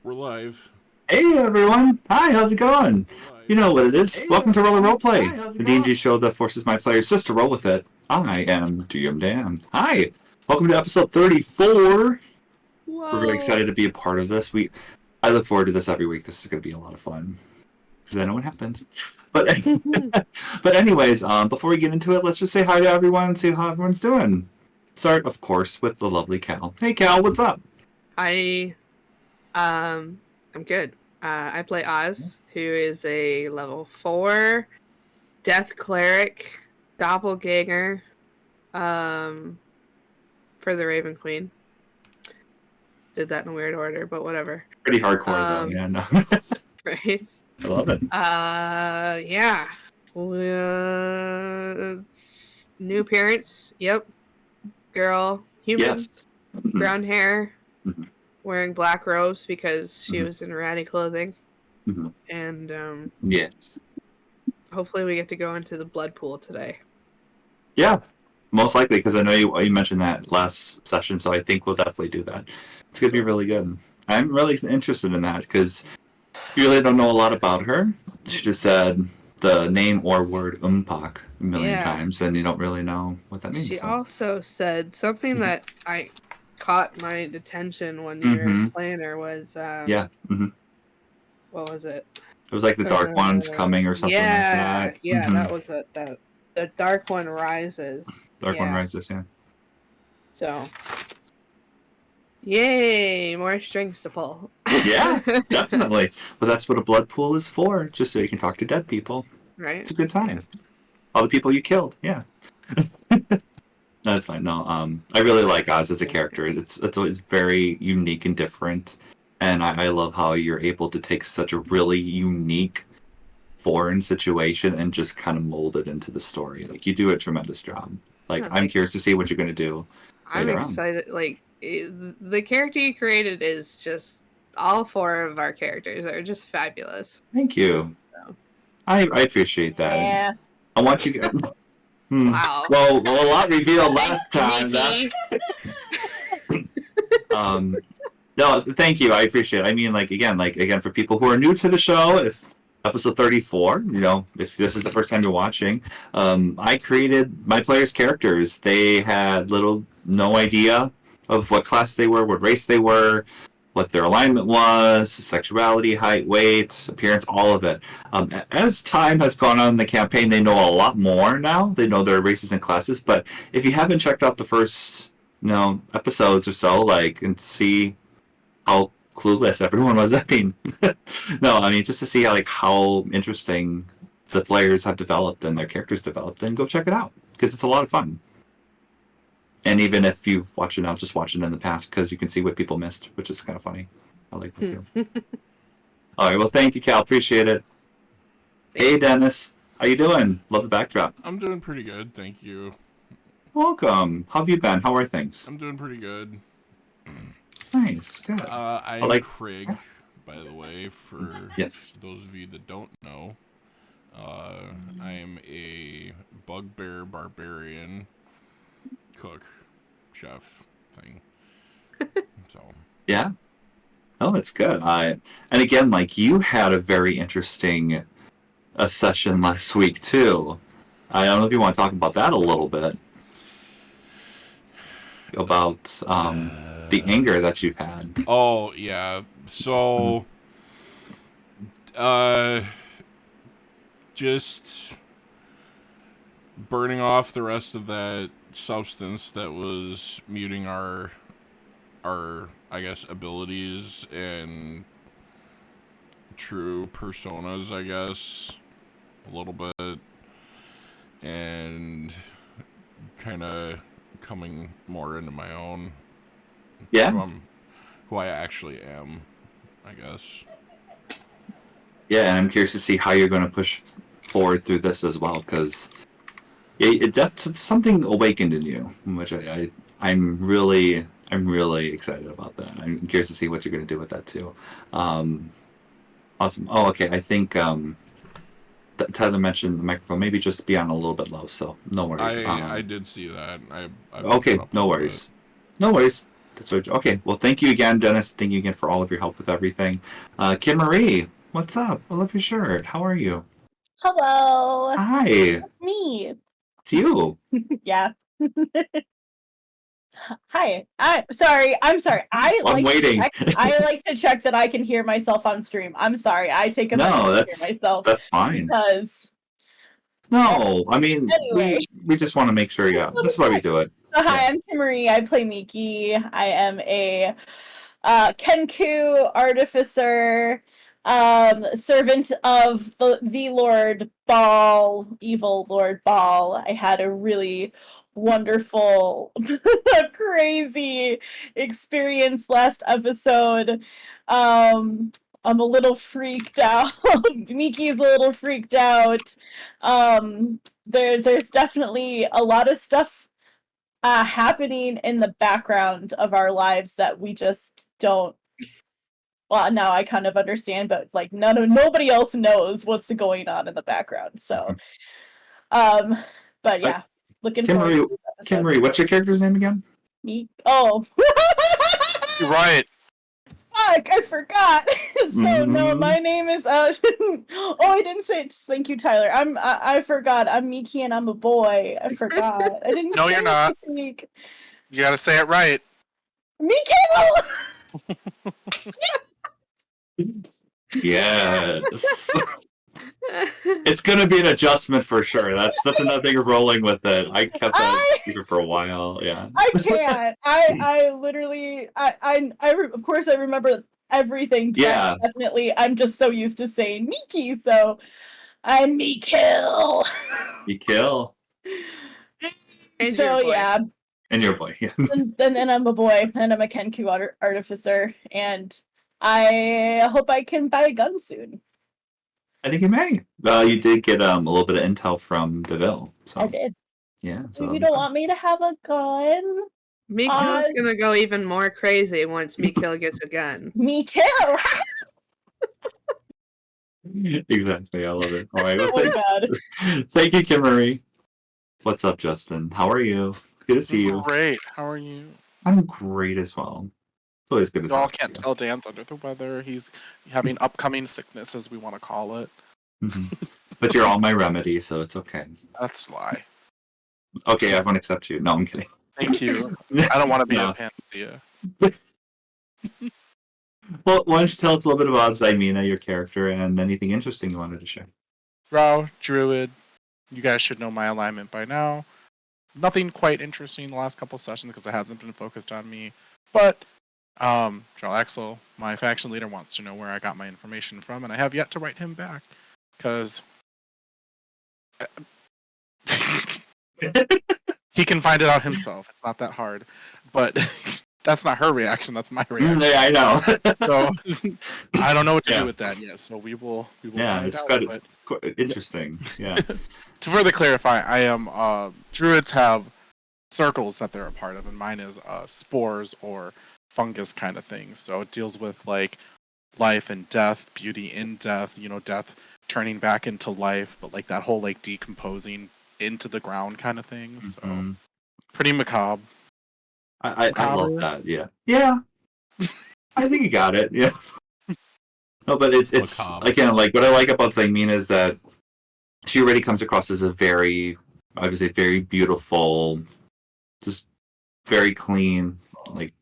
We're live. Hey everyone! Hi, how's it going? You know what it is. Hey, Welcome to Roll and Roleplay, Hi, how's it the going? D&D show that forces my players just to roll with it. I am DM Dan. Hi! Welcome to episode 34. Whoa. We're very excited to be a part of this. I look forward to this every week. This is going to be a lot of fun. Because I know what happens. But anyways, before we get into it, let's just say hi to everyone and see how everyone's doing. Start, of course, with the lovely Cal. Hey Cal, what's up? I'm good. I play Oz, who is a level 4 death cleric doppelganger for the Raven Queen. Did that in a weird order, but whatever. Pretty hardcore though, yeah, no. Right? I love it. Yeah. New appearance. Yep. Girl. Human. Yes. Brown hair. Mm-hmm. Wearing black robes because she was in ratty clothing. Mm-hmm. And yes. hopefully we get to go into the blood pool today. Yeah, most likely, because I know you mentioned that last session, so I think we'll definitely do that. It's going to be really good. I'm really interested in that, because you really don't know a lot about her. She just said the name or word Umpak a million times, and you don't really know what that means. She so. also said something that I caught my attention when you were playing her was... yeah. Mm-hmm. What was it? It was like the Dark One's coming or something like that. Yeah, that was it. The Dark One rises. Dark One rises, yeah. So, yay, more strings to pull. Yeah, definitely. But that's what a blood pool is for, just so you can talk to dead people. Right. It's a good time. All the people you killed, yeah. That's fine. No, I really like Oz as a character. It's always very unique and different. And I love how you're able to take such a really unique foreign situation and just kind of mold it into the story. Like, you do a tremendous job. Like, I'm curious to see what you're going to do. I'm excited. Like, the character you created is just... All 4 of our characters are just fabulous. Thank you. So. I appreciate that. Yeah. I want you to... Wow. Well, a lot revealed last time. No, thank you. I appreciate it. I mean, again, for people who are new to the show, if episode 34, if this is the first time you're watching, I created my players' characters. They had no idea of what class they were, what race they were, what their alignment was, sexuality, height, weight, appearance, all of it. As time has gone on in the campaign, they know a lot more now. They know their races and classes, but if you haven't checked out the first, episodes or so, and see how clueless everyone was. I mean, just to see how interesting the players have developed and their characters developed, then go check it out, because it's a lot of fun. And even if you've watched it now, just watch it in the past, because you can see what people missed, which is kind of funny. I like that too. All right, well, thank you, Cal. Appreciate it. Hey, Dennis. How you doing? Love the backdrop. I'm doing pretty good, thank you. Welcome. How have you been? How are things? I'm doing pretty good. Nice, good. I'm Craig, by the way, for those of you that don't know. I am a bugbear barbarian cook chef thing. So yeah. Oh, that's good. And again, you had a very interesting session last week too. I don't know if you want to talk about that a little bit. About the anger that you've had. Oh yeah. So just burning off the rest of that substance that was muting our I guess abilities and true personas, I guess, a little bit, and kind of coming more into my own. Yeah. Who I actually am, I guess. Yeah, and I'm curious to see how you're going to push forward through this as well, because something awakened in you, which I'm really excited about that. I'm curious to see what you're going to do with that too. Awesome. Oh, okay. I think Tyler mentioned the microphone. Maybe just be on a little bit low, so no worries. I did see that. Okay, no worries. No worries. That's what. Okay. Well, thank you again, Dennis. Thank you again for all of your help with everything. Kimarie, what's up? I love your shirt. How are you? Hello. Hi. Me. It's you. Yeah. Hi. I'm sorry. I'm waiting. I like to check that I can hear myself on stream. I'm sorry. I take a minute to hear myself that's fine. because No, I mean Anyway. we just want to make sure. Yeah, this is why we do it. Hi, I'm Kimarie. I play Miki. I am a Kenku artificer, servant of the Lord Baal, evil Lord Baal. I had a really wonderful, crazy experience last episode. I'm a little freaked out. Miki's a little freaked out. There's definitely a lot of stuff happening in the background of our lives that we just don't. Well, now I kind of understand, but like nobody else knows what's going on in the background. So, but yeah, looking forward to this episode. Kimarie, what's your character's name again? Me? Oh, You're right. fuck! I forgot. So no, my name is oh, I didn't say it. Thank you, Tyler. I forgot. I'm Miki and I'm a boy. I forgot. I didn't. No, say you're it not. this week. You gotta say it right. Miki. Yes. It's gonna be an adjustment for sure. That's another thing of rolling with it. I kept that secret for a while. Yeah. I can't. I literally. Of course I remember everything. But Yeah. Definitely. I'm just so used to saying Miki, so I'm Mikil. Mikil. And So your boy. yeah. And your boy. Yeah. And then I'm a boy, and I'm a Kenku artificer, and I hope I can buy a gun soon. I think you may. You did get a little bit of intel from Deville. So I did. yeah. So You don't want me to have a gun? Mikil's gonna go even more crazy once Mikil gets a gun. Mikil! Exactly. I love it. All right. Well, Oh thanks. god. Thank you, Kimarie. What's up, Justin? How are you? Good to see you. Great. How are you? I'm great as well. It's always good to Y'all talk to can't tell Dan's under the weather. He's having upcoming sickness, as we want to call it. you. But you're all my remedy, so it's okay. That's why. Okay, I won't accept you. No, I'm kidding. Thank you. I don't want to be No. a panacea. Well, why don't you tell us a little bit about Zymina, your character, and anything interesting you wanted to share? Drow, Druid. You guys should know my alignment by now. Nothing quite interesting in the last couple sessions because it hasn't been focused on me. But Drow Axel, my faction leader, wants to know where I got my information from, and I have yet to write him back because he can find it out himself. It's not that hard. But that's not her reaction. That's my reaction. Yeah, I know. So I don't know what to do with that yet. So we will find it's out. quite But interesting. Yeah. to further clarify, I am druids have circles that they're a part of, and mine is spores or fungus kind of thing. So it deals with like life and death, beauty in death, death turning back into life, but like that whole like decomposing into the ground kind of thing. So pretty macabre. I love that. Yeah. I think you got it. Yeah. No, but it's Macabre. again, like what I like about Zymina is that she already comes across as a very, I would say, very beautiful, just very clean, like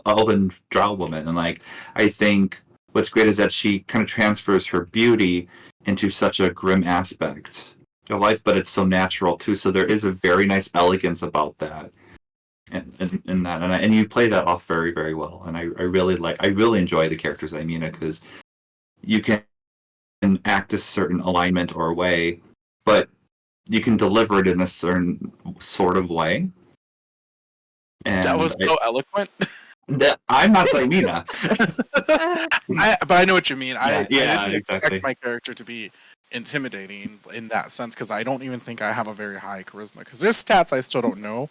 elven drow woman. And like I think what's great is that she kind of transfers her beauty into such a grim aspect of life, but it's so natural too. So there is a very nice elegance about that. And you play that off very, very well, and I really enjoy the characters Zymina because you can act a certain alignment or way, but you can deliver it in a certain sort of way. And That was so eloquent. I'm not Zymina. But I know what you mean. I didn't exactly. expect my character to be intimidating in that sense because I don't even think I have a very high charisma because there's stats I still don't know.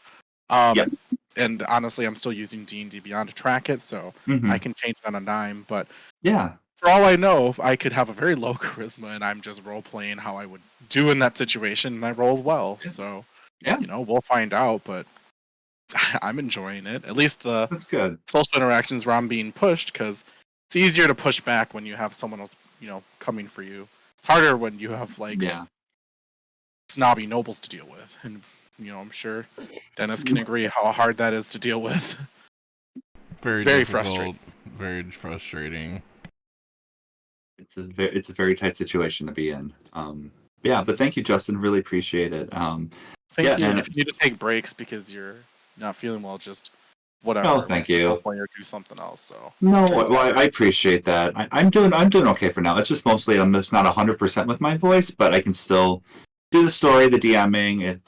And honestly, I'm still using D&D Beyond to track it, so I can change it on a dime. But yeah, for all I know, I could have a very low charisma, and I'm just role playing how I would do in that situation, and I rolled well. So yeah, we'll find out. But I'm enjoying it. At least the That's good. social interactions where I'm being pushed, because it's easier to push back when you have someone else, coming for you. It's harder when you have Yeah. snobby nobles to deal with, and I'm sure Dennis can agree how hard that is to deal with. Very Very difficult, frustrating. very frustrating. It's a very tight situation to be in. Yeah, but thank you, Justin. Really appreciate it. Thank you. and And if you need to take breaks because you're not feeling well, just whatever. Oh, thank you. Or do something else. So No, well, I appreciate that. I'm doing okay for now. It's just mostly I'm just not 100% with my voice, but I can still do the story, the DMing.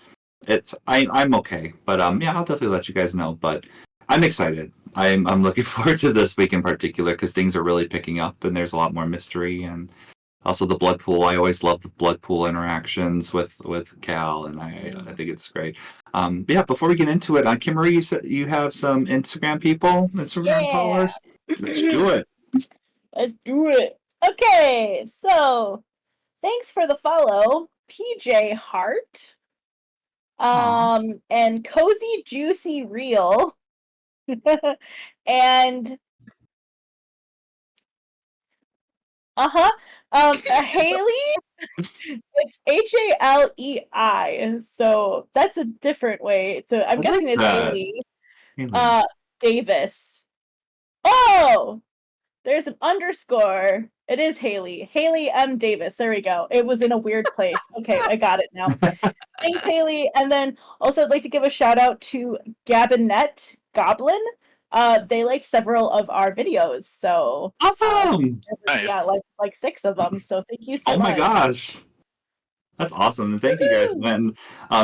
I'm okay. But yeah, I'll definitely let you guys know. But I'm excited. I'm looking forward to this week in particular because things are really picking up and there's a lot more mystery and also the blood pool. I always love the blood pool interactions with Cal, and I think it's great. But yeah, before we get into it, Kimarie, you said you have some Instagram followers. Let's do it. Let's do it. Okay, so thanks for the follow, PJ Hart. And Cozy Juicy Real. And Haley. It's HALEI, so that's a different way. So I'm guessing it's Haley. Davis. Oh, there's an underscore. It is Haley. Haley M. Davis. There we go. It was in a weird place. Okay, I got it now. Thanks, Haley. And then also I'd like to give a shout out to Gabinette Goblin. They like several of our videos. So awesome. Nice. Yeah, like 6 of them. So thank you so much. Oh my gosh. That's awesome. And thank you guys. And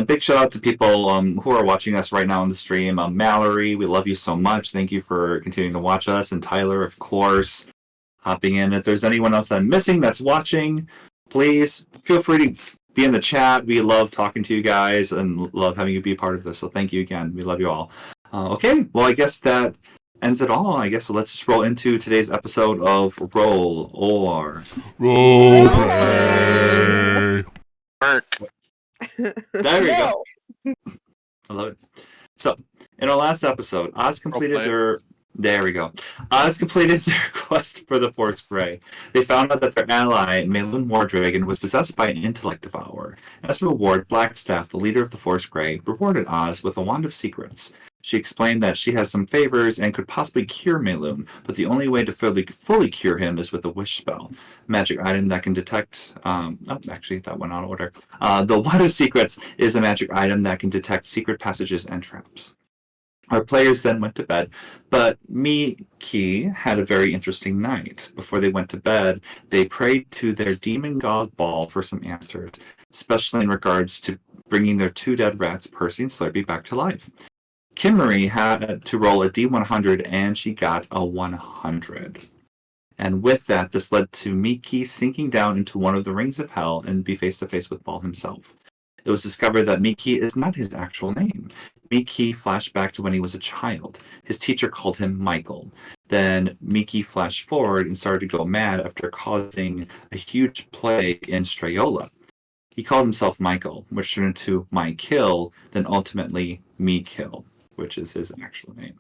big shout out to people who are watching us right now on the stream. Mallory, we love you so much. Thank you for continuing to watch us. And Tyler, of course, hopping in. If there's anyone else I'm missing that's watching, please feel free to be in the chat. We love talking to you guys and love having you be a part of this. So thank you again. We love you all. Okay, well, I guess that ends it all. I guess so. Let's just roll into today's episode of Roll or Roleplay. Work. There we go. I love it. So, in our last episode, Oz completed their quest for the Force Grey. They found out that their ally, Malin Wardragon, was possessed by an intellect devourer. As a reward, Blackstaff, the leader of the Force Grey, rewarded Oz with a wand of secrets. She explained that she has some favors and could possibly cure Malun, but the only way to fully cure him is with a wish spell, a magic item that can detect. Actually, that went out of order. The Wand of Secrets is a magic item that can detect secret passages and traps. Our players then went to bed, but Miki had a very interesting night. Before they went to bed, they prayed to their demon god Ball for some answers, especially in regards to bringing their 2 dead rats, Percy and Slurpee, back to life. Kimarie had to roll a D100 and she got a 100. And with that, this led to Miki sinking down into one of the rings of hell and be face to face with Ball himself. It was discovered that Miki is not his actual name. Miki flashed back to when he was a child. His teacher called him Michael. Then Miki flashed forward and started to go mad after causing a huge plague in Strayola. He called himself Michael, which turned into My Kill, then ultimately Me Kill, which is his actual name.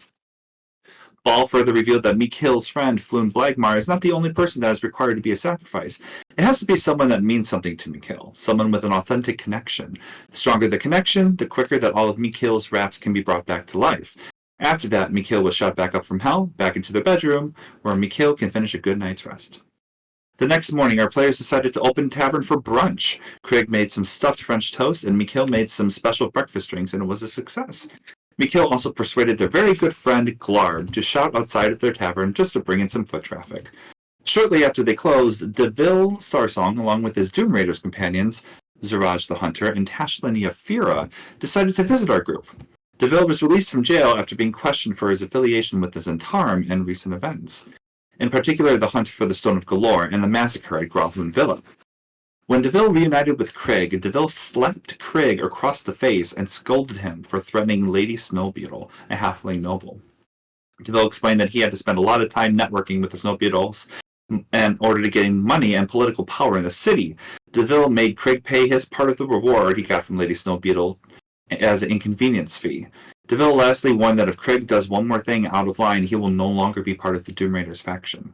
Ball further revealed that Mikil's friend, Floon Blagmar, is not the only person that is required to be a sacrifice. It has to be someone that means something to Mikil, someone with an authentic connection. The stronger the connection, the quicker that all of Mikil's rats can be brought back to life. After that, Mikil was shot back up from hell, back into their bedroom, where Mikil can finish a good night's rest. The next morning, our players decided to open tavern for brunch. Craig made some stuffed French toast, and Mikil made some special breakfast drinks, and it was a success. Mikil also persuaded their very good friend Glarb to shout outside of their tavern just to bring in some foot traffic. Shortly after they closed, Deville Starsong, along with his Doom Raiders companions, Ziraj the Hunter and Tashlania Fira, decided to visit our group. Deville was released from jail after being questioned for his affiliation with the Zentarum and recent events. In particular, the hunt for the Stone of Galore and the massacre at Grothlund Villa. When Deville reunited with Craig, Deville slapped Craig across the face and scolded him for threatening Lady Snowbeetle, a halfling noble. Deville explained that he had to spend a lot of time networking with the Snowbeetles in order to gain money and political power in the city. Deville made Craig pay his part of the reward he got from Lady Snowbeetle as an inconvenience fee. DeVille lastly warned that if Craig does one more thing out of line, he will no longer be part of the Doom Raiders faction.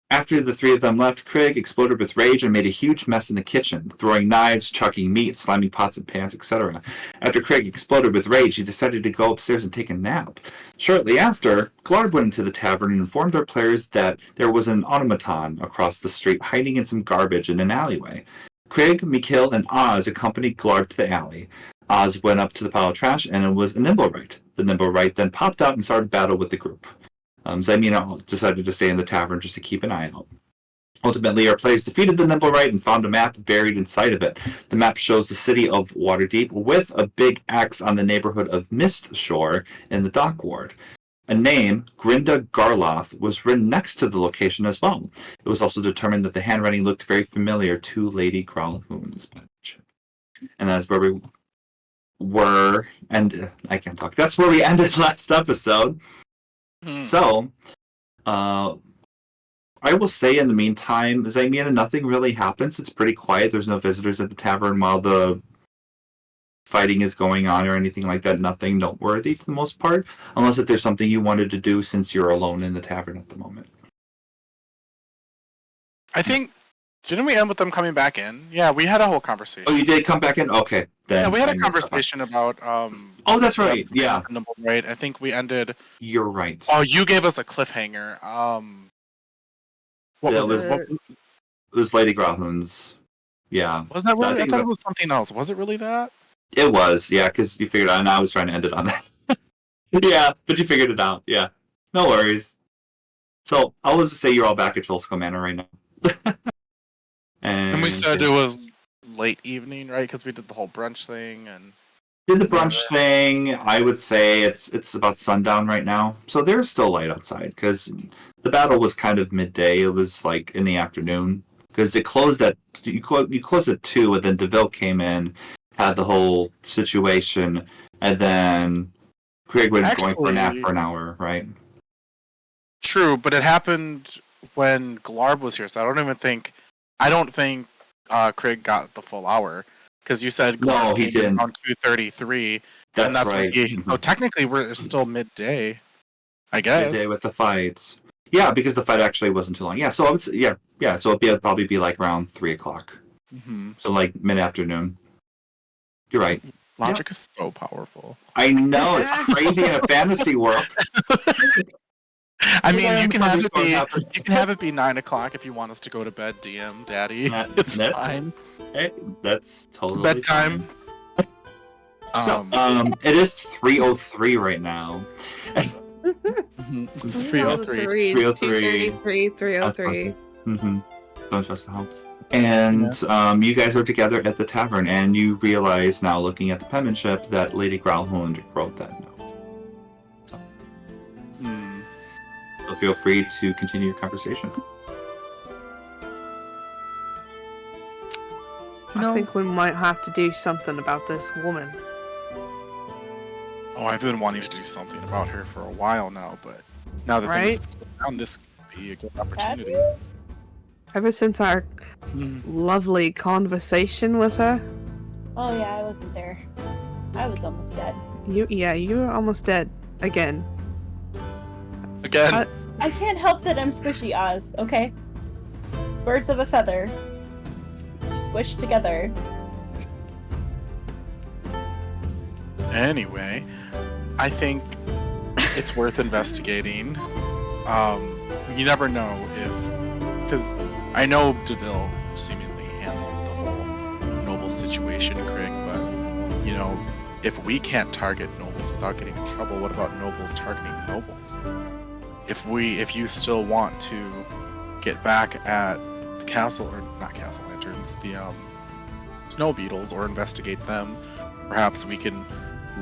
After the three of them left, Craig exploded with rage and made a huge mess in the kitchen, throwing knives, chucking meat, slamming pots and pans, etc. After Craig exploded with rage, he decided to go upstairs and take a nap. Shortly after, Glarb went into the tavern and informed our players that there was an automaton across the street hiding in some garbage in an alleyway. Craig, Mikhail, and Oz accompanied Glarb to the alley. Oz went up to the pile of trash and it was a Nimblewright. The Nimblewright then popped out and started battle with the group. Zymina decided to stay in the tavern just to keep an eye out. Ultimately, our players defeated the Nimblewright and found a map buried inside of it. The map shows the city of Waterdeep with a big X on the neighborhood of Mist Shore in the Dock Ward. A name, Grinda Garloth, was written next to the location as well. It was also determined that the handwriting looked very familiar to Lady Growlhoon's bench. And that's where we were, and I can't talk. That's where we ended last episode. So, I will say in the meantime, Zymina, nothing really happens. It's pretty quiet. There's no visitors at the tavern while the fighting is going on or anything like that. Nothing noteworthy to the most part, unless if there's something you wanted to do since you're alone in the tavern at the moment. I think, didn't we end with them coming back in? Yeah, we had a whole conversation. Oh, you did come back in? Okay. Then yeah, we had a conversation about oh, that's right. Yeah. Right. I think we ended. You're right. Oh, you gave us a cliffhanger. What was it? It was Lady Growlhoon's. Yeah. Was that really? I thought it was something else. Was it really that? It was, yeah, because you figured out, and I was trying to end it on that. Yeah, but you figured it out. Yeah. No worries. So, I'll just say you're all back at Trollskull Manor right now. And we said it was late evening, right? Because we did the whole brunch thing and did the brunch thing. I would say it's about sundown right now, so there's still light outside because the battle was kind of midday. It was like in the afternoon because it closed at you closed at 2, and then DeVille came in, had the whole situation, and then Craig was going for a nap for an hour, right? True, but it happened when Glarb was here, so I don't think Craig got the full hour. Because you said no, he didn't. Around 2:33, that's right. So technically, we're still midday, I guess. Midday with the fights. Yeah, because the fight actually wasn't too long. Yeah, so I would say, yeah. So it'd probably be like around 3:00. Mm-hmm. So like mid-afternoon. You're right. Logic is so powerful. I know, it's crazy in a fantasy world. I mean, you can have it be 9:00 if you want us to go to bed, DM, Daddy. It's fine. Hey, that's totally bedtime. So, it is 3:03 right now. 3:03. 3:03. Mm-hmm. Don't trust the house. And you guys are together at the tavern, and you realize now, looking at the penmanship, that Lady Growlhoon wrote that note. So feel free to continue your conversation. I think we might have to do something about this woman. Oh, I've been wanting to do something about her for a while now, but now that things have gone down, this could be a good opportunity. Ever since our lovely conversation with her. Oh yeah, I wasn't there. I was almost dead. You were almost dead. Again. I can't help that I'm squishy, Oz, okay? Birds of a feather. Squished together. Anyway, I think it's worth investigating. You never know because I know DeVille seemingly handled the whole noble situation, Craig, but, you know, if we can't target nobles without getting in trouble, what about nobles targeting nobles? If you still want to get back at the castle, or not castle lanterns, the snow beetles, or investigate them, perhaps we can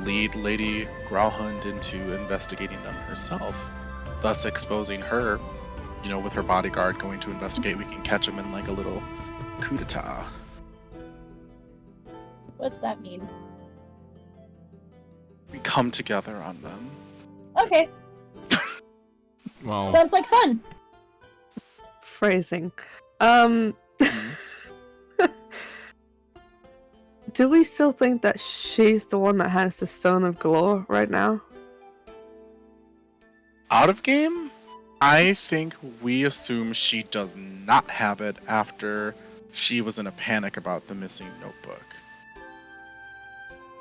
lead Lady Growlhund into investigating them herself, thus exposing her, you know, with her bodyguard going to investigate. We can catch them in like a little coup d'etat. What's that mean? We come together on them. Okay. Well, sounds like fun. Phrasing. do we still think that she's the one that has the Stone of Galore right now? Out of game, I think we assume she does not have it after she was in a panic about the missing notebook.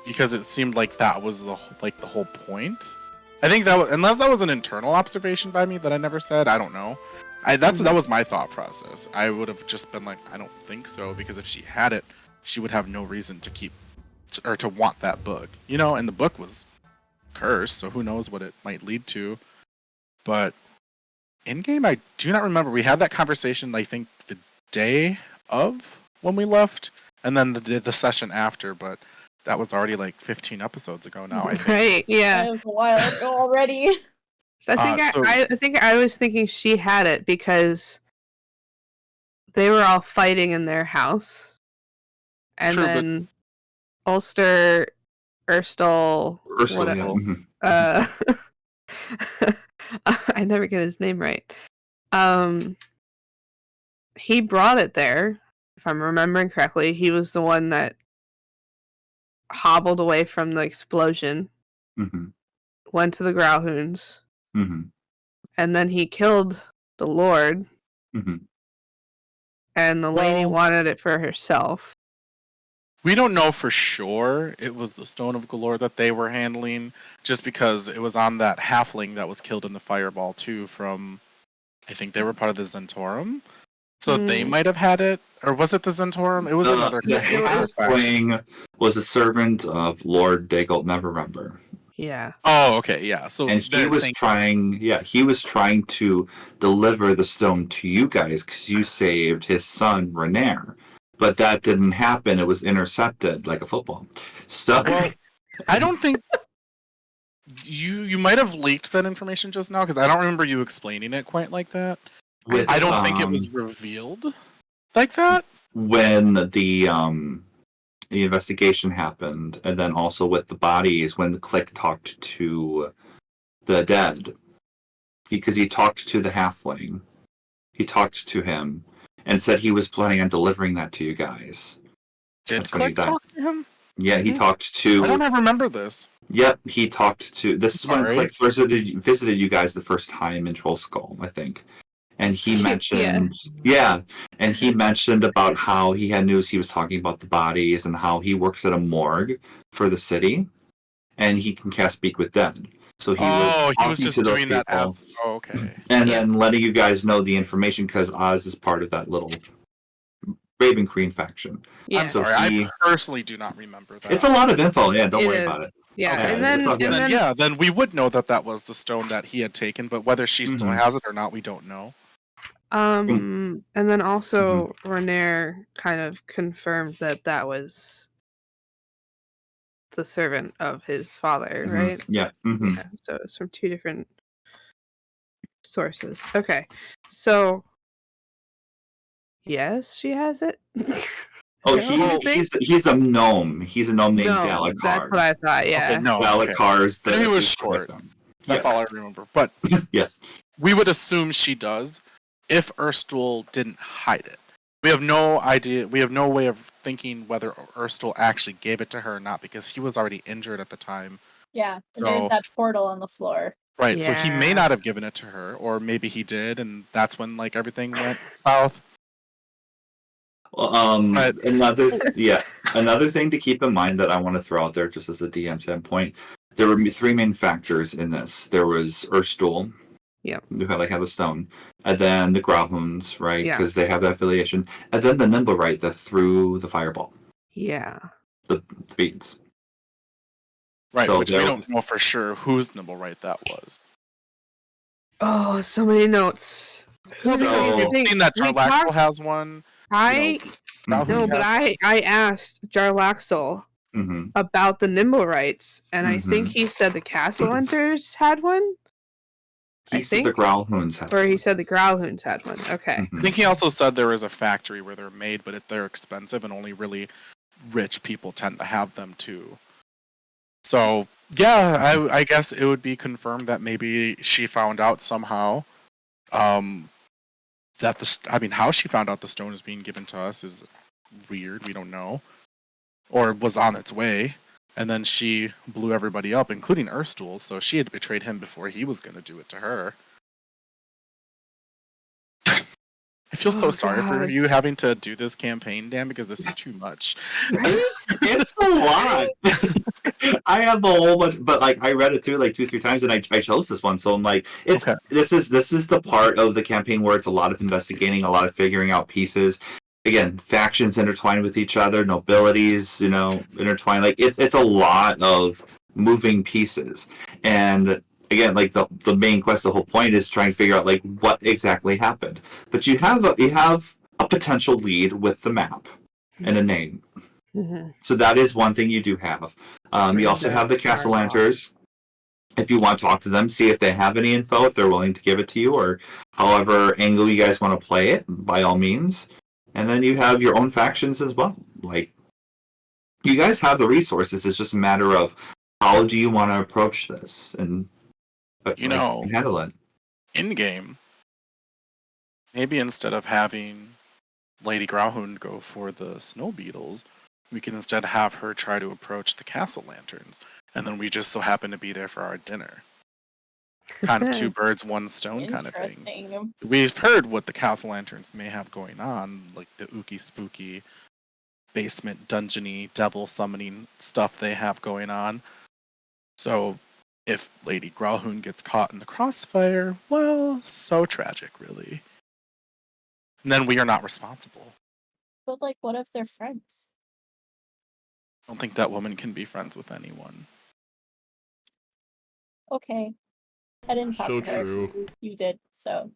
Because it seemed like that was the whole point. I think that was, unless that was an internal observation by me that I never said, I don't know. That was my thought process. I would have just been like, I don't think so, because if she had it, she would have no reason to keep or to want that book, you know. And the book was cursed, so who knows what it might lead to. But in game, I do not remember. We had that conversation, I think, the day of when we left, and then the session after. But that was already like 15 episodes ago now. I think. Right? Yeah. That was a while ago already. So I think I was thinking she had it because they were all fighting in their house, and True, then Ulster, Erstal, Ursula. I never get his name right. He brought it there, if I'm remembering correctly. He was the one that hobbled away from the explosion, went to the Growlhounds, and then he killed the Lord, and the lady wanted it for herself. We don't know for sure it was the Stone of Galore that they were handling, just because it was on that halfling that was killed in the fireball too. From, I think they were part of the Zentaurum, so they might have had it, or was it the Zentaurum? It was another. The halfling was a servant of Lord Dagult Neverember. Yeah. Oh, okay, yeah. So and he was trying. Yeah, he was trying to deliver the stone to you guys because you saved his son Renair. But that didn't happen. It was intercepted like a football. So, well, I don't think you might have leaked that information just now, because I don't remember you explaining it quite like that. I don't think it was revealed like that when the investigation happened, and then also with the bodies when the clique talked to the dead, because he talked to the halfling, he talked to him. And said he was planning on delivering that to you guys. Did Click talk to him? Yeah, he talked to... I don't ever remember this. Yep, he talked to... This is when Click visited you guys the first time in Troll Skull, I think. And he mentioned... and he mentioned about how he had news he was talking about the bodies and how he works at a morgue for the city. And he can cast Speak with Dead. So he was just doing that as... Oh, okay. And then letting you guys know the information because Oz is part of that little Raven Queen faction. Yeah. I'm sorry, I personally do not remember that. It's a lot of info, don't worry about it. Yeah, okay. Then we would know that was the stone that he had taken, but whether she still has it or not, we don't know. And then also Renair kind of confirmed that was the servant of his father, right? Yeah. Yeah. So it's from two different sources. Okay. So yes, she has it. He's a gnome. He's a gnome named Dalakar. That's what I thought. Yeah. Okay, no, Dalakar's he was short. That's all I remember. But yes, we would assume she does if Erstwhal didn't hide it. We have no idea. We have no way of thinking whether Erstwhal actually gave it to her or not, because he was already injured at the time. Yeah, and there's that portal on the floor. Right, so he may not have given it to her, or maybe he did, and that's when everything went south. Another thing to keep in mind that I want to throw out there, just as a DM standpoint, there were three main factors in this. There was Erstwhal, who had the stone, and then the Growlhounds, right? Because they have that affiliation, and then the Nimblewright that threw the fireball. Yeah. The beads. Right, so which we don't know for sure whose Nimblewright that was. Oh, so many notes. We've seen that Jarlaxle has one. I asked Jarlaxle about the Nimblewrights, and I think he said the Castle Hunters had one. He said the Growlhounds had one. Or he said the Growlhounds had one. Okay. I think he also said there is a factory where they're made, but they're expensive, and only really rich people tend to have them too. So, yeah, I guess it would be confirmed that maybe she found out somehow that how she found out the stone is being given to us is weird. We don't know. or was on its way, and then she blew everybody up, including Erstool, so she had betrayed him before he was going to do it to her. I feel so sorry for God. you having to do this campaign, Dan, because this is too much. It's a lot. I have a whole bunch, but like I read it through like 2-3 times, and I chose this one. So I'm like, Okay. this is the part of the campaign where it's a lot of investigating, a lot of figuring out pieces. Again, factions intertwined with each other, nobilities, intertwined. Like it's a lot of moving pieces, and again, like the main quest, the whole point is trying to figure out like what exactly happened. But you have a potential lead with the map and a name. Mhm. So that is one thing you do have. You also have the Castellanters. If you want to talk to them, see if they have any info, if they're willing to give it to you, or however angle you guys want to play it, by all means. And then you have your own factions as well. Like, you guys have the resources. It's just a matter of how do you want to approach this and handle it. In game, maybe instead of having Lady Growlhound go for the snow beetles, we can instead have her try to approach the castle lanterns, and then we just so happen to be there for our dinner. Kind of two birds, one stone kind of thing. Interesting. We've heard what the castle lanterns may have going on, like the ooky spooky basement dungeony devil summoning stuff they have going on. So if Lady Growlhound gets caught in the crossfire, well, so tragic, really. And then we are not responsible. But like, what if they're friends? I don't think that woman can be friends with anyone. Okay. I didn't talk So to her. true. You did, so.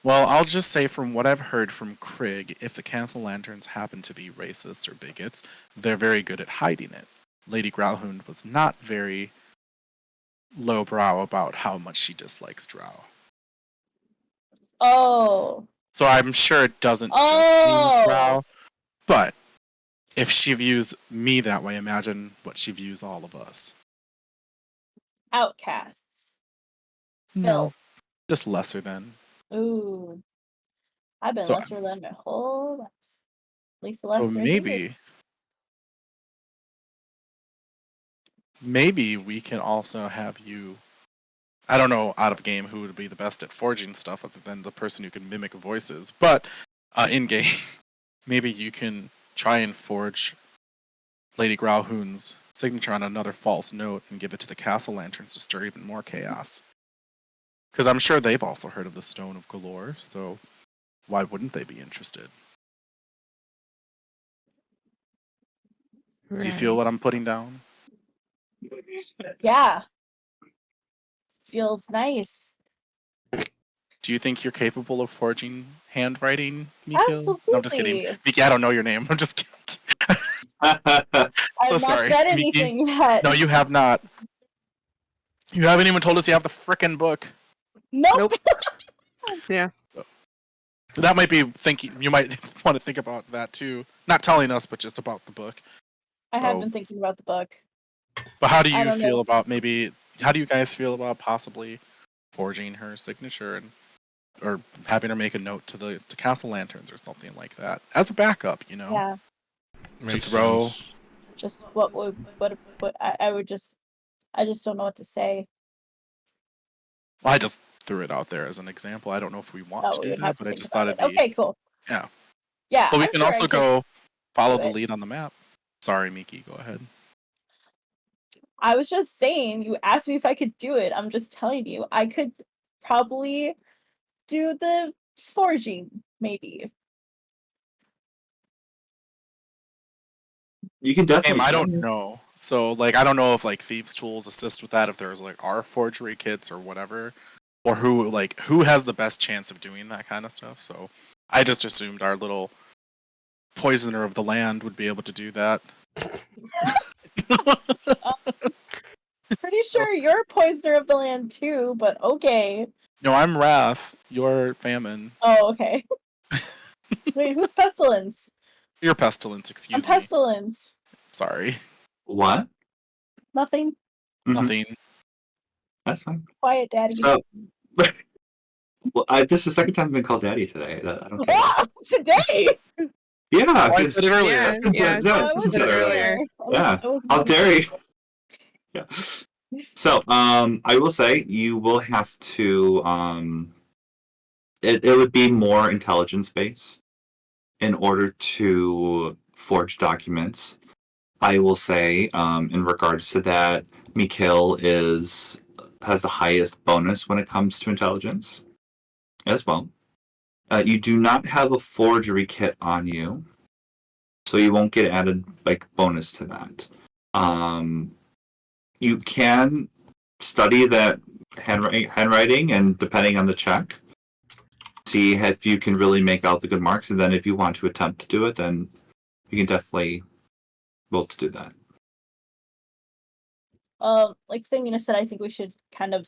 Well, I'll just say from what I've heard from Krieg, if the Castle Lanterns happen to be racists or bigots, they're very good at hiding it. Lady Growlhound was not very lowbrow about how much she dislikes Drow. Oh. So I'm sure it doesn't just mean Drow, but if she views me that way, imagine what she views all of us. Outcasts. No. Just lesser than. Ooh. I've been So- lesser than my whole life. At least the last So 30 years. maybe we can also have you. I don't know out of game who would be the best at forging stuff other than the person who can mimic voices, but in game, maybe you can try and forge Lady Growlhound's signature on another false note and give it to the Castle Lanterns to stir even more chaos. Because I'm sure they've also heard of the Stone of Galore, so why wouldn't they be interested? Do you feel what I'm putting down? Yeah. Feels nice. Do you think you're capable of forging handwriting, Mikhail? Absolutely. No, I'm just kidding. Miki, I don't know your name. I'm just kidding. I've not sorry, said Miki. anything yet. No, you have not. You haven't even told us you have the frickin' book. Nope. Yeah. That might be thinking. You might want to think about that too. Not telling us, but just about the book. I have been thinking about the book. But how do I you don't feel know. about maybe? How do you guys feel about possibly forging her signature and or having her make a note to the Castle Lanterns or something like that as a backup? You know, Yeah. Makes throw- sense. Just what I would just I just don't know what to say. Well, I just threw it out there as an example. I don't know if we want No, to we do would that, have to but I think just about thought it'd it. be Okay, cool. yeah. Yeah. But we I'm can sure I also could go follow do the it. lead on the map. Sorry, Miki, go ahead. I was just saying, you asked me if I could do it. I'm just telling you, I could probably do the forging, maybe. You can definitely. I don't know. So like I don't know if like thieves tools assist with that, if there's like our forgery kits or whatever. Or who has the best chance of doing that kind of stuff. So I just assumed our little poisoner of the land would be able to do that. Pretty sure you're poisoner of the land too, but okay. No, I'm Wrath. You're Famine. Oh, okay. Wait, who's Pestilence? You're Pestilence, I'm excuse me. Pestilence. Sorry. What? Nothing. Mhm. Nothing. That's fine. Quiet, daddy. So, well, this is the second time I've been called daddy today. I don't care. Today! Yeah, I because said it earlier. Yeah, Justin said, yeah, yeah, I Justin wasn't said it earlier. earlier. Yeah. I wasn't How gonna- dare you? Yeah. So, I will say you will have to it would be more intelligence based in order to forge documents. I will say, in regards to that, Mikhail has the highest bonus when it comes to intelligence as well. You do not have a forgery kit on you, so you won't get added like bonus to that. You can study that handwriting, and depending on the check, see if you can really make out the good marks. And then if you want to attempt to do it, then you can definitely roll to do that. Like Samina said, I think we should kind of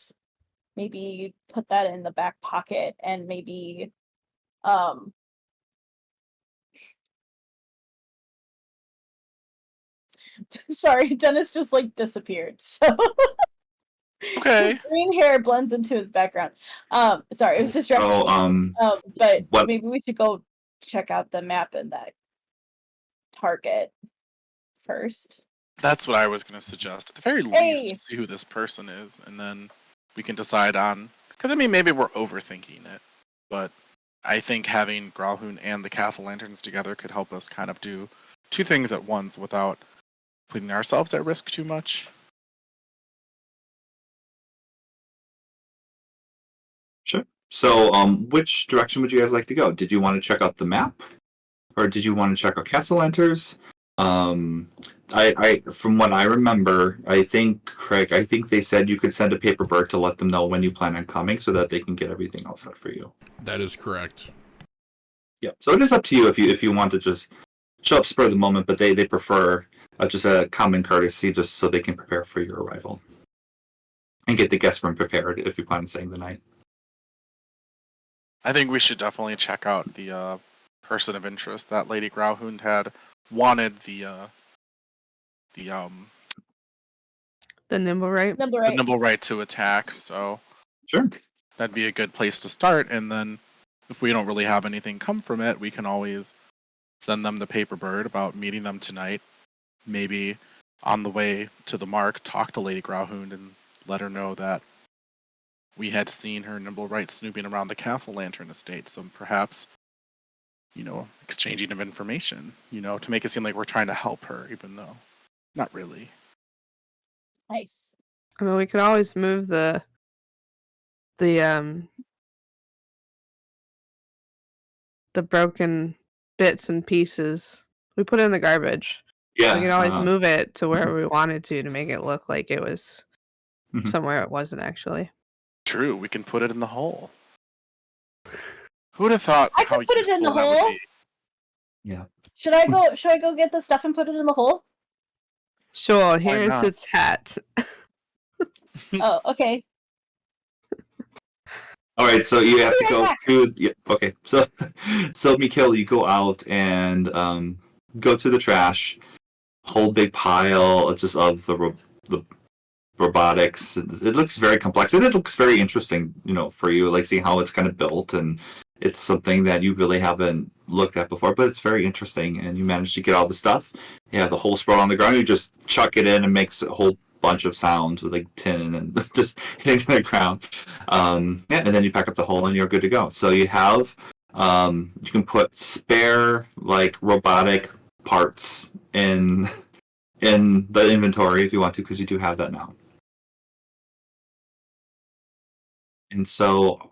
maybe put that in the back pocket and maybe sorry, Dennis just like disappeared. So Okay. his green hair blends into his background. Sorry, it was distracting. So, But what- maybe we should go check out the map in that target first. That's what I was going to suggest. At the very Hey! least, see who this person is, and then we can decide on. Because, I mean, maybe we're overthinking it, but I think having Growlhound and the Castle Lanterns together could help us kind of do two things at once without putting ourselves at risk too much. Sure. So, which direction would you guys like to go? Did you want to check out the map, or did you want to check out Castle Lanterns? I from what I remember, I think Craig, I think they said you could send a paper bird to let them know when you plan on coming, so that they can get everything else set for you. That is correct. Yeah. So it is up to you if you want to just show up spur of the moment, but they prefer just a common courtesy, just so they can prepare for your arrival and get the guest room prepared if you plan on staying the night. I think we should definitely check out the person of interest that Lady Growlhound had wanted the nimble right. Number the eight. nimble right to attack, so Sure. that'd be a good place to start. And then if we don't really have anything come from it, we can always send them the paper bird about meeting them tonight. Maybe on the way to the mark, talk to Lady Growlhound and let her know that we had seen her nimble right snooping around the Castle Lantern estate. So perhaps, exchanging of information, to make it seem like we're trying to help her, even though not really. Nice. I mean, we could always move the broken bits and pieces. We put it in the garbage. Yeah. We could always move it to wherever we wanted to make it look like it was Mhm. somewhere it wasn't actually. True, we can put it in the hole. Who would have thought I how could put it in useful the that would hole. be? Yeah. Should I go get the stuff and put it in the hole? Sure, here's not? its hat. Oh, okay. All right, so you have to Be go right back. through. Yeah, okay, so Mikhail, you go out and go to the trash, whole big pile just of the robotics. It looks very complex. It looks very interesting, for you, like seeing how it's kind of built, and it's something that you really haven't looked at before. But it's very interesting, and you manage to get all the stuff. You have the whole sprout on the ground. You just chuck it in and makes a whole bunch of sounds with like tin and just hitting the ground. And then you pack up the whole and you're good to go. So you have you can put spare like robotic parts in the inventory if you want to, because you do have that now. And so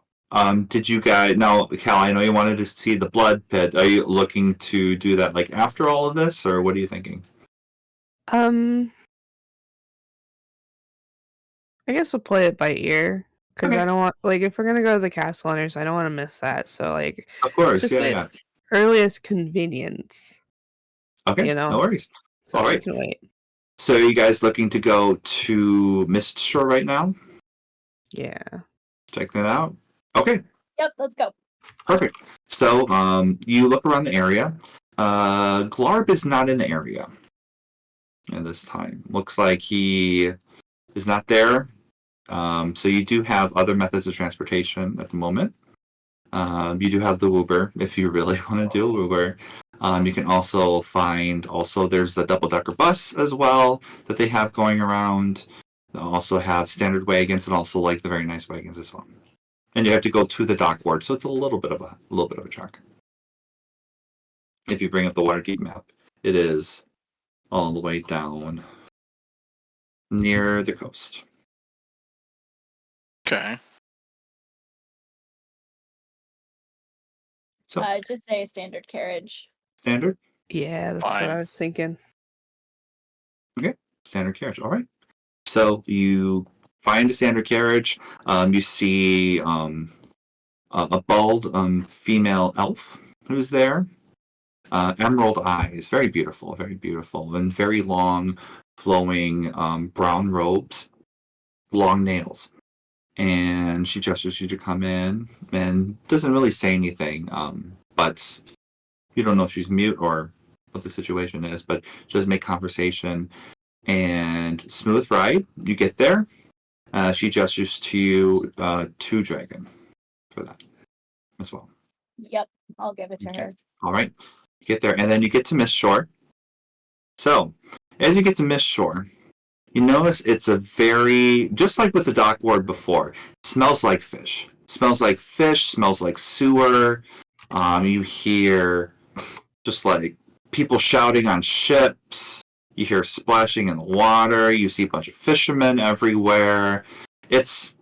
did you guys now, Cal, I know you wanted to see the blood pit. Are you looking to do that like after all of this, or what are you thinking? I guess we'll play it by ear because Okay. I don't want if we're gonna go to the Castle Hunters, I don't want to miss that. So Of course, just yeah. earliest convenience. Okay, no worries. So All we right. can wait. So are you guys looking to go to Mist Shore right now? Yeah. Check that out. Okay, Yep, let's go. perfect. So you look around the area. Glarb is not in the area at this time. Looks like he is not there. So you do have other methods of transportation at the moment. You do have the Woober if you really want to do a Woober. You can also find there's the double-decker bus as well that they have going around. They also have standard wagons and also like the very nice wagons as well. And you have to go to the dock board, so it's a little bit of a trek. If you bring up the Waterdeep map, it is all the way down near the coast. Okay. So Just say standard carriage. standard. Yeah, that's Fine. what I was thinking. Standard carriage. All right. So you find a standard carriage. You see a bald female elf who's there. Emerald eyes, very beautiful, and very long, flowing brown robes, long nails. And she gestures you to come in and doesn't really say anything, but you don't know if she's mute or what the situation is, but she does make conversation. And smooth ride, you get there. She gestures to you 2 dragon for that as well. Yep, I'll give it to Okay. her. All right, you get there, and then you get to Mist Shore. So, as you get to Mist Shore, you notice it's a very, just like with the dock board before, smells like fish. Smells like fish, smells like sewer. You hear just like people shouting on ships. You hear splashing in the water. You see a bunch of fishermen everywhere. It's,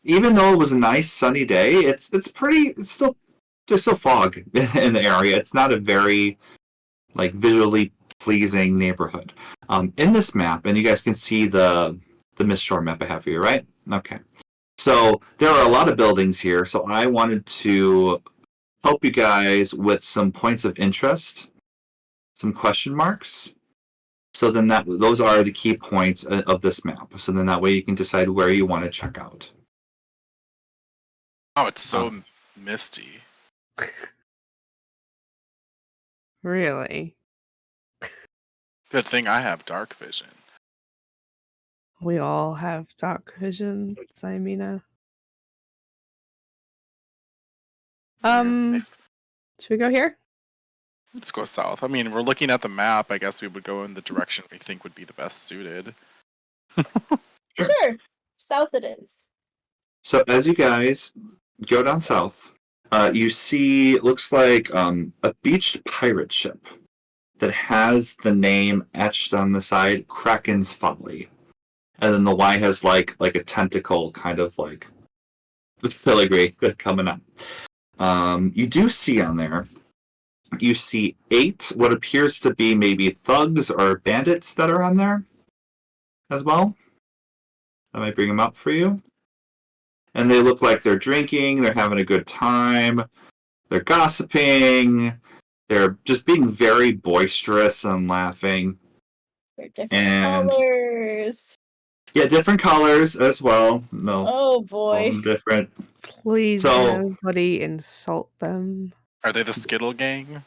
even though it was a nice sunny day, it's still, there's still fog in the area. It's not a very like visually pleasing neighborhood. In this map, and you guys can see the Mist Shore map I have for you, right? Okay. So there are a lot of buildings here. So I wanted to help you guys with some points of interest, some question marks. So then those are the key points of this map. So then that way you can decide where you want to check out. Oh, it's so misty. Really? Good thing I have dark vision. We all have dark vision, Simina. Should we go here? Let's go south. I mean, we're looking at the map. I guess we would go in the direction we think would be the best suited. Sure. South it is. So as you guys go down south, you see, it looks like a beached pirate ship that has the name etched on the side, Kraken's Folly. And then the Y has like a tentacle kind of like filigree coming up. You do see on there, you see 8 what appears to be maybe thugs or bandits that are on there as well. I might bring them up for you. And they look like they're drinking, they're having a good time, they're gossiping, they're just being very boisterous and laughing. They're different colors. Yeah, different colors as well. No. Oh boy. Different. Please, So, nobody insult them. Are they the Skittle Gang?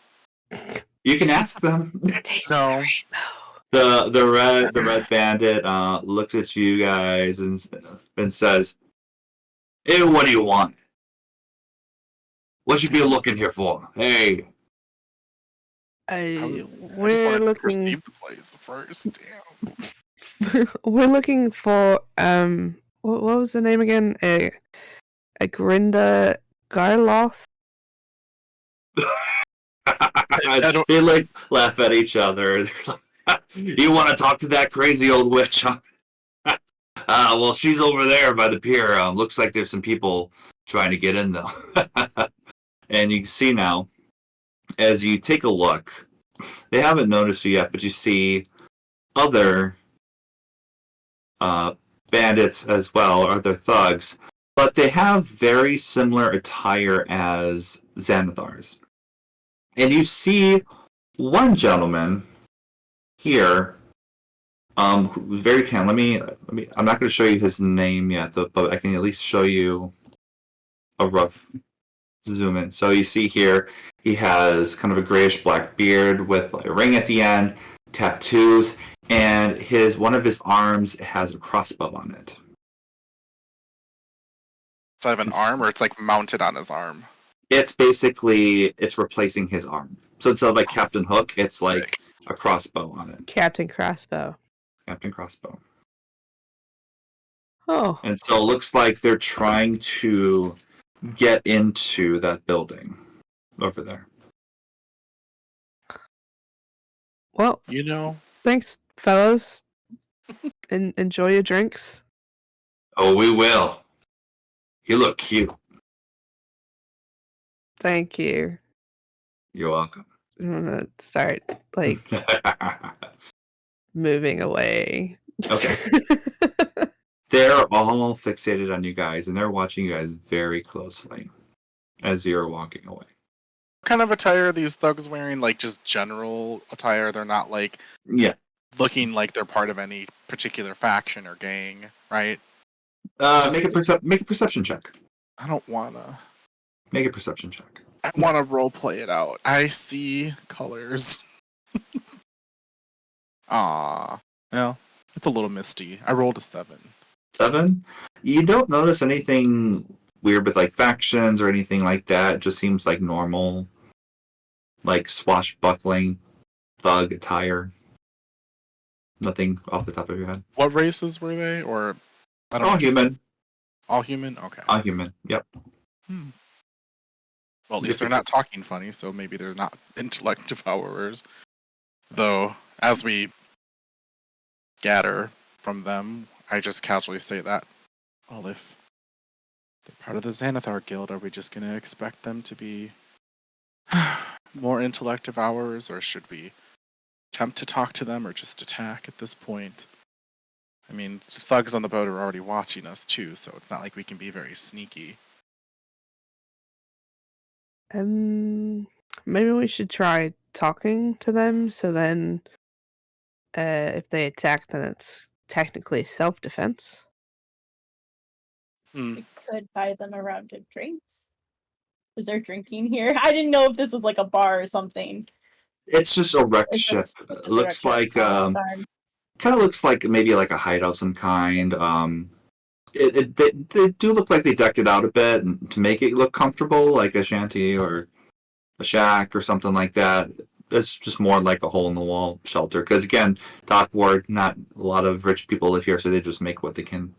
you can ask them. Taste No. The red bandit looks at you guys and says, "Hey, what do you want? What you be looking here for? Hey." I just We're wanted to looking. perceive the place first. Damn. We're looking for What was the name again? A Grinda Garloth. They like laugh at each other. They're like, "You want to talk to that crazy old witch, huh?" Well, she's over there by the pier. Looks like there's some people trying to get in, though. And you can see now, as you take a look, they haven't noticed you yet, but you see other bandits as well, other thugs, but they have very similar attire as Xanathars. And you see one gentleman here, who's very tan. Let me. I'm not going to show you his name yet, but I can at least show you a rough zoom in. So you see here, he has kind of a grayish black beard with a ring at the end, tattoos, and one of his arms has a crossbow on it. Does it have an arm, or it's like mounted on his arm? It's basically replacing his arm. So instead of like Captain Hook, it's like a crossbow on it. Captain Crossbow. Captain Crossbow. Oh. And so it looks like they're trying to get into that building over there. Well, You know, thanks, fellas. Enjoy your drinks. Oh, we will. You look cute. Thank you. You're welcome. I'm gonna start like moving away. Okay. They're all fixated on you guys, and they're watching you guys very closely as you're walking away. what kind of attire are these thugs wearing? Like just general attire? They're not like Yeah. looking like they're part of any particular faction or gang, right? Make a perception check. I don't wanna. Make a perception check. I wanna role play it out. I see colors. Ah, well, it's a little misty. I rolled a 7. 7. You don't notice anything weird with like factions or anything like that. It just seems like normal, like swashbuckling thug attire. Nothing off the top of your head. What races were they? Or I don't All know. human. All human? Okay. All human. Yep. Well, at least they're not talking funny, so maybe they're not intellect devourers. Though, as we gather from them, I just casually say that. Well, if they're part of the Xanathar Guild, are we just going to expect them to be more intellect devourers, or should we attempt to talk to them or just attack at this point? I mean, the thugs on the boat are already watching us too, so it's not like we can be very sneaky. Maybe we should try talking to them. So then, if they attack, then it's technically self-defense. Hmm. We could buy them a round of drinks. Is there drinking here? I didn't know if this was like a bar or something. It's just a wrecked It's ship. just- It looks like kind of looks like maybe like a hideout of some kind. They do look like they decked it out a bit to make it look comfortable, like a shanty or a shack or something like that. It's just more like a hole in the wall shelter. Because again, Dock Ward, not a lot of rich people live here, so they just make what they can,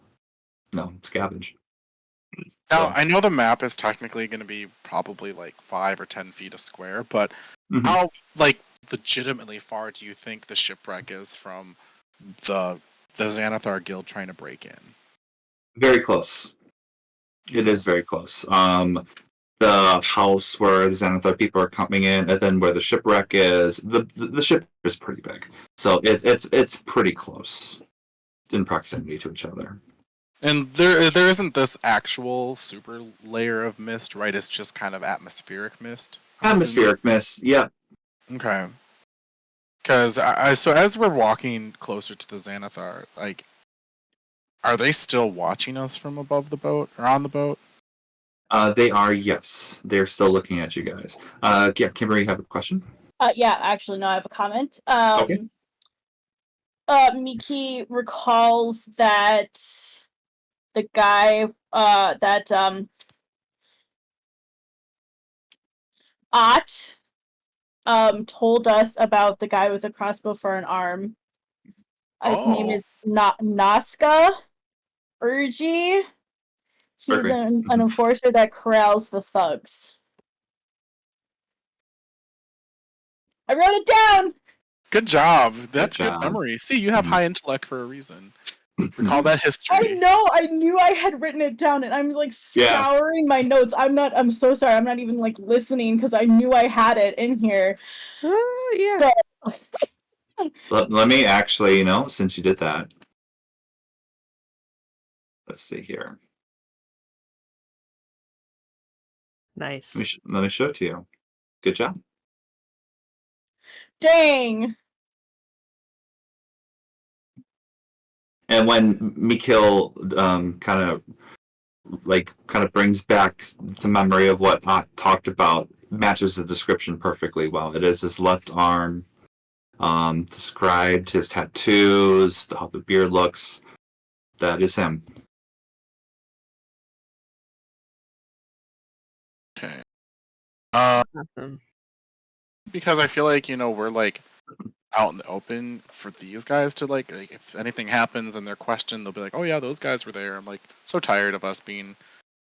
scavenge. Now, So- I know the map is technically going to be probably like 5 or 10 feet a square, but Mhm. how, like, legitimately far do you think the shipwreck is from the Xanathar Guild trying to break in? Very close. It is very close. The house where the Xanathar people are coming in, and then where the shipwreck is, the ship is pretty big, so it's pretty close in proximity to each other. And there isn't this actual super layer of mist, right? It's just kind of atmospheric mist. I'm Atmospheric mist, yeah. assuming? Okay. Because so as we're walking closer to the Xanathar, like, are they still watching us from above the boat or on the boat? They are, yes. They're still looking at you guys. Yeah, Kimarie, you have a question? Yeah, actually, no, I have a comment. Okay. Miki recalls that the guy, that, Ott, told us about the guy with the crossbow for an arm. His name Oh. is Nazca Urgi. He's Perfect. an enforcer that corrals the thugs. I wrote it down! Good job. That's good job. memory. See, you have Mhm. high intellect for a reason. Recall that I history. know, I knew I had written it down and I'm like Yeah. scouring my notes. I'm so sorry, I'm not even like listening because I knew I had it in here. Oh yeah. So, Let me actually, since you did that, let's see here. Nice. Let me show it to you. Good job. dang. And when Mikhail kind of brings back to memory of what Ott talked about, matches the description perfectly well. It is his left arm, described his tattoos, how the beard looks. That is him. Okay. Awesome. because I feel like, we're like out in the open for these guys to like if anything happens and they're questioned, they'll be like, oh yeah, those guys were there. I'm like so tired of us being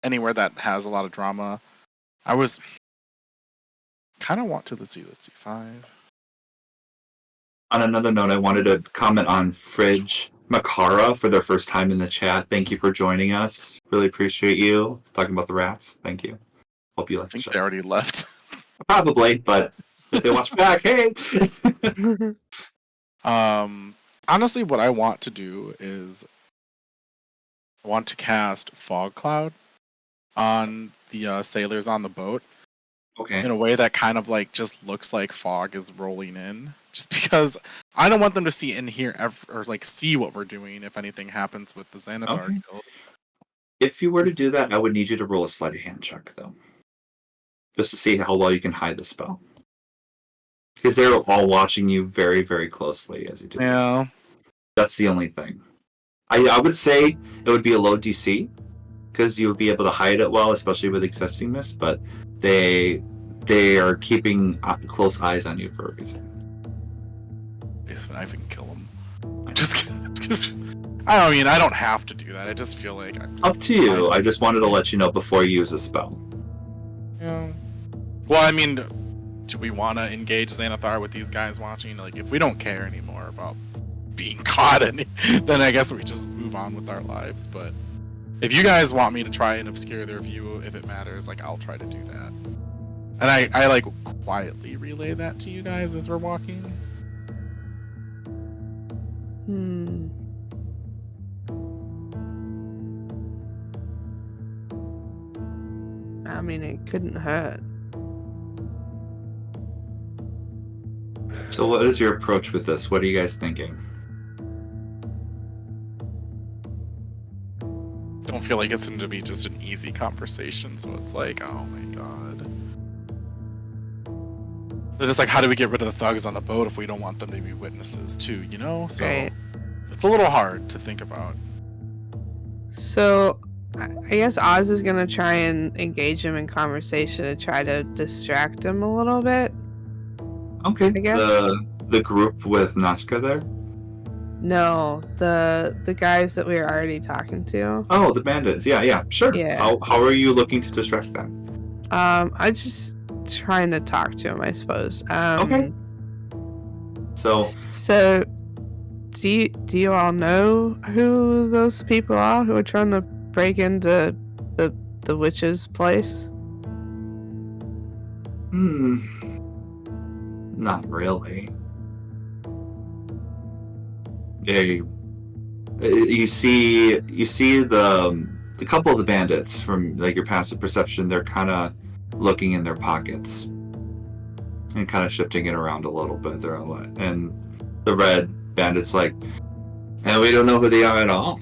anywhere that has a lot of drama. I was kind of want to let's see 5. On another note, I wanted to comment on Fridge Makara for their first time in the chat. Thank you for joining us. Really appreciate you talking about the rats. Thank you. Hope you I liked the think show. they already left. Probably, but if they watch back, hey. Honestly, what I want to do is I want to cast Fog Cloud on the sailors on the boat Okay. in a way that kind of like just looks like fog is rolling in. Just because I don't want them to see and hear or like see what we're doing if anything happens with the Xanathar Okay. guild. If you were to do that, I would need you to roll a sleight of hand check, though. Just to see how well you can hide the spell. Because they're all watching you very, very closely as you do Yeah. this. That's the only thing. I would say it would be a low DC, because you would be able to hide it well, especially with existing mist, but they are keeping close eyes on you for a reason. If I can kill them. Just I mean, I don't have to do that. I just feel like Up to you. I just wanted to let you know before you use a spell. Yeah. Well, I mean, do we want to engage Xanathar with these guys watching? Like, if we don't care anymore about being caught, then I guess we just move on with our lives. But if you guys want me to try and obscure their view, if it matters, like, I'll try to do that. And I like quietly relay that to you guys as we're walking. I mean, it couldn't hurt. So what is your approach with this? What are you guys thinking? Don't feel like it's going to be just an easy conversation, so it's like, oh my god. They're just like, how do we get rid of the thugs on the boat if we don't want them to be witnesses too, you know? So Right. it's a little hard to think about. So, I guess Oz is gonna try and engage him in conversation to try to distract him a little bit. Okay. I guess. The group with Nazca there? No, the guys that we were already talking to. Oh, the bandits. Yeah, sure. Yeah. How are you looking to distract them? I just trying to talk to him, I suppose. Okay. So So, do you all know who those people are who are trying to break into the witch's place? Not really. You see the couple of the bandits from like your passive perception. They're kind of looking in their pockets and kind of shifting it around a little bit. And the red bandits like, and we don't know who they are at all.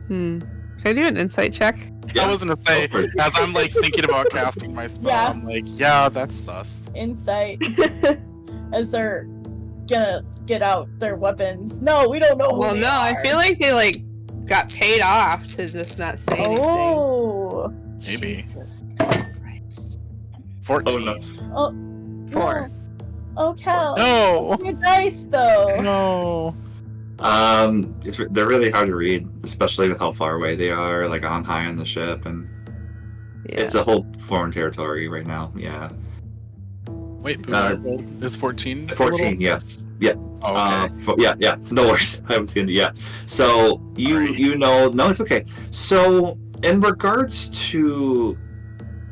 Can I do an insight check? Yeah. I was gonna say, as I'm like thinking about casting my spell, Yeah. I'm like, yeah, that's sus. Insight. As they're gonna get out their weapons. No, we don't know who Well, they no, I are. feel like they got paid off to just not say anything. Oh. Maybe. Jesus Christ. 14. Oh, no. 4. Oh, Cal. No. Your dice, though. No. They're really hard to read, especially with how far away they are, like on high on the ship, and Yeah. it's a whole foreign territory right now. Yeah. Wait, is 14? 14, yes. Yeah. Oh, okay. Yeah. No worries. I was gonna. Yeah. So you know. No, it's okay. So in regards to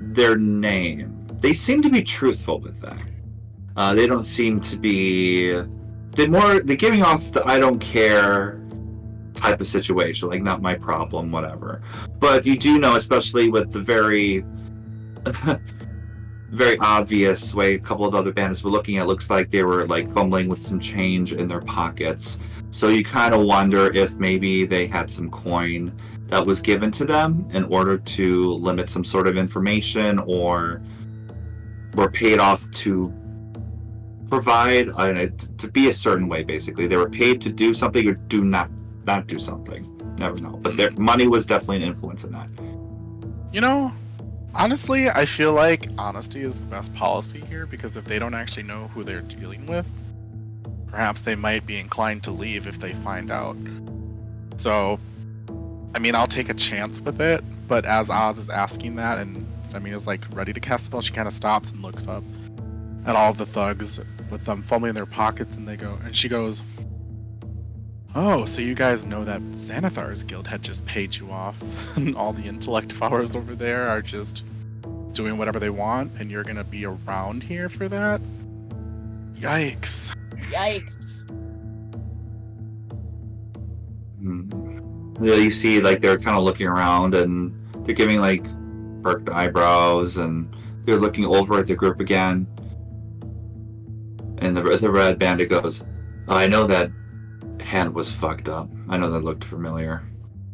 their name, they seem to be truthful with that. They don't seem to be. They're giving off the I don't care type of situation, like not my problem, whatever. But you do know, especially with the very very obvious way a couple of the other bandits were looking at, looks like they were like fumbling with some change in their pockets. So you kind of wonder if maybe they had some coin that was given to them in order to limit some sort of information, or were paid off to provide to be a certain way. Basically, they were paid to do something or do not do something. Never know. But their money was definitely an influence in that. You know, Honestly, I feel like honesty is the best policy here because if they don't actually know who they're dealing with, perhaps they might be inclined to leave if they find out. So, I mean, I'll take a chance with it, but as Oz is asking that and Zemina is like ready to cast a spell, she kind of stops and looks up at all the thugs with them fumbling in their pockets and she goes, "Oh, so you guys know that Xanathar's guild had just paid you off, and all the intellect powers over there are just doing whatever they want, and you're gonna be around here for that? Yikes." Yikes. Yeah, you see, like, they're kind of looking around, and they're giving, like, perked eyebrows, and they're looking over at the group again. And the red bandit goes, "Oh, I know that hand was fucked up. I know that looked familiar.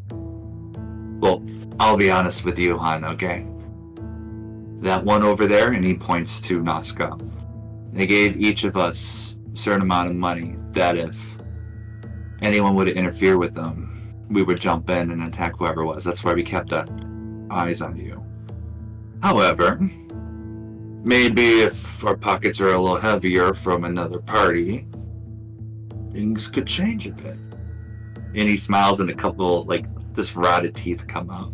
Well, I'll be honest with you, hon, okay? That one over there," and he points to Nazca. "They gave each of us a certain amount of money that if anyone would interfere with them, we would jump in and attack whoever it was. That's why we kept eyes on you. However, maybe if our pockets are a little heavier from another party, things could change a bit." And he smiles and a couple, like, just rotted teeth come out.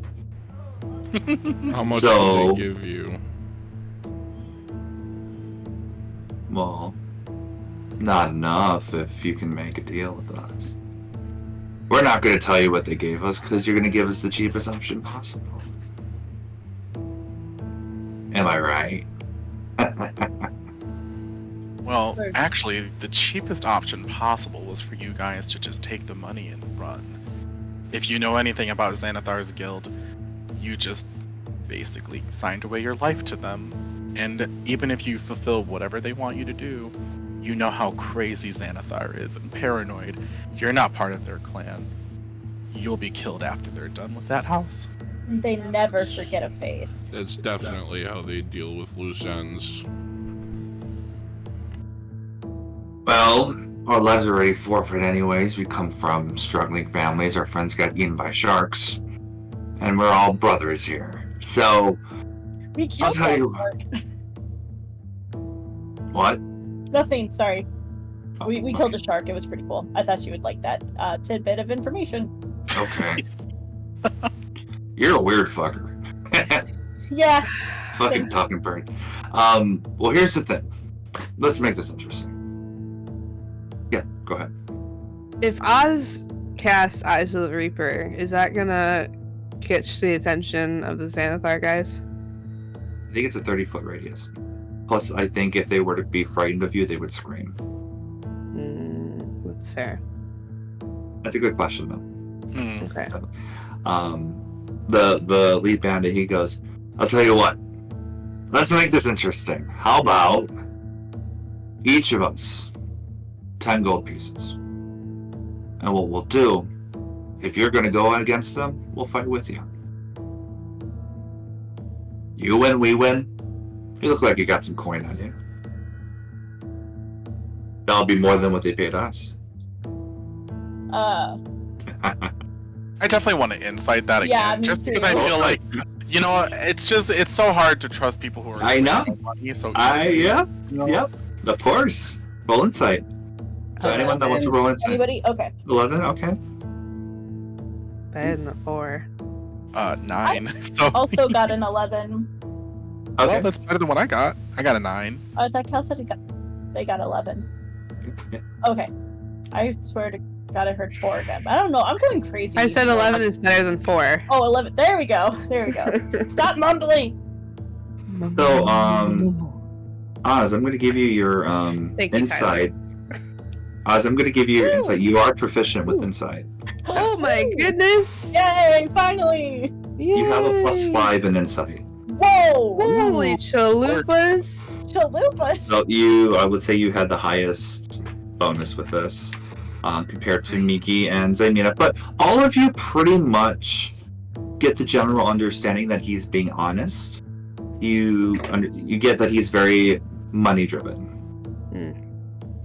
How much So- did they give you? Well, not enough if you can make a deal with us. We're not going to tell you what they gave us because you're going to give us the cheapest option possible. Am I right? Well, Sorry. actually, the cheapest option possible was for you guys to just take the money and run. If you know anything about Xanathar's guild, you just basically signed away your life to them. And even if you fulfill whatever they want you to do, you know how crazy Xanathar is and paranoid. You're not part of their clan. You'll be killed after they're done with that house. They never forget a face. That's definitely how they deal with loose ends. Well, our lives are already forfeit anyways. We come from struggling families. Our friends got eaten by sharks. And we're all brothers here. So, We I'll killed tell that you. shark. What? Nothing, sorry. We killed a shark. It was pretty cool. I thought you would like that tidbit of information. Okay. You're a weird fucker. Yeah. Fucking talking bird. Well, here's the thing. Let's make this interesting. Yeah, go ahead. If Oz casts Eyes of the Reaper, is that gonna catch the attention of the Xanathar guys? I think it's a 30-foot radius. Plus, I think if they were to be frightened of you, they would scream. That's fair. That's a good question, though. Hmm. Okay. The lead bandit, he goes, "I'll tell you what. Let's make this interesting. How about each of us 10 gold pieces? And what we'll do, if you're going to go against them, we'll fight with you. You win, we win. You look like you got some coin on you. That'll be more than what they paid us." I definitely want to insight that again, Yeah, me just too. because I feel like, you know, it's so hard to trust people who are I know. spending money so easily. Yep, you know? yep. Of course. Roll insight. So anyone that wants to roll insight. Anybody? Okay. 11, okay. Better than the 4. 9. So Also got an 11. Okay. well, that's better than what I got. I got a 9. I thought Cal said they got 11. Yeah. Okay. I swear to God, I heard 4 again. I don't know. I'm going crazy. I said 11 is better than 4. Oh, 11. There we go. There we go. Stop mumbling. So, Oz, I'm going to give you your Thank you, insight. Oz, I'm going to give you your Woo. insight. You are proficient with insight. Oh my goodness! Yay! Finally. You have a Yay. +5 in insight. Whoa. Holy chalupas! Chalupas. So I would say you had the highest bonus with this compared to Miki and Zaymina. But all of you pretty much get the general understanding that he's being honest. You get that he's very money driven.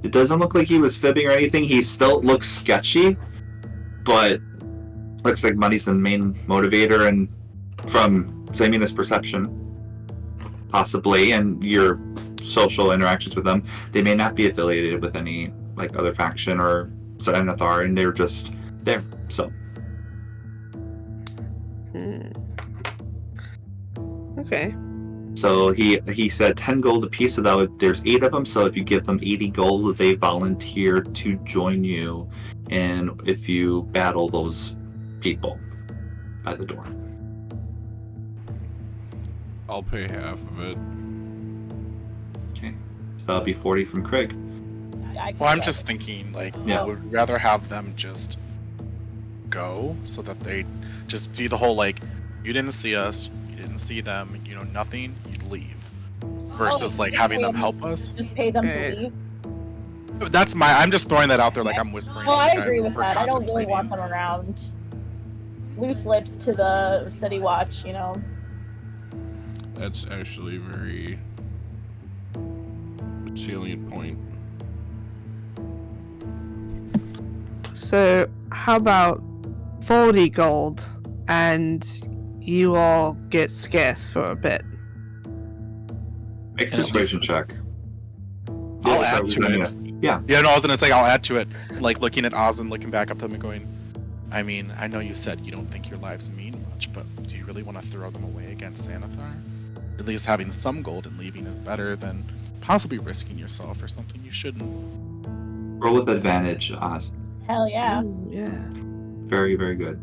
It doesn't look like he was fibbing or anything. He still looks sketchy, but looks like money's the main motivator. And from Zaymina's perception, possibly, and your social interactions with them, they may not be affiliated with any like other faction or Xanathar, and they're just there. So Okay. So he said 10 gold a piece. So that there's 8 of them. So if you give them 80 gold, they volunteer to join you, and if you battle those people by the door. I'll pay half of it. Okay. So that'll be 40 from Craig. Well, I'm just thinking, like, Yeah. I would rather have them just go so that they just do the whole, like, you didn't see us, you didn't see them, you know, nothing, you'd leave. Versus, like, having them help us. Just pay them to Right. leave. I'm just throwing that out there, like, I'm whispering Well, to I you guys agree with for that. I don't really contemplating. want them around. Loose lips to the city watch, you know. That's actually very salient point. So, how about 40 gold and you all get scarce for a bit? Make a And at persuasion least- check. I'll Yeah, add to it. Yeah. Yeah, no, I was gonna say I'll add to it. Like, looking at Oz and looking back up to them and going, I mean, I know you said you don't think your lives mean much, but do you really want to throw them away against Xanathar? At least having some gold and leaving is better than possibly risking yourself or something you shouldn't. Roll with advantage, Oz. Hell yeah. Ooh, yeah. Very, very good.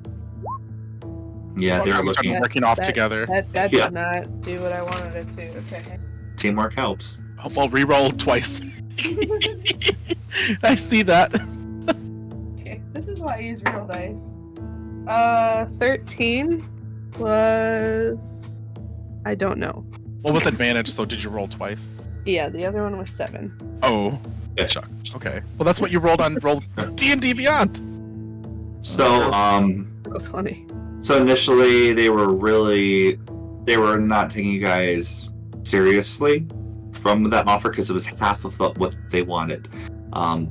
Yeah, Well, they're we started looking. working off that- together. That Yeah. did not do what I wanted it to. Okay. Teamwork helps. Well, re-roll twice. I see that. Okay. This is why I use real dice. 13 plus. I don't know. Well, with advantage, so did you roll twice? Yeah, the other one was 7. Oh, Yeah. chuck. Okay. Well, that's what you rolled on roll D&D Beyond. So, That's funny. So initially, they were not taking you guys seriously from that offer because it was half of what they wanted.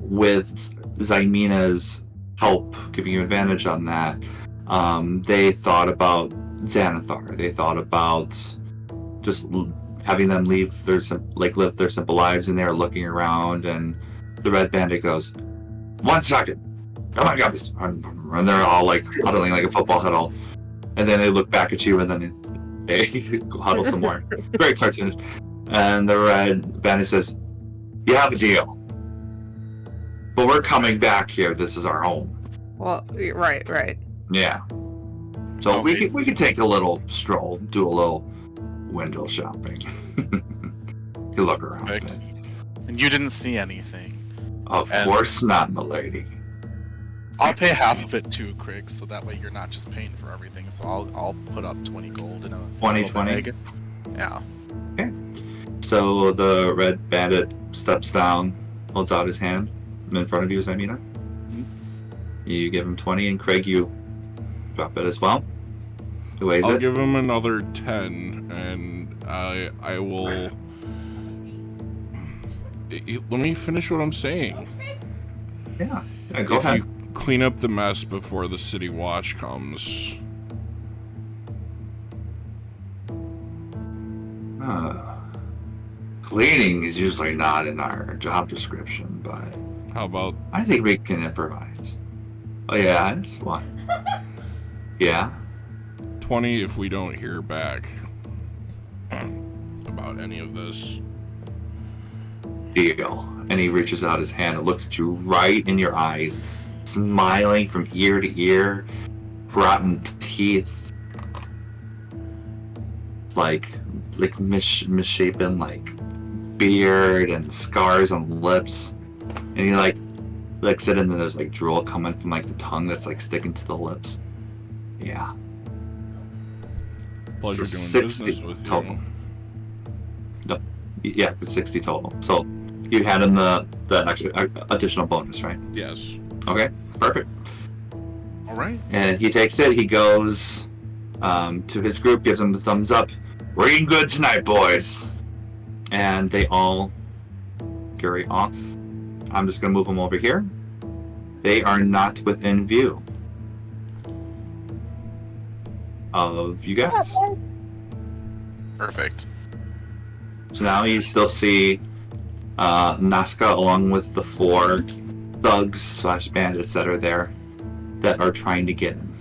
With Zymina's help, giving you advantage on that, they thought about Xanathar. They thought about just having them live their simple lives, and they were looking around, and the Red Bandit goes, "1 second. Come on, got this." And they're all like huddling like a football huddle. And then they look back at you, and then they huddle some more. Very cartoonish. And the Red Bandit says, "You have a deal. But we're coming back here. This is our home." Well, right. Yeah. So we could take a little stroll, do a little window shopping. You look around. Perfect. And you didn't see anything. Of And- course not, milady. I'll pay half of it too, Craig, so that way you're not just paying for everything. So I'll put up 20 gold in a 20, little 20? bag. Yeah. So the Red Bandit steps down, holds out his hand in front of you, Zymina. You give him 20, and Craig, you drop it as well. Who weighs I'll it? give him another 10, and I will. Let me finish what I'm saying. Yeah, go If ahead. you clean up the mess before the city watch comes. Cleaning is usually not in our job description, but How about I think we can improvise. Oh yeah, that's one. Yeah. 20 if we don't hear back about any of this? Deal. And he reaches out his hand and looks at you right in your eyes, smiling from ear to ear, rotten teeth, like misshapen, like beard and scars on the lips. And he like licks it, and then there's like drool coming from like the tongue that's like sticking to the lips. Yeah. Pleasure So doing 60 business with total. you. Yeah, it's 60 total. So you had him the extra additional bonus, right? Yes. Okay, perfect. All right. And he takes it. He goes to his group, gives them the thumbs up. "We're eating good tonight, boys." And they all scurry off. I'm just going to move them over here. They are not within view of you guys. Perfect. So now you still see Nazca along with the 4 thugs / bandits that are there that are trying to get in.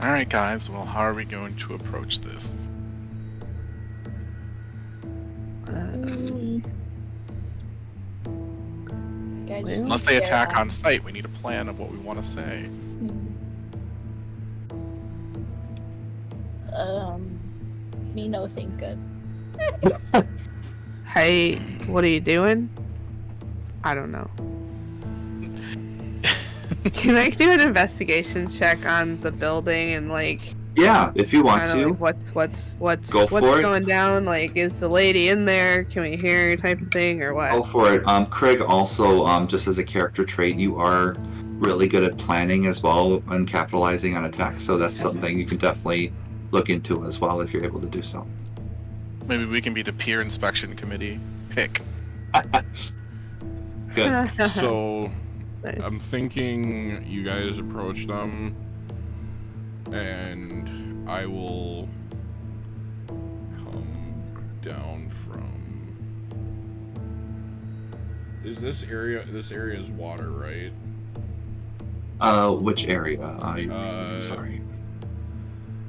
Alright, guys, well, how are we going to approach this? Unless they attack on sight, we need a plan of what we want to say. Me no think good. Hey, what are you doing? I don't know. Can I do an investigation check on the building and like? Yeah, if you want to. Like, what's Go for it. going down? Like, is the lady in there? Can we hear her type of thing or what? Go for it. Craig, also, just as a character trait, you are really good at planning as well and capitalizing on attacks. So that's something you can definitely look into as well if you're able to do so. Maybe we can be the peer inspection committee. Pick. Good. So, Nice. I'm thinking you guys approach them, and I will come down from. Is this area? This area is water, right? Which area? I'm sorry.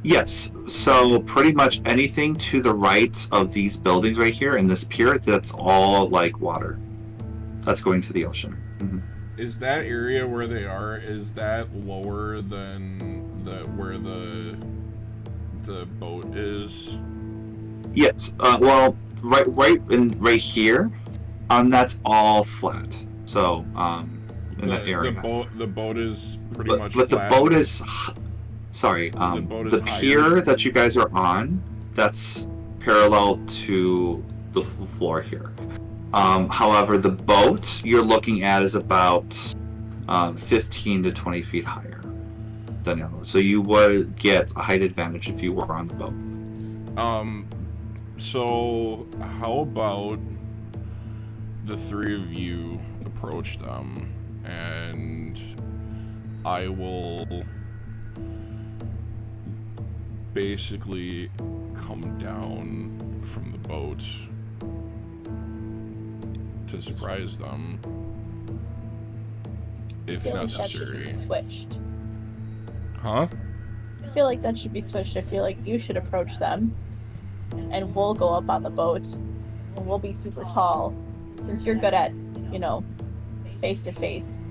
Yes, so pretty much anything to the right of these buildings right here in this pier, that's all like water. That's going to the ocean. Mm-hmm. Is that area where they are? Is that lower than where the boat is? Yes. Well, right here, that's all flat. So in that area. The boat is pretty much but flat. The boat is. Sorry, boat is the pier higher. that you guys are on, that's parallel to the floor here. However, the boat you're looking at is about 15 to 20 feet higher than the other. So you would get a height advantage if you were on the boat. So how about the 3 of you approach them, and I will basically come down from the boat to surprise them if I feel like that should necessary. be switched. Huh? I feel like that should be switched. I feel like you should approach them, and we'll go up on the boat, and we'll be super tall, since you're good at, face to face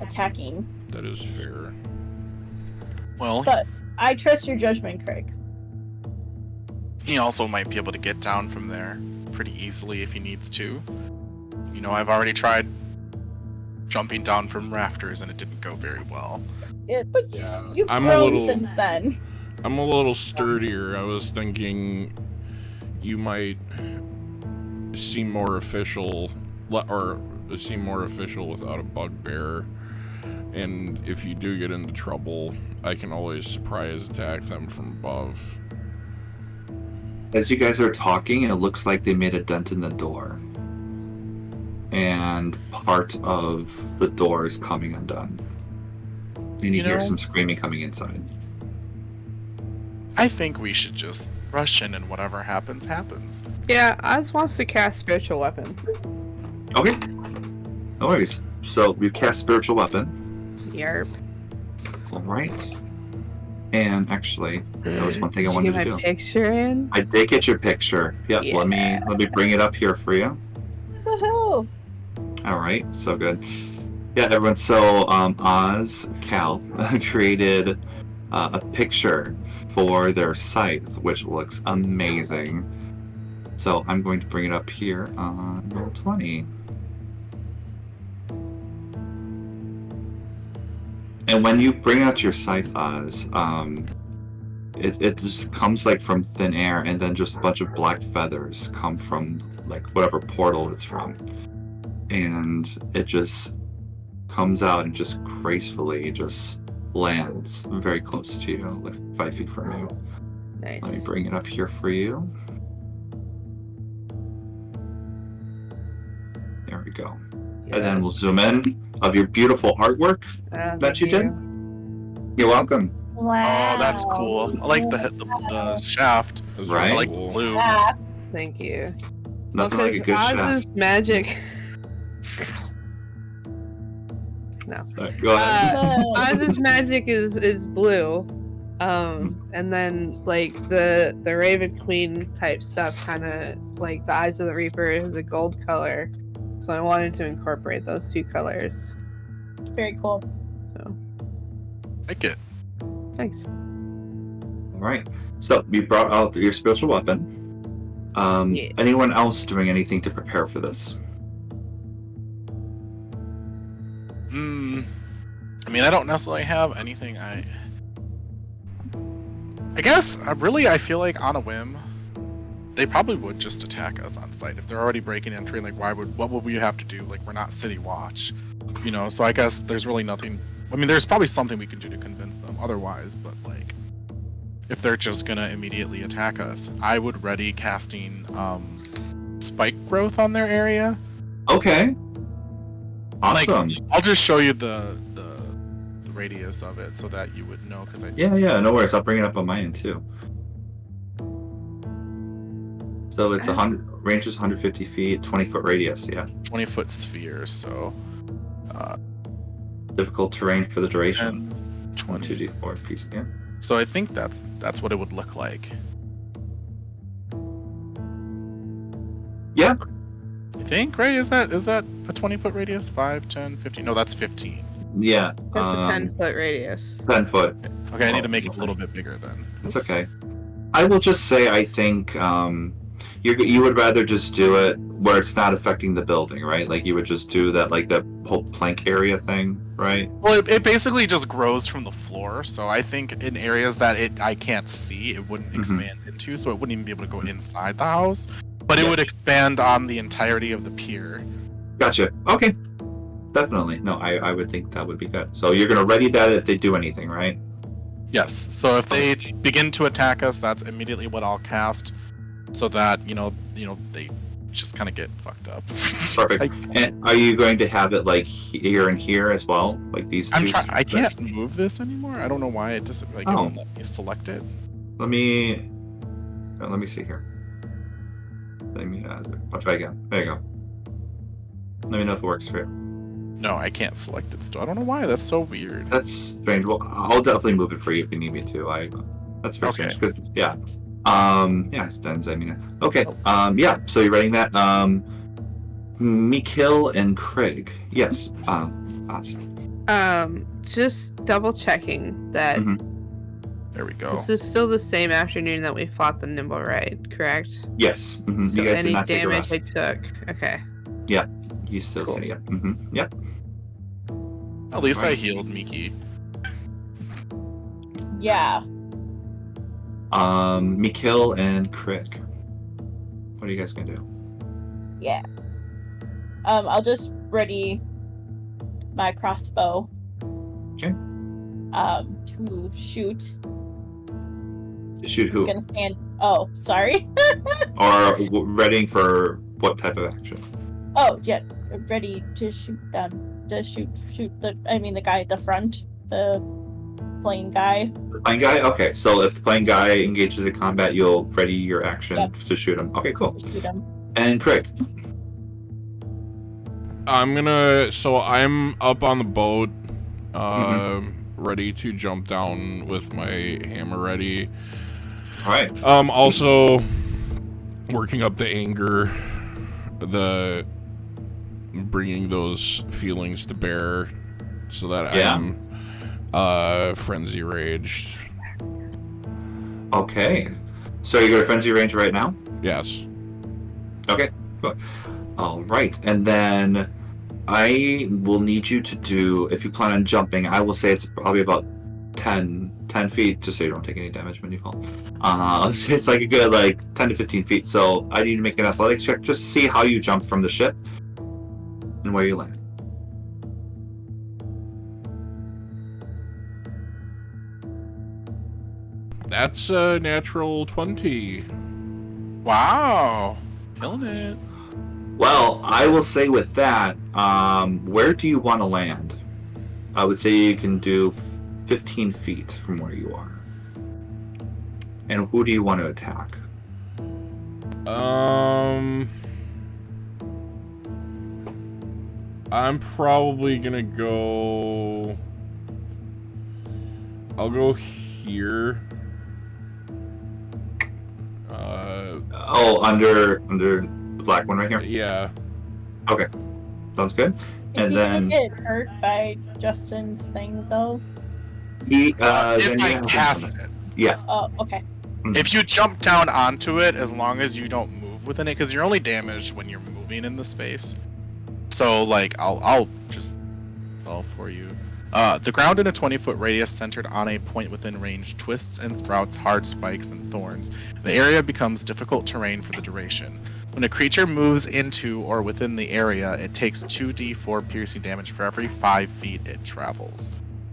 attacking. That is fair. Well, But I trust your judgment, Craig. he also might be able to get down from there pretty easily if he needs to. I've already tried jumping down from rafters and it didn't go very well. But Yeah, you've I'm grown since then. I'm a little sturdier. I was thinking you might seem more official, or seem more official without a bugbear. And if you do get into trouble, I can always surprise attack them from above. As you guys are talking, it looks like they made a dent in the door. And part of the door is coming undone. And you hear some screaming coming inside. I think we should just rush in and whatever happens, happens. Yeah, Oz wants to cast spiritual weapon. Okay. No worries. So you cast spiritual weapon. Yarp. Alright. And actually, that was one thing I Did wanted you to get do. my picture in? I did get your picture. Yep, Yeah. let me bring it up here for you. Woohoo! Alright, so good. Yeah, everyone, so Oz, Cal, created a picture for their scythe, which looks amazing. So I'm going to bring it up here on Roll20. And when you bring out your scythe, Oz, it just comes like from thin air, and then just a bunch of black feathers come from like whatever portal it's from. And it just comes out and just gracefully just lands very close to you, like 5 feet from you. Nice. Let me bring it up here for you. There we go. And then we'll zoom in of your beautiful artwork that you did. You're welcome. Wow. Oh, that's cool. I like the shaft. That's Right. I really like cool. the blue. Yeah. Thank you. Nothing like a good shaft. Oz's magic. No. Alright, go ahead. Oz's magic is blue. And then like the Raven Queen type stuff, kind of like the Eyes of the Reaper is a gold color. So I wanted to incorporate those two colors. Very cool. So Like it. thanks. All right. So you brought out your spiritual weapon. Yeah. Anyone else doing anything to prepare for this? I mean, I don't necessarily have anything. I guess I feel like on a whim, they probably would just attack us on sight if they're already breaking entry. Like, what would we have to do? Like, we're not city watch, you know. So I guess there's really nothing. I mean, there's probably something we can do to convince them otherwise, but like, if they're just gonna immediately attack us, I would ready casting spike growth on their area. Okay. Awesome. Like, I'll just show you the radius of it so that you would know, because Yeah, no worries. I'll bring it up on my end too. So it's 100 range is 150 feet, 20-foot radius. Yeah. 20-foot sphere, so Difficult terrain for the duration. and 20 20. 2d4 piece. Yeah. So I think that's what it would look like. Yeah. I think, right? Is that a 20-foot radius? 5, 10, 15? No, that's 15. Yeah. That's a 10-foot radius. 10 foot. Okay, I need to make it a little bit bigger then. That's okay. I will just say I think you would rather just do it where it's not affecting the building, right? Like you would just do that, like the whole plank area thing, right? Well, it basically just grows from the floor, so I think in areas that I can't see, it wouldn't expand into, so it wouldn't even be able to go inside the house, but it would expand on the entirety of the pier. Gotcha. Okay. Definitely. No, I would think that would be good. So you're gonna ready that if they do anything, right? Yes, so if they begin to attack us, that's immediately what I'll cast, so that, you know, they just kind of get fucked up. Perfect. And are you going to have it like here and here as well, like these? I can't move this anymore. I don't know why it doesn't it won't let me select it. Let me see here. I'll try again. There you go. Let me know if it works for you. No, I can't select it still. I don't know why. That's so weird. That's strange. Well, I'll definitely move it for you if you need me to. That's very strange. 'Cause, yeah. It's done. I mean, okay. Yeah. So you're writing that. Mikil and Craig. Yes. Awesome. Just double checking that There we go. this is still the same afternoon that we fought the Nimble Ride, correct? Yes. So You guys did any not take a damage rest. I took. Okay. You still Cool. say yeah. Yep. At least I Right. healed Miki. Yeah. Mikil and Craig. What are you guys gonna do? Yeah. I'll just ready my crossbow. Okay. To shoot. To shoot who? I'm gonna stand. Oh, sorry. Or readying for what type of action? Oh, yeah. Ready to shoot them. To shoot the guy at the front. The plane guy. The plane guy? Okay, so if the plane guy engages in combat, you'll ready your action to shoot him. Okay, cool. To shoot him. And Craig. So I'm up on the boat, ready to jump down with my hammer ready. All right. Also working up the anger, bringing those feelings to bear, so that I'm frenzy raged. Okay. So you go to frenzy range right now? Yes. Okay. Cool. All right. And then I will need you to do, if you plan on jumping, I will say it's probably about 10 feet, just so you don't take any damage when you fall. So it's like a good 10 to 15 feet. So I need to make an athletics check just to see how you jump from the ship and where you land. That's a natural 20. Wow. Killing it. Well, I will say with that, where do you want to land? I would say you can do 15 feet from where you are. And who do you want to attack? I'm probably gonna go. I'll go here. Under the black one right here. Yeah. Okay, sounds good. Is And he then gonna get hurt by Justin's thing though? If then you I have cast it. Yeah. Oh, okay. If you jump down onto it, as long as you don't move within it, because you're only damaged when you're moving in the space. So, like, I'll just spell for you. The ground in a 20-foot radius centered on a point within range twists and sprouts hard spikes and thorns. The area becomes difficult terrain for the duration. When a creature moves into or within the area, it takes 2d4 piercing damage for every 5 feet it travels.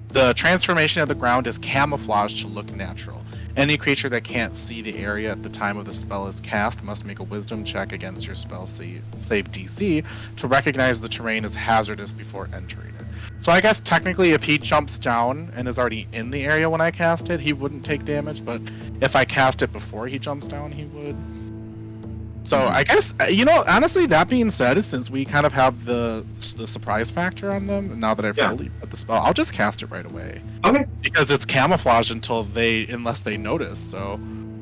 The transformation of the ground is camouflaged to look natural. Any creature that can't see the area at the time of the spell is cast must make a wisdom check against your spell save DC to recognize the terrain as hazardous before entering it. So I guess technically if he jumps down and is already in the area when I cast it, he wouldn't take damage, but if I cast it before he jumps down, he would. So I guess, honestly, that being said, since we kind of have the surprise factor on them, and now that I've fully put the spell, I'll just cast it right away. Okay. Because it's camouflage unless they notice, so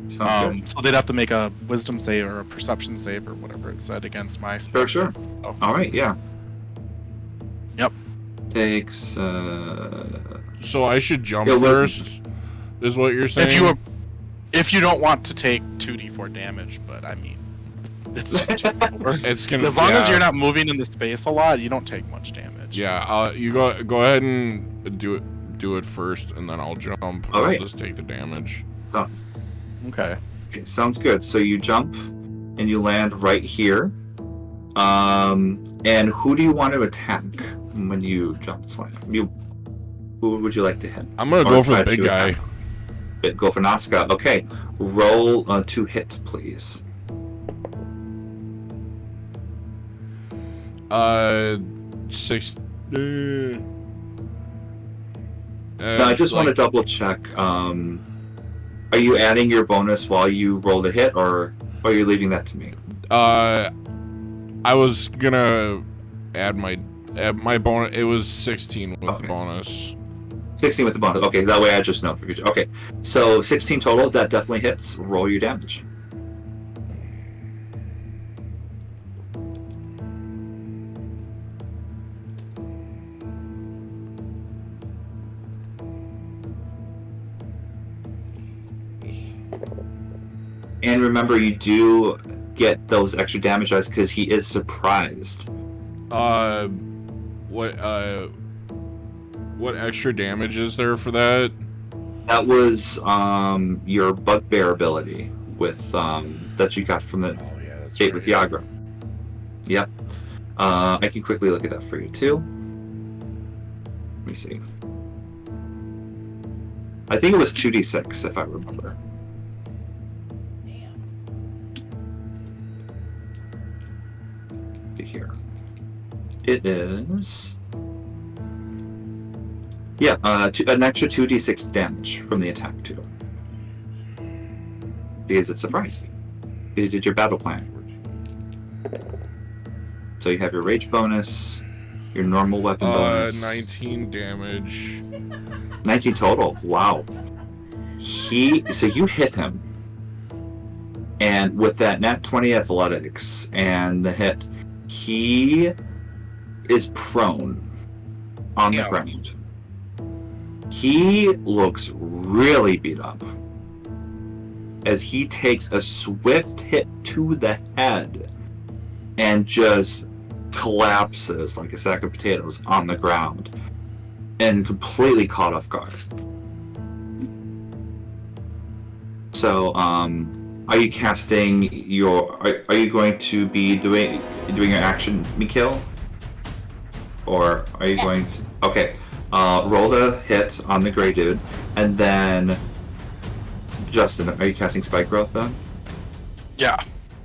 so they'd have to make a wisdom save or a perception save or whatever it said against my spell. Sure. So. All right, yeah. Yep. Takes So I should jump first, is what you're saying? If you don't want to take 2d4 damage, but I mean, it's just it's gonna, as long as you're not moving in the space a lot, you don't take much damage. Yeah, you go ahead and do it first, and then I'll jump. All right. I'll just take the damage. Okay. Sounds good. So you jump and you land right here. And who do you want to attack when you jump slam? Who would you like to hit? I'm gonna go for the big guy. Go for Nazca. Okay. Roll to hit, please. 6. No, I just want to double check. Are you adding your bonus while you roll the hit, or are you leaving that to me? I was gonna add my bonus. It was 16 with the bonus. 16 with the bonus. Okay, that way I just know for future. Okay, so 16 total. That definitely hits. Roll your damage. And remember, you do get those extra damage dice because he is surprised. What extra damage is there for that? That was your bugbear ability with that you got from the gate with Yagra. Yep. I can quickly look at that for you too. Let me see. I think it was 2d6 if I remember. Here. It is. Yeah, an extra 2d6 damage from the attack too. Because it's surprising. You did your battle plan. So you have your rage bonus, your normal weapon bonus. 19 damage. 19 total. Wow. So you hit him, and with that nat 20 athletics and the hit, he is prone on the ground. He looks really beat up as he takes a swift hit to the head and just collapses like a sack of potatoes on the ground and completely caught off guard. So, are you casting your? Are you going to be doing your action Mikhail? Or are you going to? Okay, roll the hit on the gray dude, and then Justin, are you casting Spike Growth then? Yeah.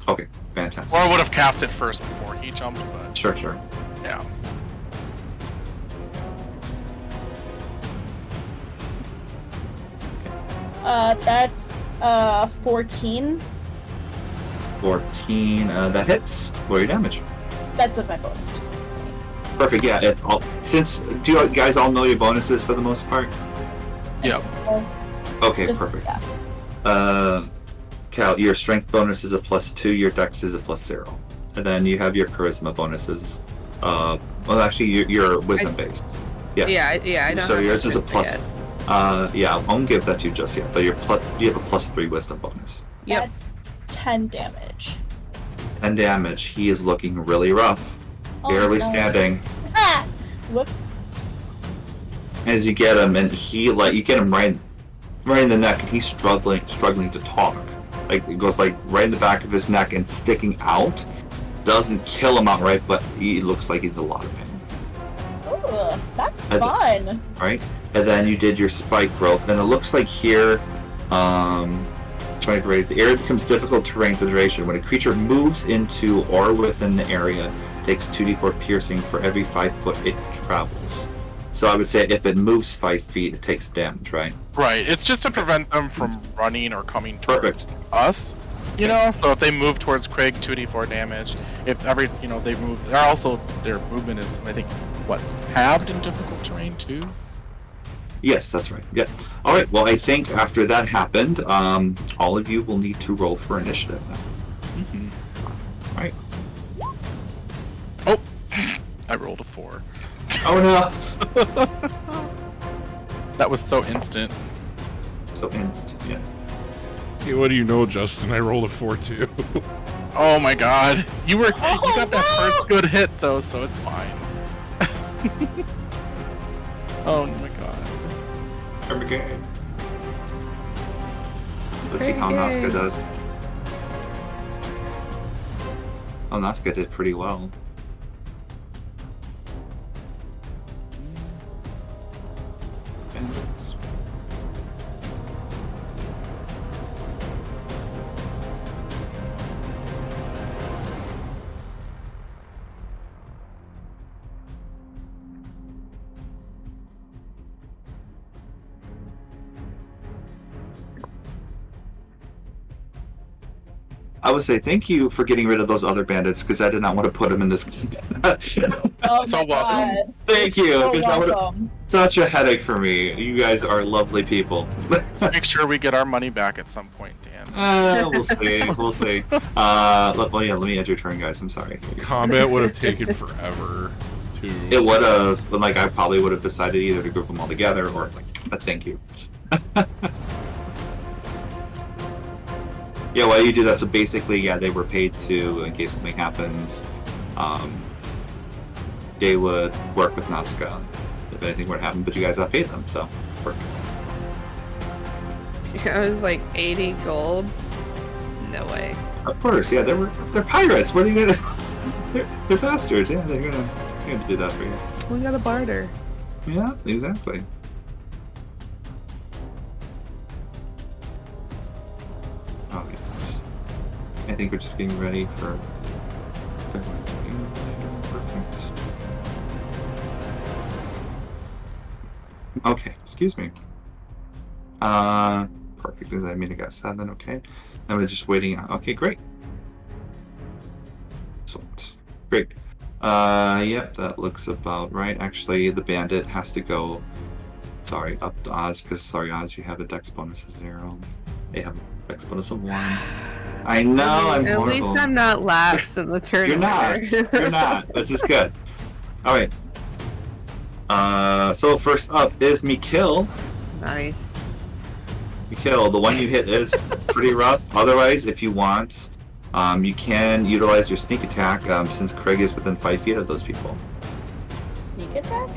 Okay, fantastic. Or I would have cast it first before he jumped, but Sure. yeah. That's 14. 14. That hits. Roll your damage. That's with my bonus. Perfect. Yeah. Do you guys all know your bonuses for the most part? Yep. Okay. Perfect. Yeah. Cal, your strength bonus is a +2. Your dex is a +0, and then you have your charisma bonuses. Well, actually, your wisdom based. Yeah. Yeah. I don't. So have yours my is a charisma plus. yet. Yeah, I won't give that to you just yet. But you have a +3 wisdom bonus. Yep. That's 10 damage. 10 damage. He is looking really rough. Oh, Barely no. standing. Ah! Whoops. As you get him, and you get him right in the neck, and he's struggling to talk. Like it goes like right in the back of his neck and sticking out. Doesn't kill him outright, but he looks like he's in a lot of pain. Ooh, that's fun. Right? And then you did your spike growth, and it looks like here, the area becomes difficult terrain for the duration. When a creature moves into or within the area, it takes 2d4 piercing for every 5 foot it travels. So I would say if it moves 5 feet, it takes damage, right? Right. It's just to prevent them from running or coming towards Perfect. us. You know, so if they move towards Craig, 2d4 damage. If they move, their movement is, I think, halved in difficult terrain too. Yes, that's right. Yeah. All right. Well, I think after that happened, all of you will need to roll for initiative now. Mm-hmm. Right. Oh, I rolled a 4. Oh no. That was so instant. So inst. Yeah. Hey, what do you know, Justin? I rolled a 4 too. Oh my god. You got that first good hit though, so it's fine. Oh my god. Okay. Let's see how Nazca does. Oh, Nazca did pretty well. Bandits. I would say thank you for getting rid of those other bandits because I did not want to put them in this. Oh So my welcome. god. Thank you, So because that would have welcome. such a headache for me. You guys are lovely people. Let's make sure we get our money back at some point, Dan. We'll see. We'll see. Let me end your turn, guys. I'm sorry. Combat would have taken forever to. It would have, but I probably would have decided either to group them all together or a thank you. Yeah, while you do that, so basically, they were paid to, in case something happens, they would work with Nazca if anything were to happen, but you guys paid them, so work. Yeah, it was like 80 gold. No way. Of course, yeah, they're pirates. What are you gonna? they're bastards. Yeah, they're gonna do that for you. We got a barter. Yeah, exactly. Okay. I think we're just getting ready for. Perfect. Okay, excuse me. Perfect. Does that mean I got 7? Okay. Now we're just waiting. Okay, great. Excellent. Great. Yep, that looks about right. Actually, the bandit has to go. Sorry, up to Oz, because Oz, you have a dex bonus of 0. They have a dex bonus of 1. I know, I'm At horrible. least I'm not last in the turn. You're not. You're not. This is good. All right. So first up is Mikil. Nice. Mikil, the one you hit is pretty rough. Otherwise, if you want, you can utilize your sneak attack since Craig is within 5 feet of those people. Sneak attack?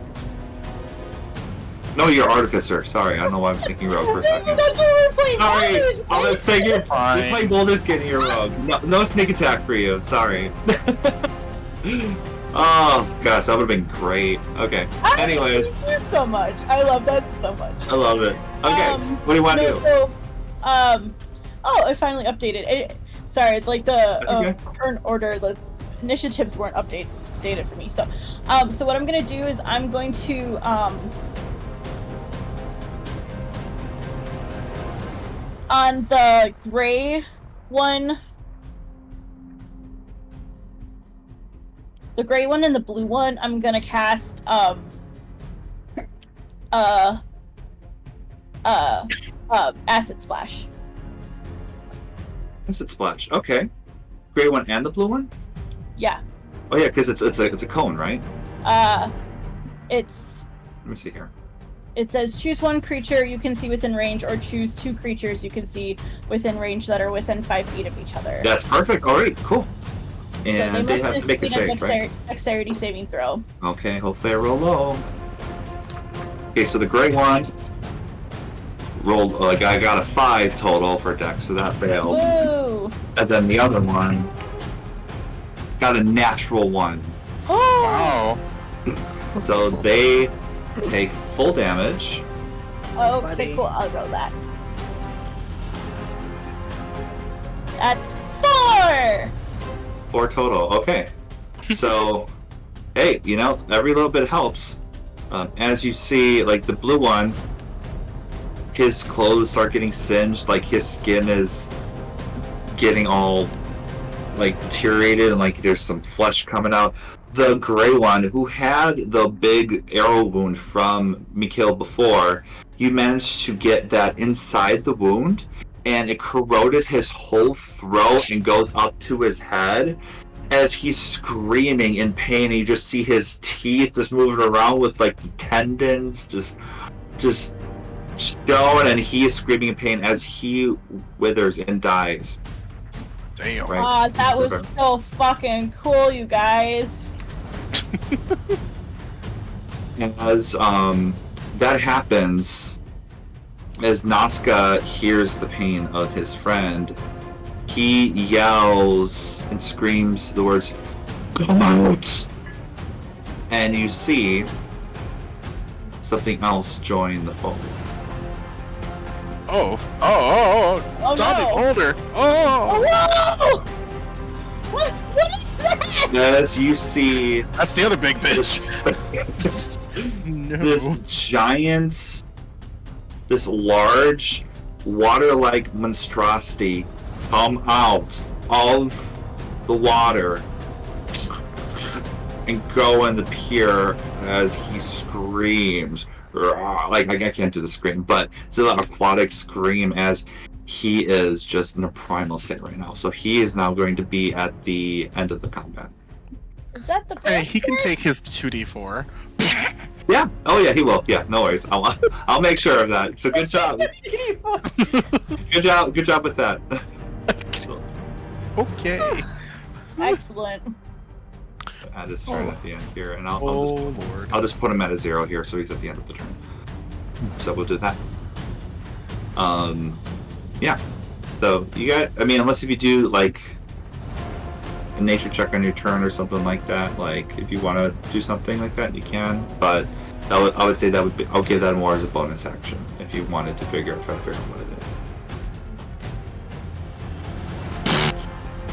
No, you're Artificer. Sorry, I don't know why I was thinking Rogue for a second. That's what we're playing. Sorry, Baldur's I was thinking you're Fine. playing Baldur's Gate and you're Rogue. No sneak attack for you. Sorry. Oh gosh, that would have been great. Okay. Anyways, Thank you so much. I love that so much. I love it. Okay, what do you want to do? So, oh, I finally updated it. Sorry, like the Okay. turn order, the initiatives weren't updated for me. So, so what I'm gonna do is I'm going to on the gray one, the gray one and the blue one, I'm gonna cast acid splash. Acid splash. Okay. Gray one and the blue one. Yeah. Oh yeah, because it's a cone, right? It's. Let me see here. It says choose one creature you can see within range, or choose two creatures you can see within range that are within 5 feet of each other. That's perfect. All right, cool. And so they have to make a save, right? Dexterity saving throw. Okay, hopefully I roll low. Okay, so the gray one rolled like I got a 5 total for Dex, so that failed. Woo! And then the other one got a natural 1. Oh! Wow. So they take full damage. Okay, Buddy. cool. I'll roll that. That's 4! 4 total. Okay. So, hey, you know, every little bit helps. As you see, like the blue one, his clothes start getting singed, like his skin is getting all like deteriorated and like there's some flesh coming out. The gray one, who had the big arrow wound from Mikhail before, you managed to get that inside the wound, and it corroded his whole throat and goes up to his head. As he's screaming in pain, you just see his teeth just moving around with like the tendons just showing, and he is screaming in pain as he withers and dies. Damn. Right. Aw, that was so fucking cool, you guys. As that happens, as Nazca hears the pain of his friend, he yells and screams the words, "Come out!" And you see something else join the fold. Oh Tommy no! Boulder. Oh Oh, no! What is that? As you see that's the other big bitch. No. this giant, this large, water-like monstrosity come out of the water and go in the pier as he screams. Like, I can't do the scream, but it's an aquatic scream as he is just in a primal state right now. So he is now going to be at the end of the combat. Is that the Hey, he can take his 2d4. Yeah. Oh yeah, he will. Yeah. No worries. I'll make sure of that. So good job. Good job with that. Okay. Excellent. Add his turn at the end here, and I'll Lord. just put him at a 0 here, so he's at the end of the turn. So we'll do that. Yeah. So you got. I mean, unless if you do like a nature check on your turn or something like that, like if you want to do something like that, you can. But I would say that would be. I'll give that more as a bonus action if you wanted to try to figure out what it is.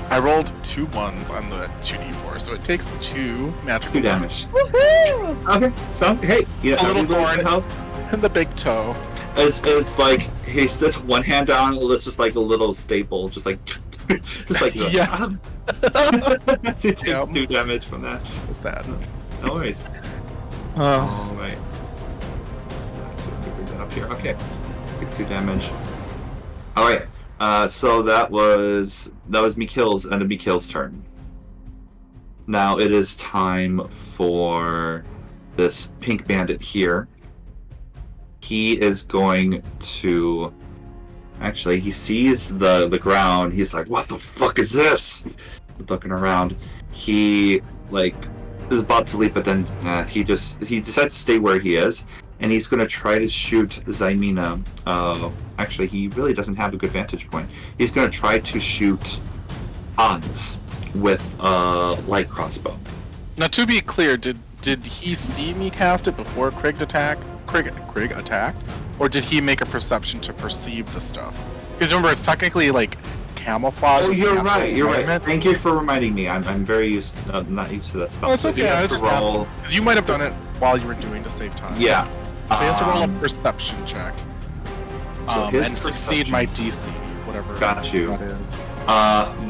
I rolled 2 1s on the 2d4, so it takes the 2 magical 2 damage. Woohoo! Okay. Sounds. Hey, you know, A little every thorn. bit helps. and the big toe. As like he sets one hand down, it's just like a little staple, just like Yeah. It takes 2 damage from that. What's that? No worries. Oh. All right. Bring that up here. Okay. Take 2 damage. All right. So that was Mikhail's end of Mikhail's turn. Now it is time for this pink bandit here. He is going to. Actually, he sees the ground. He's like, "What the fuck is this?" Looking around, he is about to leap, but then he decides to stay where he is, and he's going to try to shoot Zymina. Actually, he really doesn't have a good vantage point. He's going to try to shoot Hans with a light crossbow. Now, to be clear, did he see me cast it before Krieg attacked, or did he make a perception to perceive the stuff? Because remember, it's technically like camouflage. Oh, is you're the right. actual You're right. environment. Thank you for reminding me. I'm very not used to that spell. Oh, it's So he okay. has I to just roll. because you might have done it while you were doing to save time. Yeah. So he has to roll a perception check. So his and succeed perception- my DC, whatever Got you. that is.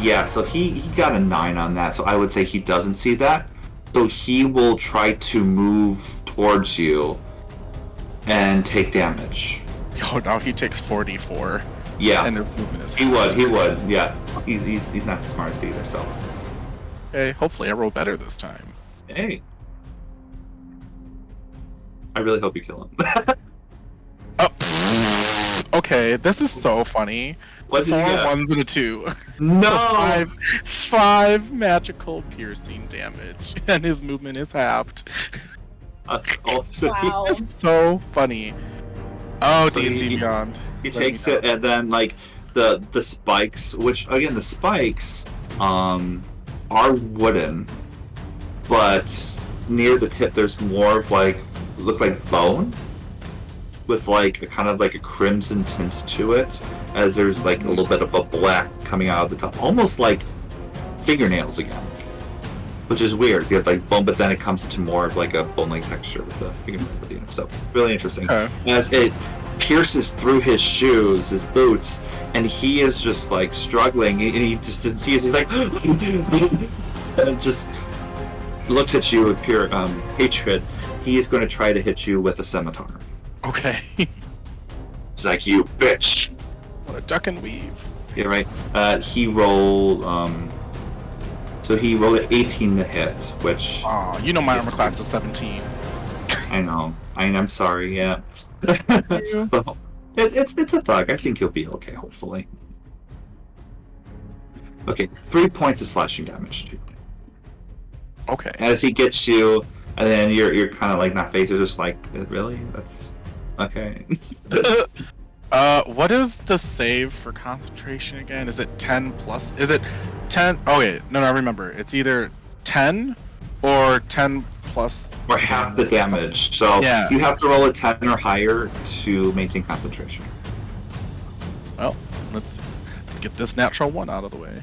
Yeah, so he got a 9 on that, so I would say he doesn't see that. So he will try to move towards you and take damage. Oh no, he takes 44. Yeah, And his movement is he would, yeah. He's not the smartest either, so. Okay, hopefully I roll better this time. Hey. I really hope you kill him. Oh, okay, this is so funny. What did 4 you get? 1s and a 2. No! Five magical piercing damage, and his movement is halved. So Wow. It's so funny. Oh, So D&D he- Beyond. he Let me takes it, know. and then like the spikes, which again the spikes are wooden, but near the tip there's more of like look like bone with like a kind of like a crimson tint to it, as there's like a little bit of a black coming out of the top, almost like fingernails again, which is weird. You have like bone, but then it comes into more of like a bone-like texture with the fingernails at the end. So really interesting. Okay. As it pierces through his shoes, his boots, and he is just like struggling, and he just doesn't see it. He's like, and just looks at you with pure hatred. He is going to try to hit you with a scimitar. Okay. It's like, you bitch. What a duck and weave. Yeah, right. He rolled. So he rolled an 18 to hit, which Oh, you know my armor class is 17. I know. I'm sorry. Yeah. Well, it's a thug. I think you'll be okay. Hopefully. Okay, 3 points of slashing damage to you. Okay. As he gets you, and then you're kind of like not phased. You're just like, really? That's okay. What is the save for concentration again? Is it 10 plus? Is it 10? Oh, wait. No, I remember. It's either 10 or 10 plus. Or half the damage. So Yeah. you have to roll a 10 or higher to maintain concentration. Well, let's get this natural 1 out of the way.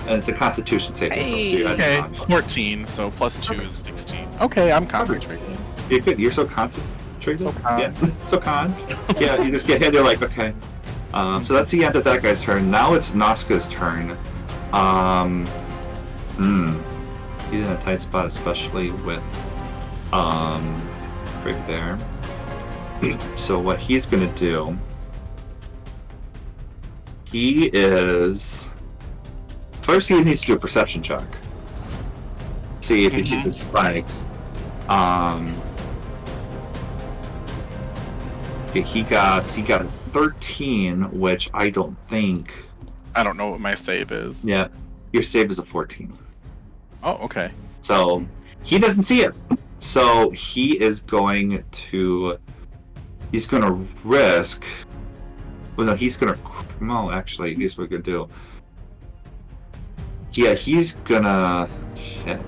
And it's a Constitution saving throw. So you had Okay, to 14, so plus 2 is 16. Okay, I'm concentrating. You're good. You're so concentrated. So con. Yeah, so con. Yeah, you just get hit. You're like, okay. So that's the end of that guy's turn. Now it's Nazca's turn. He's in a tight spot, especially with Rick there. So what he's gonna do? He is. First, he needs to do a perception check. See if he sees his spikes. Okay, he got a 13, which I don't think. I don't know what my save is. Yeah, your save is a 14. Oh, okay. So he doesn't see it. So he is going to. He's going to risk. Well, no, he's going to. Well, actually, here's what we're going to do. Yeah, he's gonna shit.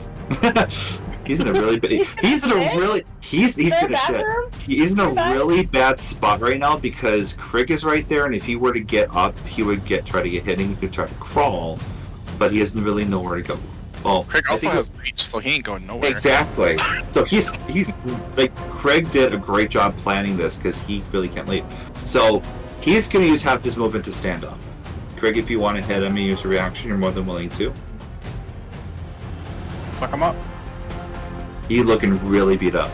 He's in a really bad. He's in a really. He's gonna shit. He's in a really bad spot right now because Krieg is right there, and if he were to get up, he would try to get hit, and he could try to crawl, but he doesn't really know where to go. Well, Craig I also think has reach, so he ain't going nowhere. exactly. So he's like Craig did a great job planning this because he really can't leave. So he's gonna use half his movement to stand up. Craig, if you want to hit him and use a reaction, you're more than willing to. Fuck him up. He looking really beat up.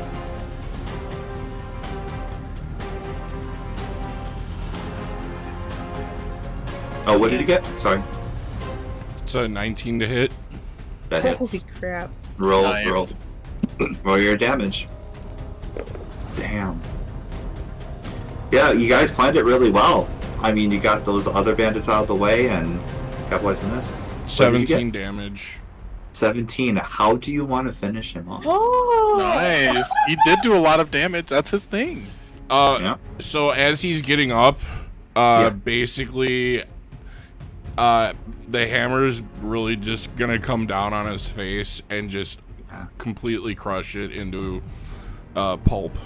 Oh, what did you get? Sorry. It's a 19 to hit. That Holy hits. crap. Roll, Nice. roll your damage. Damn. Yeah, you guys planned it really well. I mean, you got those other bandits out of the way and capitalized on this. What did you get? 17 damage. 17. How do you want to finish him off? Oh, Nice. He did do a lot of damage. That's his thing. Yeah. So as he's getting up, Yeah. basically, the hammer's really just gonna come down on his face and just completely crush it into pulp.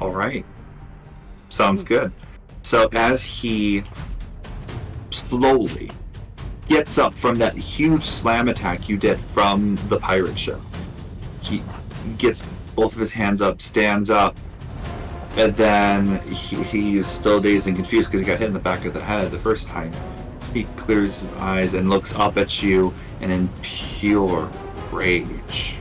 All right. Sounds good. So as he slowly gets up from that huge slam attack you did from the pirate ship, he gets both of his hands up, stands up, And then he's still dazed and confused because he got hit in the back of the head the first time. He clears his eyes and looks up at you, and in pure rage,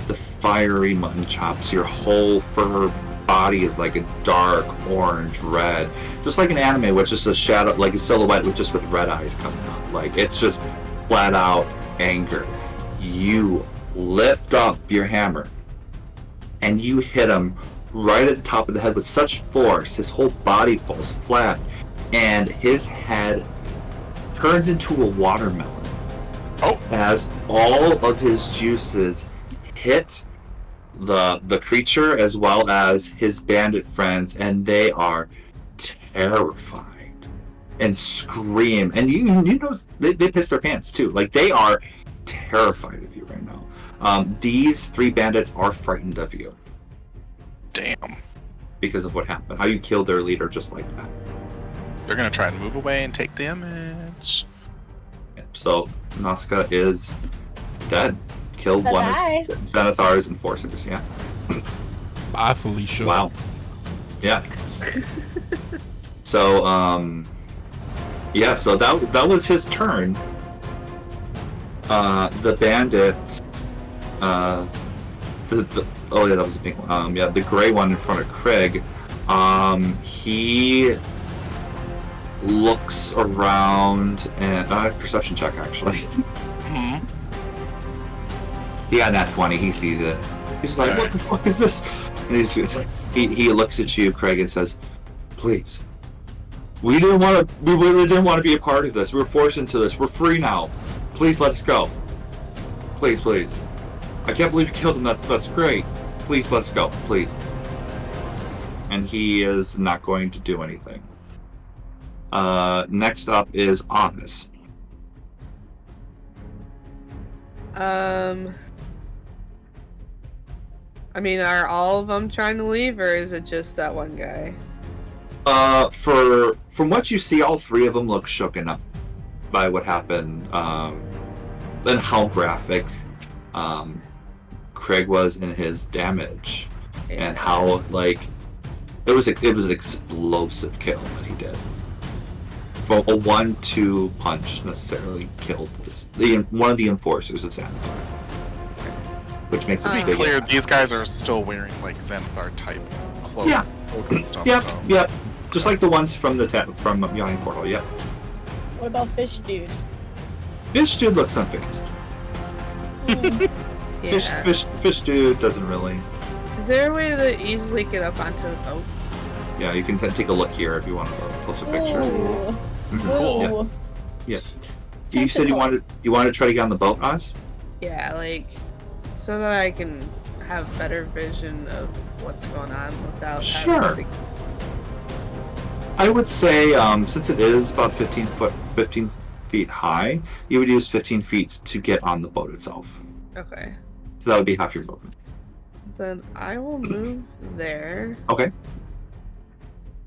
the fiery mutton chops, your whole fur body is like a dark orange red, just like an anime with just a shadow, like a silhouette with just with red eyes coming up. Like, it's just flat out anger. You lift up your hammer and you hit him right at the top of the head with such force, his whole body falls flat, and his head turns into a watermelon. As all of his juices hit the creature as well as his bandit friends, and they are terrified and scream. And you know they piss their pants too. Like, they are terrified of you right now. These 3 bandits are frightened of you. Damn. Because of what happened. How you killed their leader just like that. They're gonna try and move away and take damage. So Nazca is dead. Killed one of Xanathar's enforcers, yeah. Bye, Felicia. Wow. Yeah. So, yeah, so that was his turn. The bandit, oh yeah, that was the pink one. Yeah, the gray one in front of Craig. He looks around and perception check actually. Hmm. He got that 20. He sees it. He's like, "What the fuck is this?" And he looks at you, Craig, and says, "Please, we really didn't want to be a part of this. We were forced into this. We're free now. Please let us go. Please, please. I can't believe you killed him. That's great. Please let us go, please." And he is not going to do anything. Next up is Oz. I mean, are all of them trying to leave, or is it just that one guy? From what you see, all 3 of them look shooken up by what happened, and how graphic Craig was in his damage, and how, like, it was an explosive kill that he did. For a 1-2 punch necessarily killed one of the enforcers of Xanathar, which makes it big. Clear, these guys are still wearing like Xanathar type clothes. Yeah. And stuff, Yep. so. Yep. Just like the ones from from Yawning Portal. Yep. What about Fish Dude? Fish Dude looks unfazed. Yeah. Fish Dude doesn't really. Is there a way to easily get up onto the boat? Yeah, you can take a look here if you want a closer picture. Ooh. Cool. Yeah. You said you wanted to try to get on the boat, Oz? Yeah, like, so that I can have better vision of what's going on without Sure. having to... I would say, since it is about 15 feet high, you would use 15 feet to get on the boat itself. Okay. So that would be half your movement. Then I will move there Okay.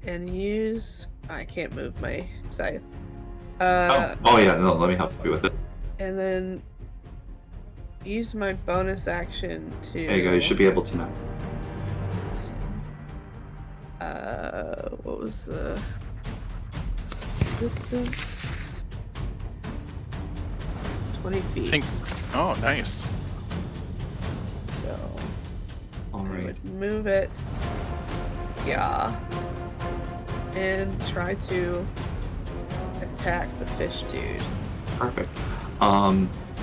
and use... I can't move my scythe. Oh yeah, no, let me help you with it. And then use my bonus action to... There you go, you should be able to now. What was the distance? 20 feet. Oh, nice. So I Alright. would move it. Yeah. And try to attack the fish dude. Perfect.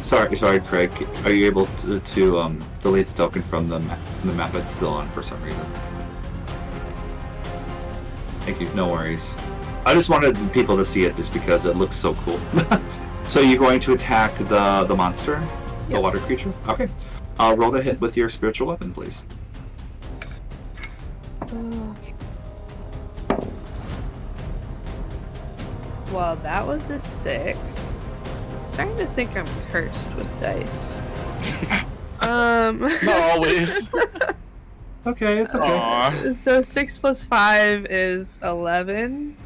Sorry, Craig. Are you able to delete the token from the map it's still on for some reason? Thank you. No worries. I just wanted people to see it just because it looks so cool. So you're going to attack the monster, the Yep. water creature? Okay. Roll the hit with your spiritual weapon, please. Okay. Well, that was a 6. I'm starting to think I'm cursed with dice. Not always. Okay, it's okay. Aww. So 6 plus 5 is 11.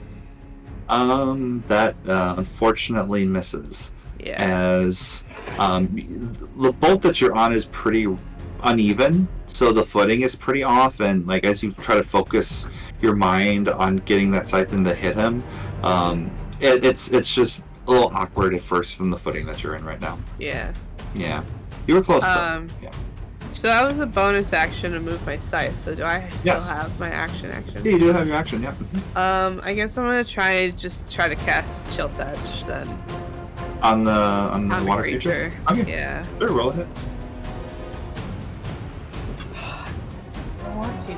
That unfortunately misses. Yeah. As the boat that you're on is pretty uneven, So the footing is pretty off, and like as you try to focus your mind on getting that siphon to hit him, it's just a little awkward at first from the footing that you're in right now. Yeah. Yeah, you were close though. Yeah. So that was a bonus action to move my scythe. So do I still Yes. have my action? Yeah, you do have your action. Yeah. I guess I'm gonna try to cast Chill Touch then. On the water creature. Okay. Yeah. Sure, roll a hit. I want to.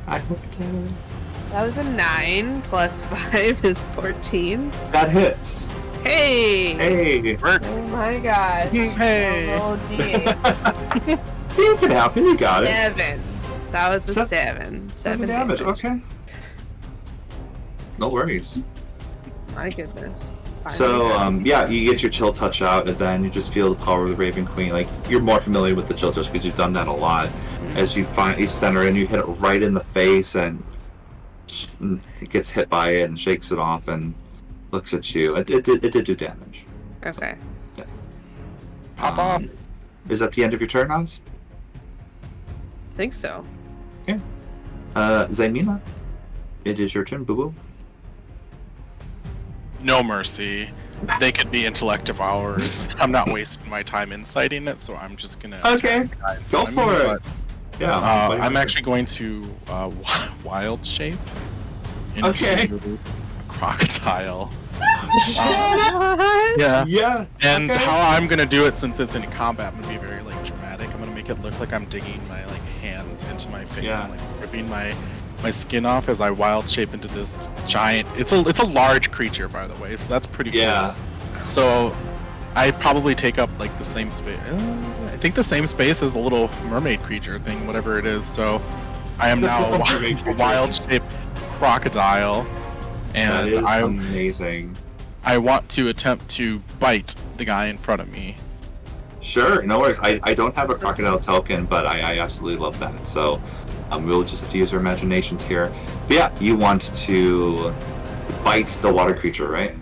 I hope you can. That was a 9 plus 5 is 14. That hits. Hey! Hey. Oh my god. Hey. Roll D8. See, it can happen. You got it. 7. That was a 7. 7 damage. Okay. No worries. My goodness. So, yeah, you get your chill touch out, and then you just feel the power of the Raven Queen. Like, you're more familiar with the chill touch because you've done that a lot. As you center and you hit it right in the face, and it gets hit by it and shakes it off and looks at you. It did do damage. Okay. Yeah. Pop off. Is that the end of your turn, Oz? I think so. Okay. Zaymina, it is your turn, Boo Boo. No mercy. They could be intellect devourers. I'm not wasting my time inciting it, so I'm just gonna. Okay. Go for it. Yeah. I'm actually going to wild shape into a crocodile. Yeah. Yeah. And okay. how I'm gonna do it, since it's in combat, I'm gonna be very like dramatic. I'm gonna make it look like I'm digging my like hands into my face and like ripping my skin off as I wild shape into this giant. It's a large creature, by the way, so that's pretty cool. Yeah. So I probably take up like the same space. I think the same space as a little mermaid creature thing, whatever it is. So I am now a wild shaped crocodile, and that is amazing. I want to attempt to bite the guy in front of me. Sure, no worries. I don't have a crocodile token, but I absolutely love that. So we'll just have to use our imaginations here. But yeah, you want to bite the water creature, right?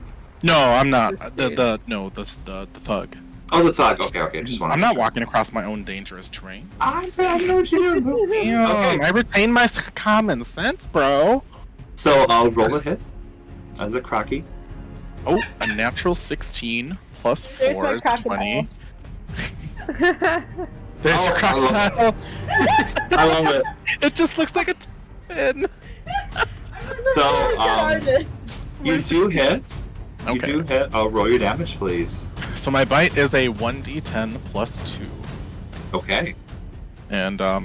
No, I'm not. The thug. Oh, the thug. Okay. Just want. I'm not walking across my own dangerous terrain. I know what you're doing. Damn, I retain my common sense, bro. So I'll roll a hit as a crocky. Oh, a natural 16 plus There's 4 my is crocodile. 20. There's a crocodile. I love it. It just looks like a 10. So you do hit. You Okay. do hit. I'll roll your damage, please. So my bite is a 1d10 plus 2. Okay. And I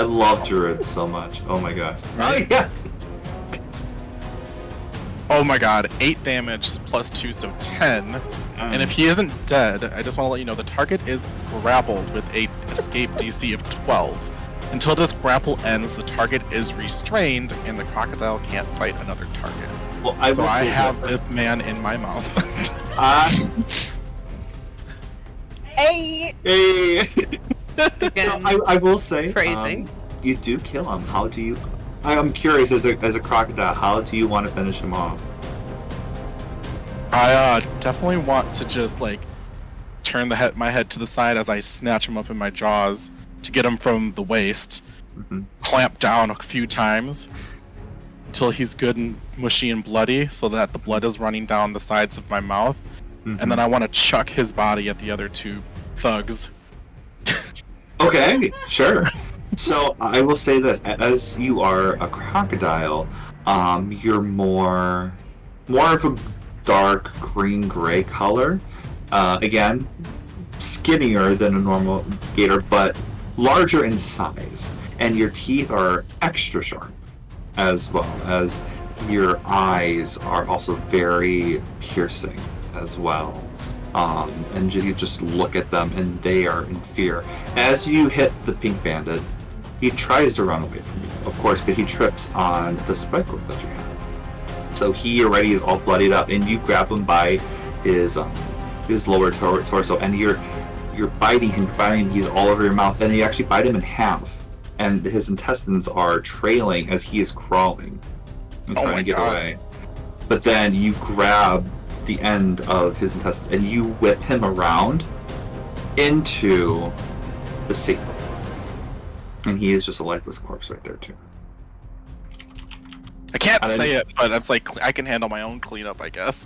love druids so much. Oh my gosh. Oh yes. oh my god, 8 damage plus 2, so 10. And if he isn't dead, I just want to let you know the target is grappled with a escape DC of 12. Until this grapple ends, the target is restrained, and the crocodile can't fight another target. Well, I So will I say have that- this man in my mouth. Hey! Hey. So Again, I will say, phrasing. you do kill him. How do you? I'm curious, as a crocodile, how do you want to finish him off? I definitely want to just like turn my head to the side as I snatch him up in my jaws to get him from the waist, clamp down a few times until he's good and mushy and bloody, so that the blood is running down the sides of my mouth, and then I want to chuck his body at the other two thugs. Okay, sure. So I will say this: as you are a crocodile, you're more of a dark green-gray color. Again, skinnier than a normal gator, but larger in size, and your teeth are extra sharp, as well as your eyes are also very piercing as well. And you just look at them, and they are in fear. As you hit the pink bandit, he tries to run away from you, of course, but he trips on the spike rope that you have. So he already is all bloodied up, and you grab him by his lower torso, and you're biting him. He's all over your mouth, and you actually bite him in half, and his intestines are trailing as he is crawling and trying to get away. But then you grab the end of his intestines and you whip him around, into the sea. And he is just a lifeless corpse right there too. I can't say it, but it's like I can handle my own cleanup, I guess.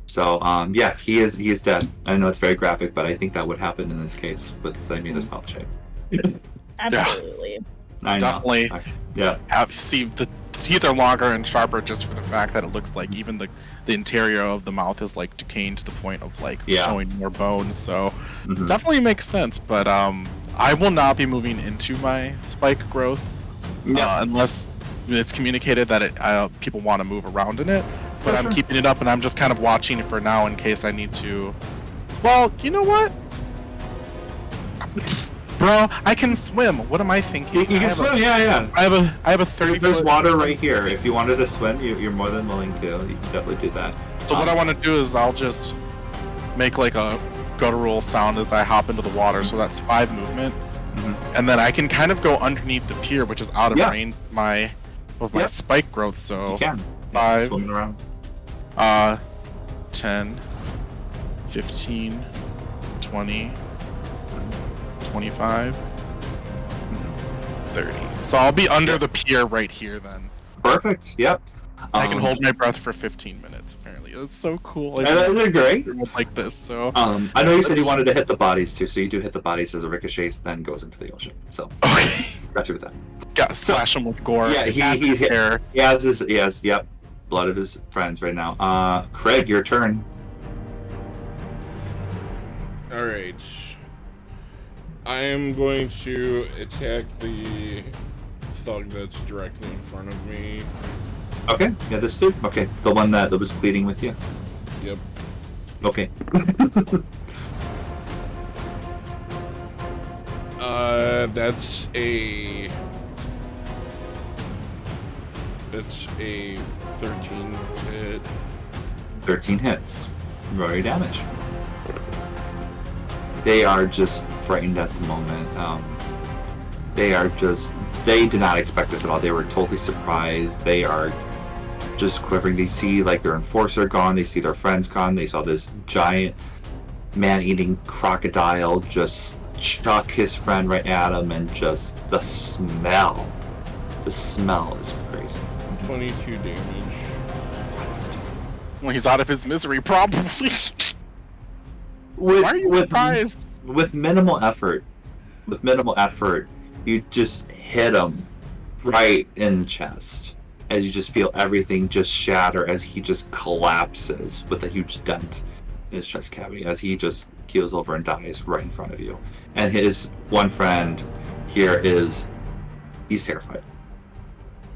So yeah, he is dead. I know it's very graphic, but I think that would happen in this case with Simeon's mouth shape. Absolutely. I know. Definitely. Yeah. Have seen the teeth are longer and sharper just for the fact that it looks like even the interior of the mouth is like decaying to the point of like showing more bone. So definitely makes sense. But I will not be moving into my spike growth unless it's communicated that people want to move around in it. But I'm keeping it up and I'm just kind of watching for now in case I need to. Well, you know what? Bro, I can swim. What am I thinking? You can swim, yeah. I have a 30. There's water right here. If you wanted to swim, you're more than willing to. You can definitely do that. So what I want to do is I'll just make like a guttural sound as I hop into the water. So that's 5 movement, and then I can kind of go underneath the pier, which is out of range of my spike growth. So you can. 5, swimming around. 10, 15, 20. 25, 30. So I'll be under the pier right here then. Perfect. Yep. I can hold my breath for 15 minutes. Apparently, that's so cool. Like, they're great. Like this. So. I know you said you wanted to hit the bodies too, so you do hit the bodies as a ricochet, then goes into the ocean. So. Okay. Got you with that. Got splash him with gore. Yeah, he's here. He has blood of his friends right now. Craig, your turn. All right. I am going to attack the thug that's directly in front of me. Okay, yeah, this dude. Okay, the one that was pleading with you. Yep. Okay. That's a 13 hit. 13 hits. Roll your damage. They are just frightened at the moment. They did not expect this at all. They were totally surprised. They are just quivering. They see like their enforcer gone. They see their friends gone. They saw this giant man-eating crocodile just chuck his friend right at him, and just the smell is crazy. 22 damage. Well, he's out of his misery, probably. Why are you surprised? With minimal effort, you just hit him right in the chest as you just feel everything just shatter as he just collapses with a huge dent in his chest cavity as he just keels over and dies right in front of you. And his one friend here he's terrified.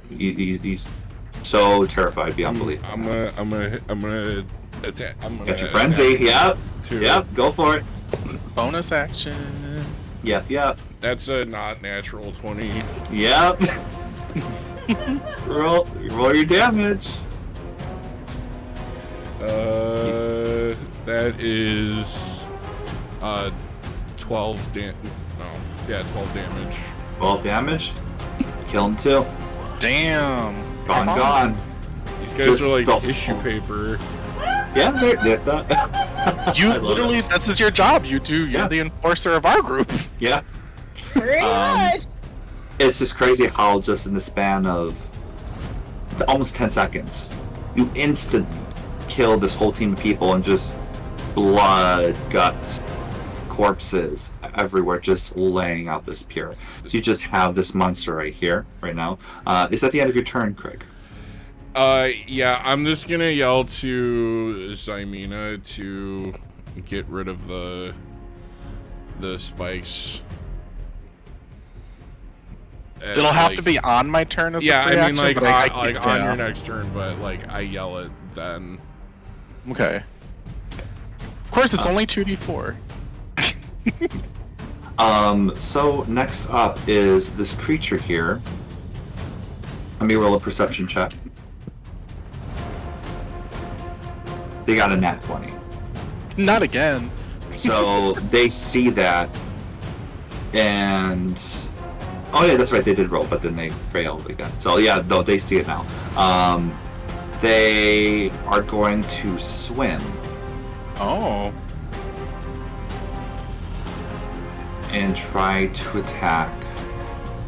He's so terrified beyond belief. I'm gonna attack. Got your frenzy. Yep. Go for it. Bonus action. Yep. That's a not natural 20. Yep. roll your damage. That is 12 damage. 12 damage. 12 damage. Kill him too. Damn. Gone. These guys Just are like stop. tissue paper. Yeah, they're that. You literally, this is your job. You're the enforcer of our group. Yeah. Pretty much. It's just crazy how just in the span of almost 10 seconds, you instantly kill this whole team of people, and just blood, guts, corpses everywhere just laying out this pier. So you just have this monster right here, right now. Is that the end of your turn, Craig? Yeah, I'm just gonna yell to Ximena to get rid of the spikes. It'll have to be on my turn as a free action. I mean, but on your next turn, but like I yell it then. Okay. Of course, it's only 2d4. So next up is this creature here. Let me roll a perception check. They got a nat 20. Not again. So they see that, and oh yeah, that's right, they did roll, but then they failed again. So yeah, no, they see it now. They are going to swim Oh. and try to attack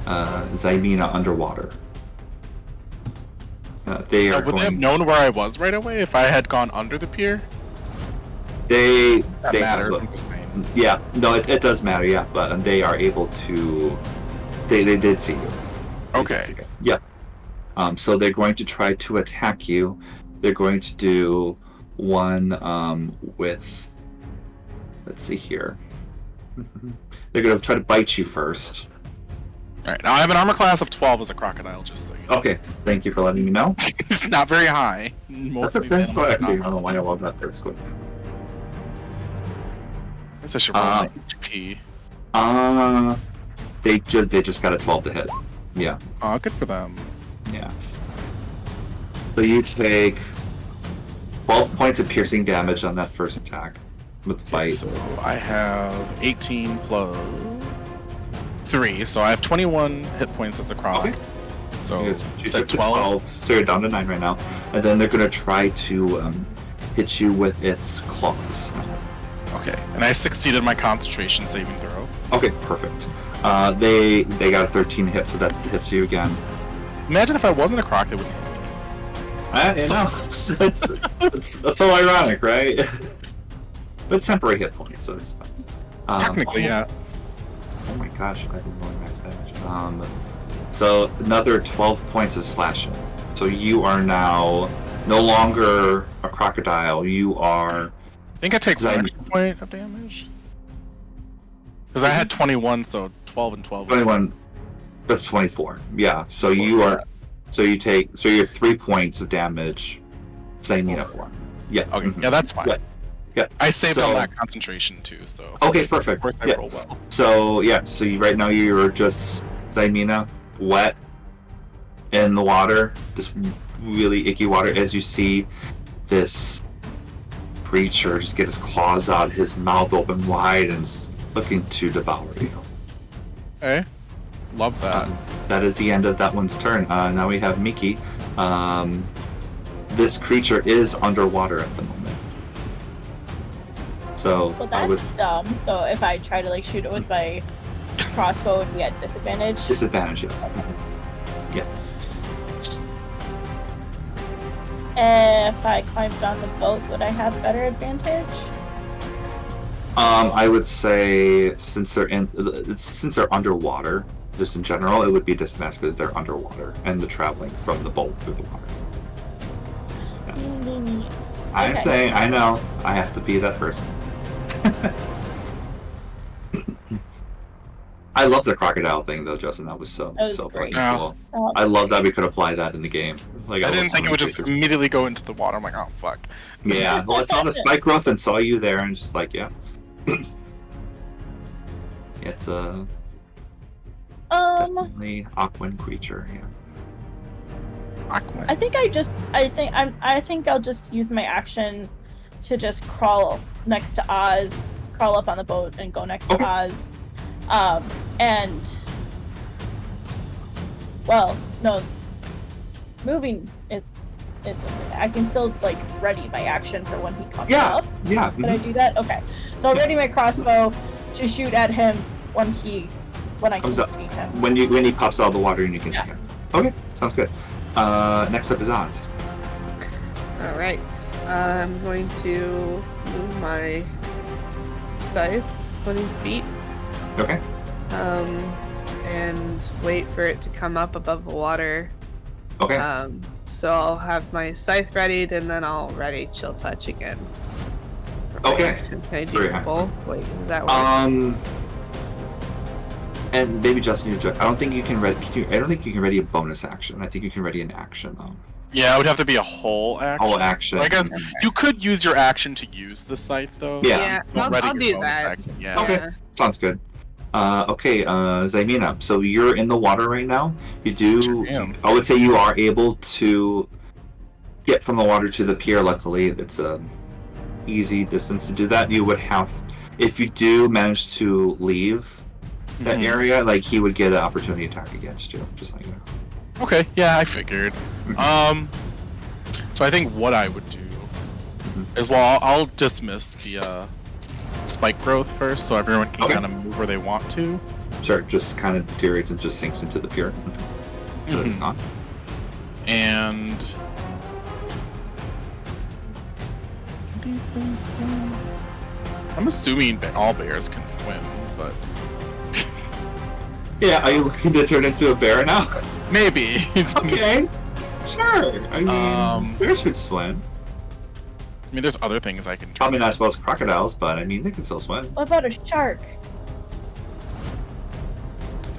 Zymina underwater. They are Would they have known where I was right away if I had gone under the pier? They Matters. I'm just saying. Yeah, no, it does matter. Yeah, but they are able to. They did see you. Okay. Yeah. So they're going to try to attack you. They're going to do one with. Let's see here. They're going to try to bite you first. All right. Now I have an armor class of 12 as a crocodile. Just so you know. Okay. Thank you for letting me know. It's not very high. Most That's of these okay. animals are I don't not. know why I love that first one. I guess I should roll my HP. They just got a 12 to hit. Yeah. Oh, good for them. Yeah. So you take 12 points of piercing damage on that first attack with the Okay, bite. so I have 18 plus 3, so I have 21 hit points as a croc. Okay. So You is that took the 12? so you're down to 9 right now. And then they're going to try to hit you with its claws. Okay, and I succeeded my concentration saving throw. Okay, perfect. They got a 13 hit, so that hits you again. Imagine if I wasn't a croc, they wouldn't hit me. You know, it's so ironic, right? But it's temporary hit points, so it's fine. Technically, yeah. Oh my gosh, I've been rolling max damage. So another 12 points of slashing. So you are now no longer a crocodile. You are. I think I take 1 extra point of damage. Because I had 21, so 12 and 12. 21. That's 24. Yeah. So you are. So you take. So you're 3 points of damage. Zymina for. Yeah. Okay, mhm. yeah, that's fine. Yeah. Yeah. I saved So- all that concentration too, so. Okay, perfect. Of course, I Yeah. roll well. So yeah. So right now you're just Zymina, wet in the water, this really icky water. As you see this creature just get his claws out, his mouth open wide, and is looking to devour you. Okay. Love that. That is the end of that one's turn. Now we have Miki. This creature is underwater at the moment. So Well, I would that's dumb. So if I try to like shoot it with my crossbow, would be at disadvantage. disadvantage, yes. Yeah. If I climbed on the boat, would I have better advantage? I would say since they're underwater, just in general, it would be disadvantage because they're underwater and they're traveling from the boat through the water. I'm Okay. saying, I know, I have to be that person. I love the crocodile thing though, Justin. That was so That was fucking great. Yeah. cool. Oh, I love that we could apply that in the game. Like I love didn't think so it would many just creatures. immediately go into the water. I'm like, oh fuck. Yeah, well, I saw the spike growth and saw you there, and just like, yeah. It's a definitely Aquan creature. Yeah. Aquaman. I think I'll just use my action to just crawl next to Oz, crawl up on the boat and go next Okay. to Oz. And well, no, moving is I can still like ready my action for when he comes Yeah. up. Yeah. Can I do that? Okay. So I'll ready my crossbow to shoot at him when I can Comes up. see him. When he pops out of the water and you can Yeah. see him. Okay, sounds good. Next up is Oz. Alright. I'm going to move my scythe 20 feet. Okay. And wait for it to come up above the water. Okay. So I'll have my scythe readied and then I'll ready chill touch again. Okay. Can I do Very both? Like, does that work? And maybe Justin, I don't think you can ready. I don't think you can ready a bonus action. I think you can ready an action though. Yeah, it would have to be a whole action. Whole action. I guess you could use your action to use the scythe though. Yeah. I'll Ready do your bonus that. action, Yeah. Okay. Yeah. Sounds good. Okay, Zymina. So you're in the water right now. You do. Sure am. I would say you are able to get from the water to the pier. Luckily, it's a easy distance to do that. You would have, if you do manage to leave that Mhm. area, like he would get an opportunity attack against you, just like you know. Okay, yeah, I figured. So I think what I would do As well, I'll dismiss the spike growth first, so everyone can Okay. kind of move where they want to. Sure, just kind of deteriorates and just sinks into the pier. So it's not. And can these things swim? I'm assuming all bears can swim, but Yeah, are you looking to turn into a bear now? maybe. Okay, sure. I mean, bears should swim. I mean, there's other things I can I turn. mean, I suppose crocodiles, but I mean, they can still swim. What about a shark?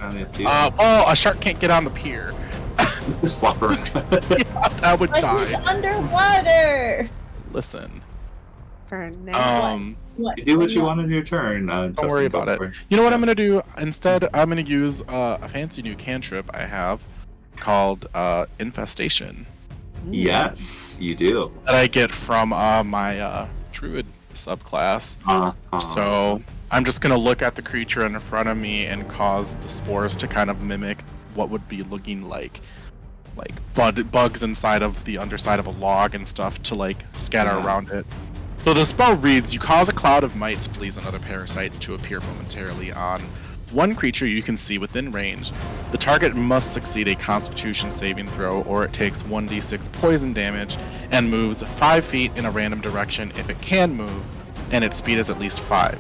Up to you. Well, a shark can't get on the pier. Just flop around. That would Like he's die. underwater. Listen. For now. What? You do what you want on your turn. Don't worry about it. You know what I'm gonna do? Instead, I'm gonna use a fancy new cantrip I have called Infestation Yes, you do. that I get from my Druid subclass. So I'm just gonna look at the creature in front of me and cause the spores to kind of mimic what would be looking like bugs inside of the underside of a log and stuff to like scatter Yeah. around it. So the spell reads, you cause a cloud of mites, fleas, and other parasites to appear momentarily on one creature you can see within range. The target must succeed a Constitution saving throw, or it takes 1d6 poison damage and moves 5 feet in a random direction if it can move, and its speed is at least 5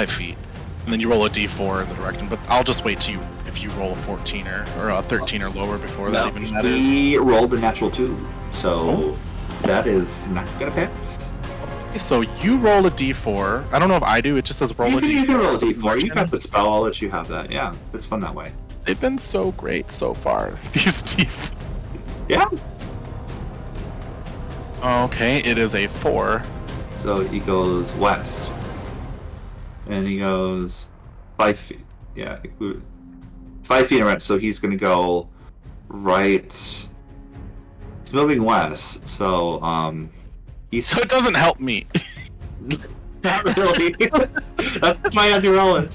feet. And then you roll a d4 in the direction, but I'll just wait till if you roll a 14 or a 13 or lower before that even matters. He rolled a natural 2, so that is not gonna pass. So you roll a d4. I don't know if I do. It just says roll a d4. You can roll a d4. You got the spell. I'll let you have that. Yeah, it's fun that way. They've been so great so far. These d4. Yeah. Okay, it is a 4. So he goes west, and he goes 5 feet. Yeah, 5 feet around. So he's gonna go right. He's moving west. So he's So it doesn't help me. not really. That's why I have to roll it.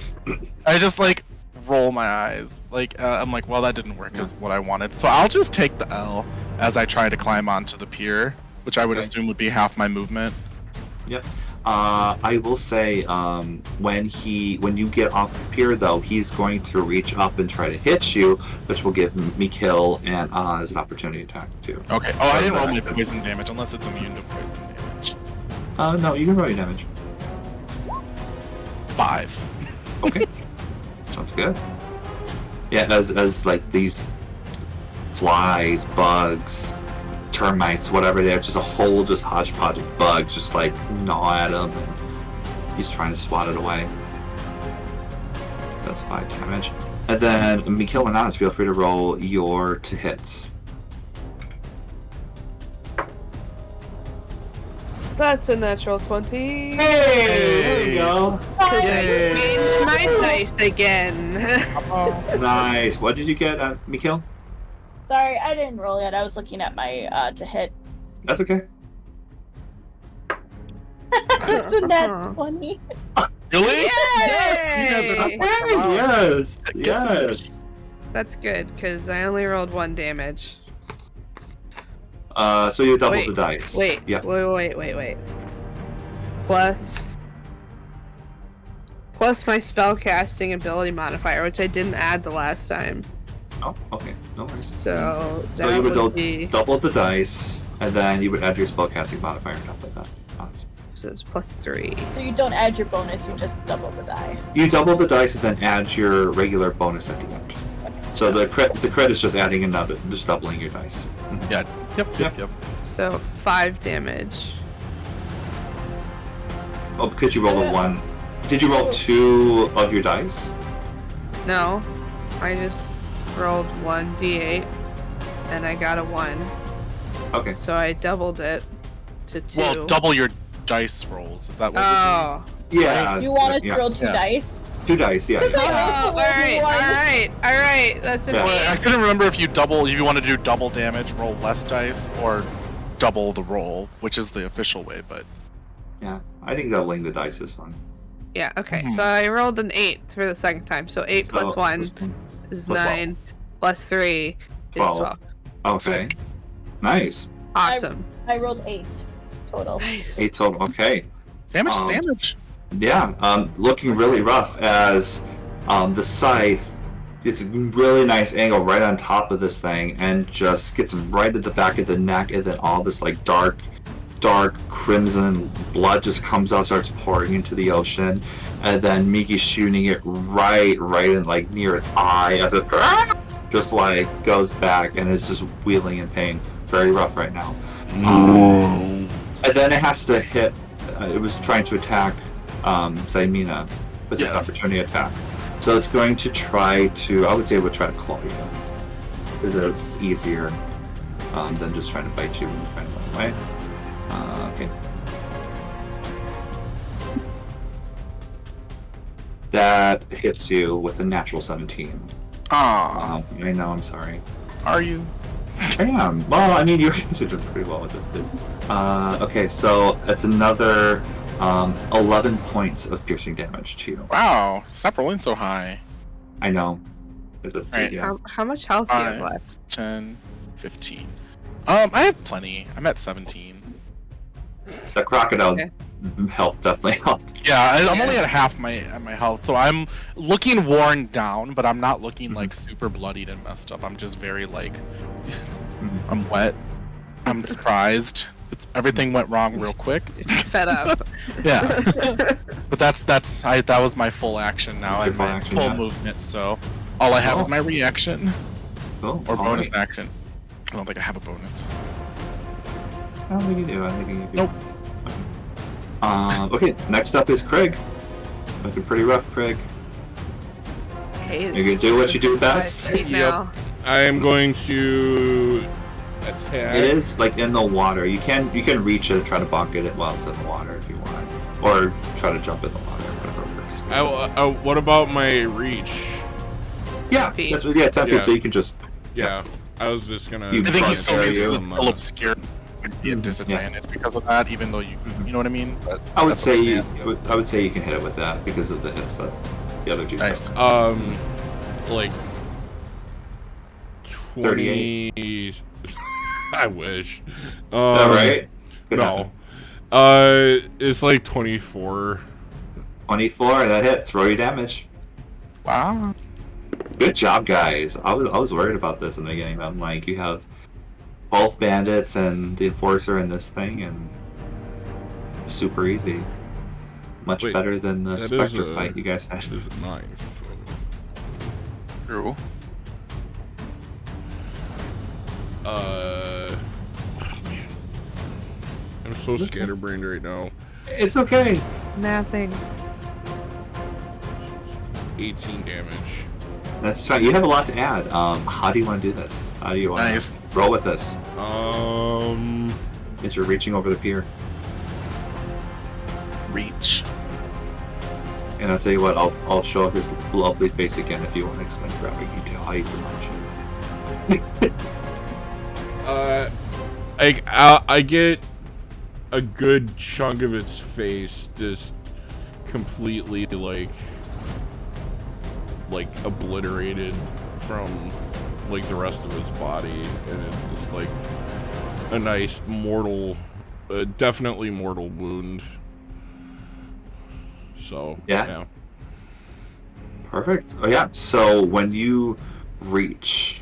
I just like roll my eyes. Like I'm like, well, that didn't work as what I wanted. So I'll just take the L as I try to climb onto the pier, which I would assume would be half my movement. Yep. I will say, when you get off the pier, though, he's going to reach up and try to hit you, which will give Mikil and Oz an opportunity attack too. Okay. Oh, I didn't roll my poison damage unless it's immune to poison damage. No, you can roll your damage. 5. Okay. Sounds good. Yeah, as like these flies, bugs, termites, whatever they're, just a whole hodgepodge of bugs just like gnaw at him, and he's trying to swat it away. That's 5 damage. And then Mikil and Oz, feel free to roll your to hit. That's a natural 20. Hey, there we go. Could I change my dice again? Nice. What did you get, Mikil? Sorry, I didn't roll yet. I was looking at my to hit. That's okay. It's a nat 20. Really? Yay! You guys are not Hey, yes, yes. That's good, because I only rolled 1 damage. So you double Wait, the dice. Wait, Yeah. wait. Plus my spellcasting ability modifier, which I didn't add the last time. Oh, okay. No worries. So So that you would would be double the dice, and then you would add your spellcasting modifier on top of that. so it's +3. So you don't add your bonus, you just double the die. You double the dice and then add your regular bonus at the end. So the crit is just adding another, just doubling your dice. Yeah. Yep. So 5 damage. Oh, could you roll a 1? Did you roll 2 of your dice? No, I just rolled 1d8 and I got a 1. Okay. So I doubled it to 2. Well, double your dice rolls. Is that what? Oh. Yeah. You want us yeah. to roll 2 dice? 2 dice, yeah. Oh, alright. That's an Yeah. Well, I 8. couldn't remember if you want to do double damage, roll less dice, or double the roll, which is the official way. But Yeah. I think doubling the dice is fun. Yeah, okay. So I rolled an 8 for the second time. So 8 So, plus 1 is plus 9. Plus 3 is 12. 12. Okay. Nice. Awesome. I rolled 8. total. Nice. 8 total. Okay. Damage is Um, damage. Yeah, looking really rough as the scythe gets a really nice angle right on top of this thing and just gets right at the back of the neck, and then all this like dark crimson blood just comes out, starts pouring into the ocean, and then Miki's shooting it right in like near its eye as it just like goes back and is just wheeling in pain. Very rough right now. And then it has to hit. It was trying to attack Zaimina with its opportunity attack. So it's going to try to, I would say it would try to claw you. Because it's easier than just trying to bite you when you're trying to run away. Okay. That hits you with a natural 17. Ah, I know, I'm sorry. are you? I am. Well, I mean, you're doing pretty well with this, dude. Okay, so it's another 11 points of piercing damage to you. Wow, stop rolling so high. I know. It does, Right. yeah. How much health do you have 5, left? 10, 15. I have plenty. I'm at 17. The crocodile Okay. health definitely helped. Yeah, I'm only at half my health, so I'm looking worn down, but I'm not looking like super bloodied and messed up. I'm just very like, I'm wet. I'm surprised. Everything went wrong real quick. Fed up. Yeah, but that was my full action now. That's I your have full my action, full yeah. movement, so all I have Oh. is my reaction Cool. or All bonus right. action. I don't think I have a bonus. I don't think you do. I think you do. Nope. Okay, next up is Craig. Looking pretty rough, Craig. Hey, You're gonna do what you do best. feet now. I am going to attack. It is like in the water. You can reach it and try to bucket it while it's in the water if you want, or try to jump in the water, whatever works. What about my reach? Yeah, 10 that's, yeah, 10 feet. Yeah. So you can just Yeah, I was just gonna. You I think he's front still area it's and, still obscure. Would be a disadvantage because of that, even though you know what I mean. But I would that's say okay. I would say you can hit it with that because of the hits that the other two. Nice. took. Like 20. I wish. All right. Good No. It's like 24. 24. That hits. Roll your damage. Wow. Good job, guys. I was worried about this in the beginning. I'm like, you have both bandits and the enforcer in this thing, and super easy. Much Wait, better than the that is Spectre a- fight you guys had. This is 9. True. Oh, man. I'm so scatterbrained right now. It's okay. Nothing. 18 damage. That's fine. You have a lot to add. How do you want to do this? How do you want Nice. to roll with this? Um, As you're reaching over the pier. Reach. And I'll tell you what, I'll show up his lovely face again if you want to explain graphic detail how you can launch it. I get a good chunk of its face just completely like obliterated from like the rest of its body, and it's just like a nice mortal, definitely mortal wound. So Yeah. Perfect. Oh yeah. So when you reach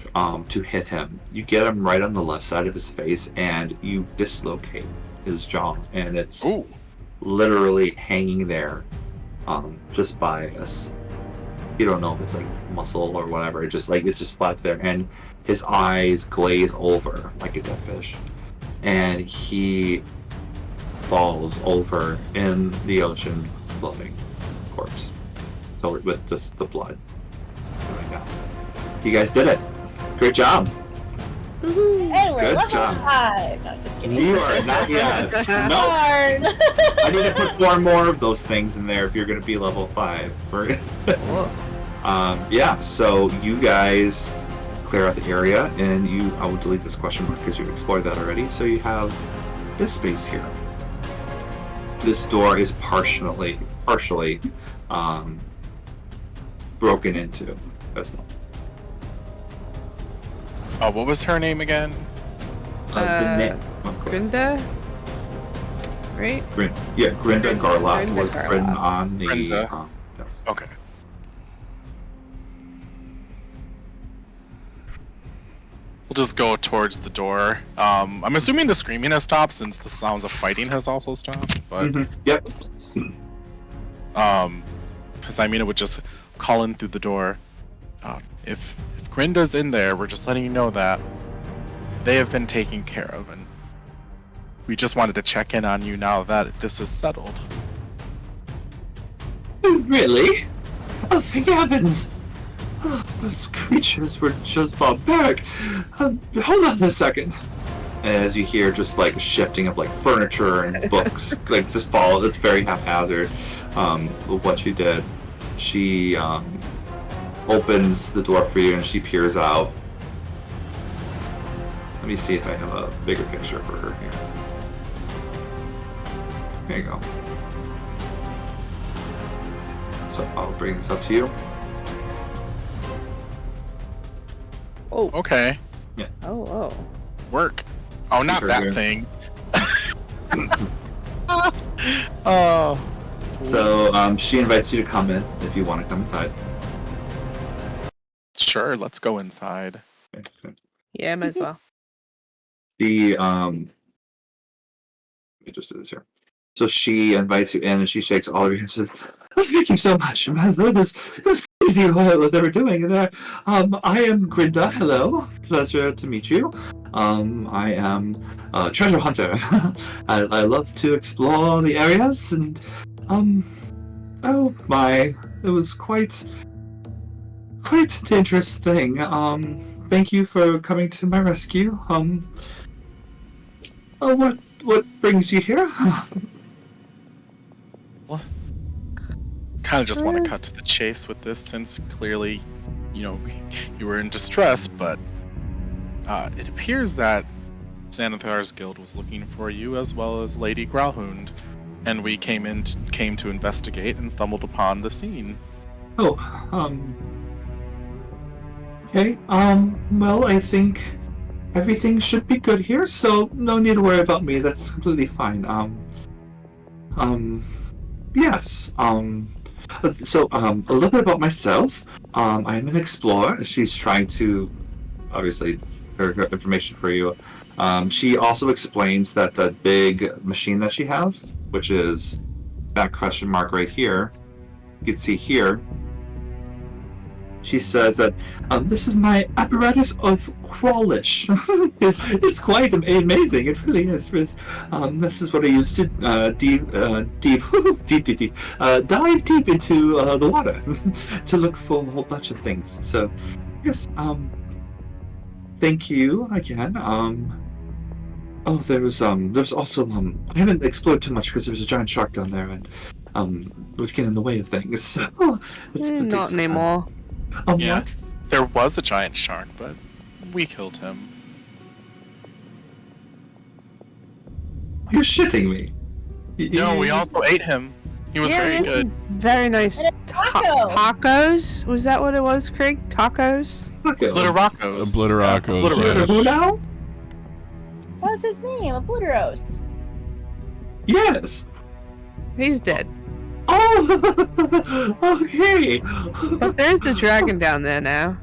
to hit him, you get him right on the left side of his face, and you dislocate his jaw, and it's Ooh. literally hanging there, just by us. You don't know if it's like muscle or whatever. It's just flat there, and his eyes glaze over like a dead fish, and he falls over in the ocean, floating corpse. So with just the blood going down. You guys did it. Great job. And we're Good level job. 5. No, just kidding. You are not yet. No. Darn. I need to put 4 more of those things in there if you're going to be level 5. Yeah, so you guys clear out the area, and I will delete this question mark because you've explored that already. So you have this space here. This door is partially broken into as well. Oh, what was her name again? The name- Grinda? right? Grinda Garlock Grinda was Garlock. written on the. Grinda. Yes. Okay. We'll just go towards the door. I'm assuming the screaming has stopped since the sounds of fighting has also stopped. But Yep. because I mean, it would just call in through the door. If Grinda's in there, we're just letting you know that they have been taken care of, and we just wanted to check in on you now that this is settled. Really? Oh, thank heavens! Oh, those creatures were just barbaric. Hold on a second. As you hear just like a shifting of like furniture and books, like just fall. It's very haphazard. What she did, she opens the door for you and she peers out. Let me see if I have a bigger picture for her here. There you go. So I'll bring this up to you. Oh. Okay. Oh. Work. Oh, not Sure, that yeah. thing. Oh. So she invites you to come in if you want to come inside. Sure, let's go inside. Okay. Yeah, might as well. She let me just do this here. So she invites you in and she shakes all of your hands and says, "Oh, thank you so much. It was crazy what they were doing in there. I am Grinda. Hello. Pleasure to meet you. I am a treasure hunter. I love to explore the areas and oh my, it was quite a dangerous thing. Thank you for coming to my rescue. What brings you here?" Kind of just want to cut to the chase with this since clearly, you were in distress, but it appears that Xanathar's guild was looking for you as well as Lady Growlhound, and we came to investigate and stumbled upon the scene. Oh, okay, well, I think everything should be good here, so no need to worry about me, that's completely fine. Yes, so, a little bit about myself. I'm an explorer. She's trying to, obviously, her information for you. She also explains that the big machine that she has, which is that question mark right here, you can see here, she says that this is my apparatus of crawlish. it's quite amazing. It really is. This is what I use to dive deep into the water to look for a whole bunch of things. So, yes. Thank you again. Oh, there was also I haven't explored too much because there was a giant shark down there and would get in the way of things. So it Not takes time. anymore. Yeah. What? There was a giant shark, but we killed him. You're shitting me. No, we also ate him. He was very we had good. some very nice And a taco. tacos. Was that what it was, Craig? Tacos? Glitteracos. Obliteracos. Obliteracos. Who now? What's his name? Obliteros. Yes. He's dead. Oh, okay. But there's the dragon down there now.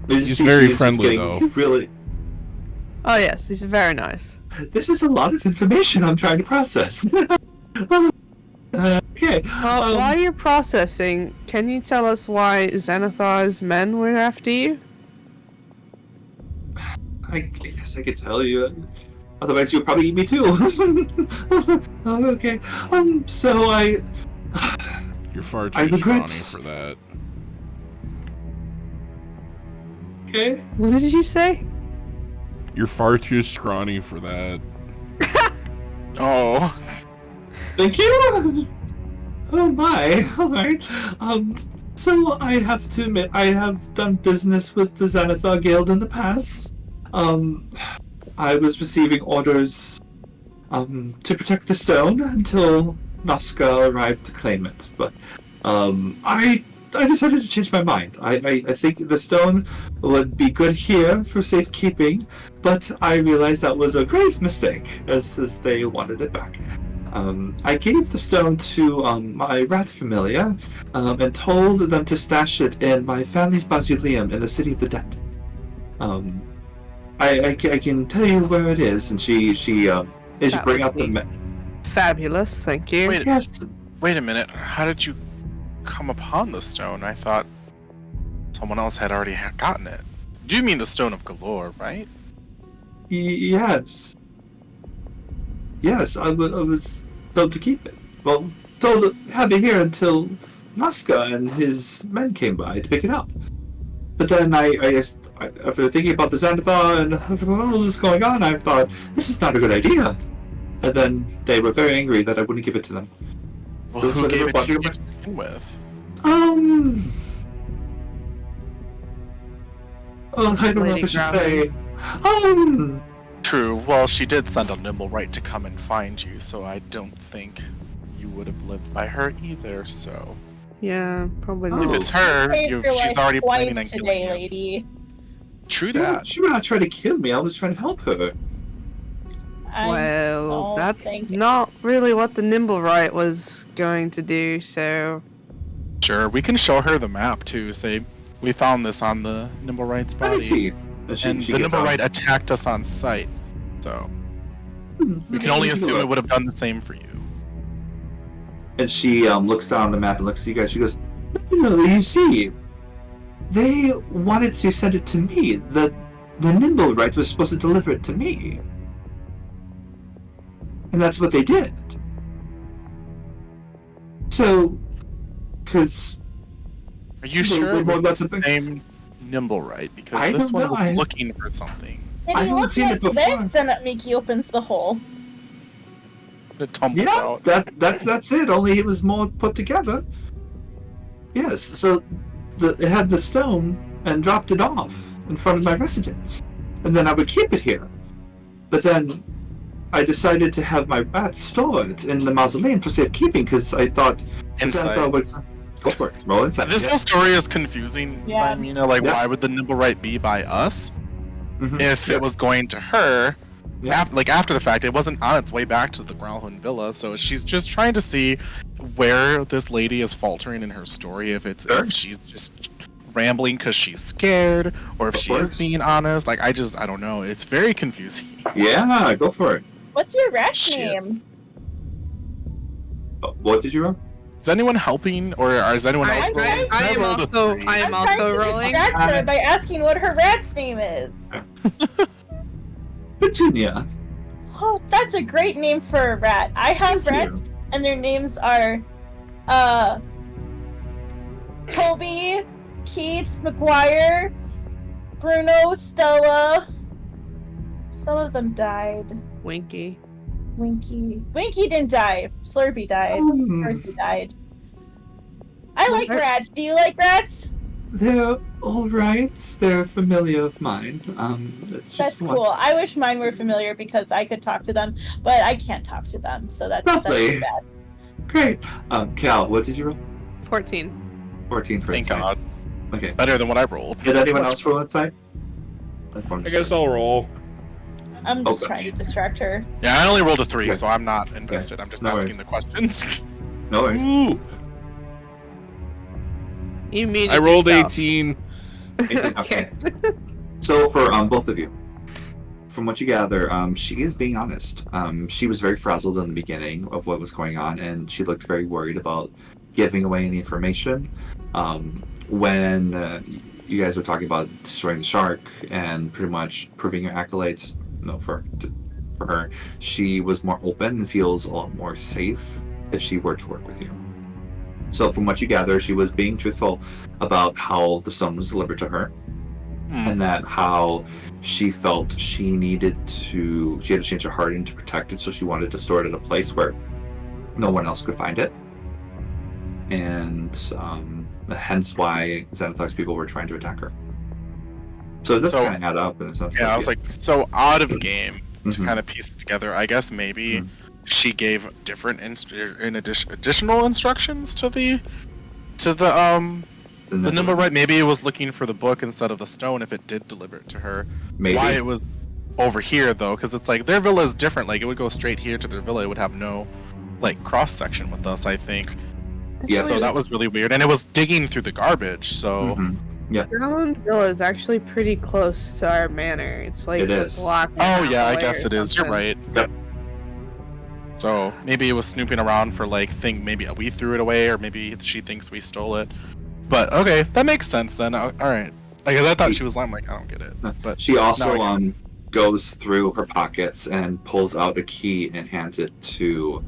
He's very friendly, though. Really, Oh yes, he's very nice. this is a lot of information I'm trying to process. Okay. Well, while you're processing, can you tell us why Xanathar's men were after you? I guess I could tell you. Otherwise, you'll probably eat me too. Oh, okay. So I. You're far I too regret- scrawny for that. Okay. What did you say? You're far too scrawny for that. Oh. Thank you. Oh my. All right. So I have to admit, I have done business with the Xanathar Guild in the past. I was receiving orders to protect the stone until Nazca arrived to claim it. But I I decided to change my mind. I think the stone would be good here for safekeeping, but I realized that was a grave mistake, as they wanted it back. I gave the stone to my rat familiar and told them to stash it in my family's mausoleum in the City of the Dead. I can tell you where it is, and she bring out the map. Fabulous, thank you. Wait a minute. How did you come upon the stone? I thought someone else had already gotten it. You mean the Stone of Galore, right? Yes. Yes, I was told to keep it. Well, told to have it here until Nazca and his men came by to pick it up. But then I after thinking about the Xanathar and all this going on, I thought, this is not a good idea. And then they were very angry that I wouldn't give it to them. Well, who gave it to you to begin with? Oh, I don't know Lady if I should Gromit. say. True. Well, she did send a nimble right to come and find you, so I don't think you would have lived by her either. So Yeah, probably Oh. not. if it's her, Saved your she's life already twice planning on today, killing you. lady. True Yeah, that. she would not try to kill me. I was trying to help her. Well, don't that's think- not really what the Nimble Right was going to do, so... Sure, we can show her the map too. Say we found this on the nimble right's Let me body, see. and the nimble right attacked us on sight. So we can only assume it would have done the same for you. And she looks down on the map and looks at you guys. She goes, "No, you see, they wanted to send it to me. The nimble right was supposed to deliver it to me, and that's what they did. So, because Are you They- sure they it more or was less the a thing? same nimble right? Because I this don't one know, was looking for something. Did I he haven't look seen like it before. this? Then Miki opens the hole. It tumbles yeah, out. that's it. Only it was more put together. Yes, so it had the stone and dropped it off in front of my residence, and then I would keep it here. But then I decided to have my rats stored in the mausoleum for safekeeping because I thought Insight. would go for it. Roll inside. This whole story is confusing, Yeah. Simena. Like, Yeah. why would the nimble right be by us Mhm. if Yeah. it was going to her? Yeah. After the fact, it wasn't on its way back to the Growlhound Villa, so she's just trying to see where this lady is faltering in her story. If Sure. she's just rambling because she's scared, or if Of she course. is being honest. Like, I don't know. It's very confusing. Yeah, go for it. What's your rat Shit. name? What did you roll? Is anyone helping, or is anyone else I rolling? am rolled a also, 3. I am I'm trying also to rolling. distract her by asking what her rat's name is. Petunia. Oh, that's a great name for a rat. I have Thank rats, you. and their names are, Toby, Keith, McGuire, Bruno, Stella. Some of them died. Winky. Winky didn't die. Slurpee died. Percy died. I like Okay. rats. Do you like rats? They're all right. They're familiar of mine. It's That's just one. cool. I wish mine were familiar because I could talk to them, but I can't talk to them, so that's Lovely. too bad. Great. Cal, what did you roll? 14. 14 for Thank insight. God. Okay. Better than what I rolled. Did anyone else roll insight? I guess I'll roll. I'm just Okay. trying to distract her. Yeah, I only rolled a 3, Okay. so I'm not invested. I'm just No asking the questions. No worries. Ooh, You mean I rolled 18. Okay. So for both of you, from what you gather, she is being honest. She was very frazzled in the beginning of what was going on, and she looked very worried about giving away any information. When you guys were talking about destroying the shark and pretty much proving your accolades, for her, she was more open and feels a lot more safe if she were to work with you. So from what you gather, she was being truthful about how the stone was delivered to her, and that how she felt she had to change her heart into protect it, so she wanted to store it at a place where no one else could find it. And hence why Xanathar's people were trying to attack her. So it does So- kind of add up. And it sounds Yeah, I was like, so out of game to Mhm. kind of piece it together. I guess maybe Mhm. she gave different additional instructions to the The nimble, right? Maybe it was looking for the book instead of the stone if it did deliver it to her. Maybe. Why it was over here, though, because it's like their villa is different. Like, it would go straight here to their villa. It would have no, like, cross-section with us, I think. Yeah. So that was really weird. And it was digging through the garbage, so... Ground Villa is actually pretty close to our manor. It's like It a is. block. and a Oh, half yeah, I away guess or it is. You're something. right. Yep. So maybe it was snooping around for, like, maybe we threw it away, or maybe she thinks we stole it. But, okay, that makes sense then. Alright. Like, I thought she was lying, like, I don't get it. But She also now I get goes through her pockets and pulls out a key and hands it to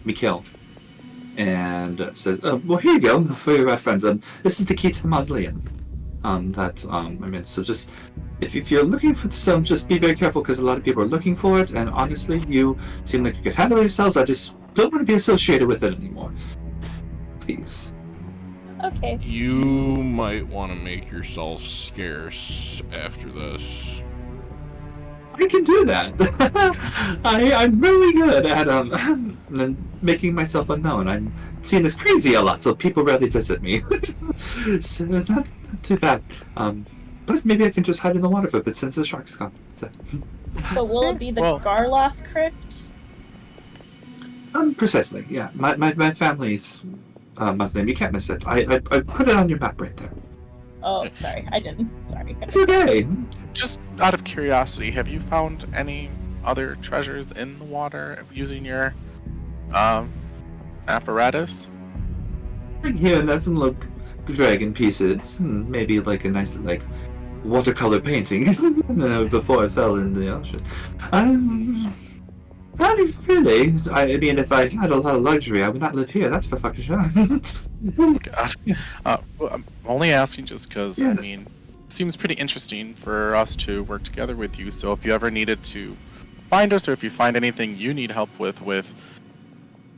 Mikhail, and says, "Well, here you go for your friends. This is the key to the mausoleum. So just if you're looking for the stone, just be very careful because a lot of people are looking for it. And honestly, you seem like you could handle yourselves. I just don't want to be associated with it anymore. Please." Okay. You might want to make yourself scarce after this. I can do that. I'm really good at making myself unknown. I'm seen as crazy a lot, so people rarely visit me. So not too bad. But maybe I can just hide in the water for a bit since the shark's gone. So will it be the Well- Garloth crypt? precisely. Yeah, my family's name. You can't miss it. I put it on your map right there. Oh, sorry, I didn't. Sorry. It's okay. Just out of curiosity, have you found any other treasures in the water using your apparatus? Here and there's some little dragon pieces, and maybe like a nice watercolor painting before I fell in the ocean. Not really. I mean, if I had a lot of luxury, I would not live here. That's for fucking sure. God. Well, I'm only asking just because, Yes. I mean, it seems pretty interesting for us to work together with you. So if you ever needed to find us, or if you find anything you need help with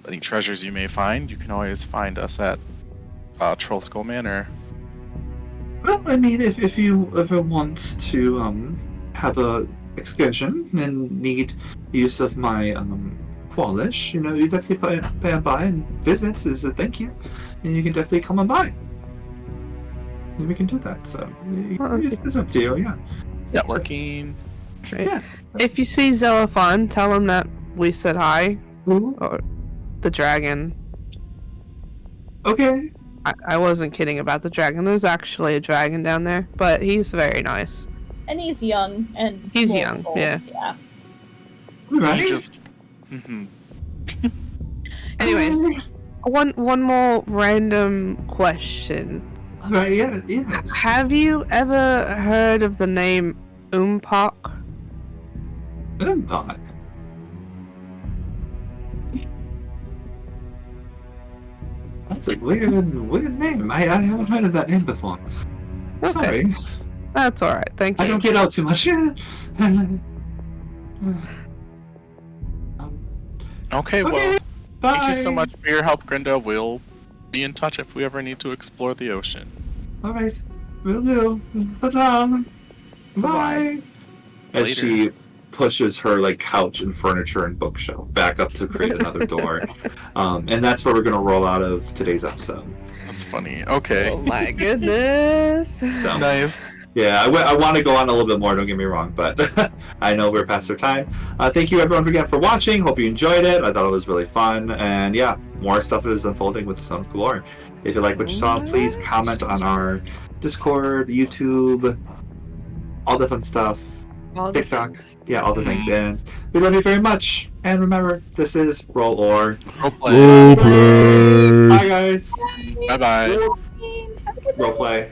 any treasures you may find, you can always find us at Trollskull Manor. Well, I mean, if you ever want to have a excursion and need use of my qualish, you definitely pay on by and visit as a thank you, and you can definitely come on by. And we can do that. So it's up to you. Yeah. Networking. Right. Yeah. If you see Zelafon, tell him that we said hi. Ooh, Or the dragon. okay. I wasn't kidding about the dragon. There's actually a dragon down there, but he's very nice. And he's young and He's more young, bold, yeah. All right. You just. Mhm. Anyways, one more random question. All right. Yeah. Yes. Have you ever heard of the name Umpak? Not. That's a weird name. I haven't heard of that name before. Okay, Sorry. that's all right. Thank you. I don't get out too much. Okay, well, Okay, bye. thank you so much for your help, Grinda. We'll be in touch if we ever need to explore the ocean. All right, will do. Bye. Bye-bye. As Later. she pushes her couch and furniture and bookshelf back up to create another door, and that's where we're gonna roll out of today's episode. That's funny. Okay. Oh my goodness. So Nice. yeah, I want to go on a little bit more. Don't get me wrong, but I know we're past our time. Thank you everyone again for watching. Hope you enjoyed it. I thought it was really fun, and yeah, more stuff is unfolding with the Son of Galore. If you like what you saw, please comment on our Discord, YouTube, all the fun stuff. All the TikTok. things. Yeah, all the things. And we love you very much. And remember, this is Roll Or. Roleplay. Roleplay. Bye, guys. Bye bye. Have a good night. Roleplay.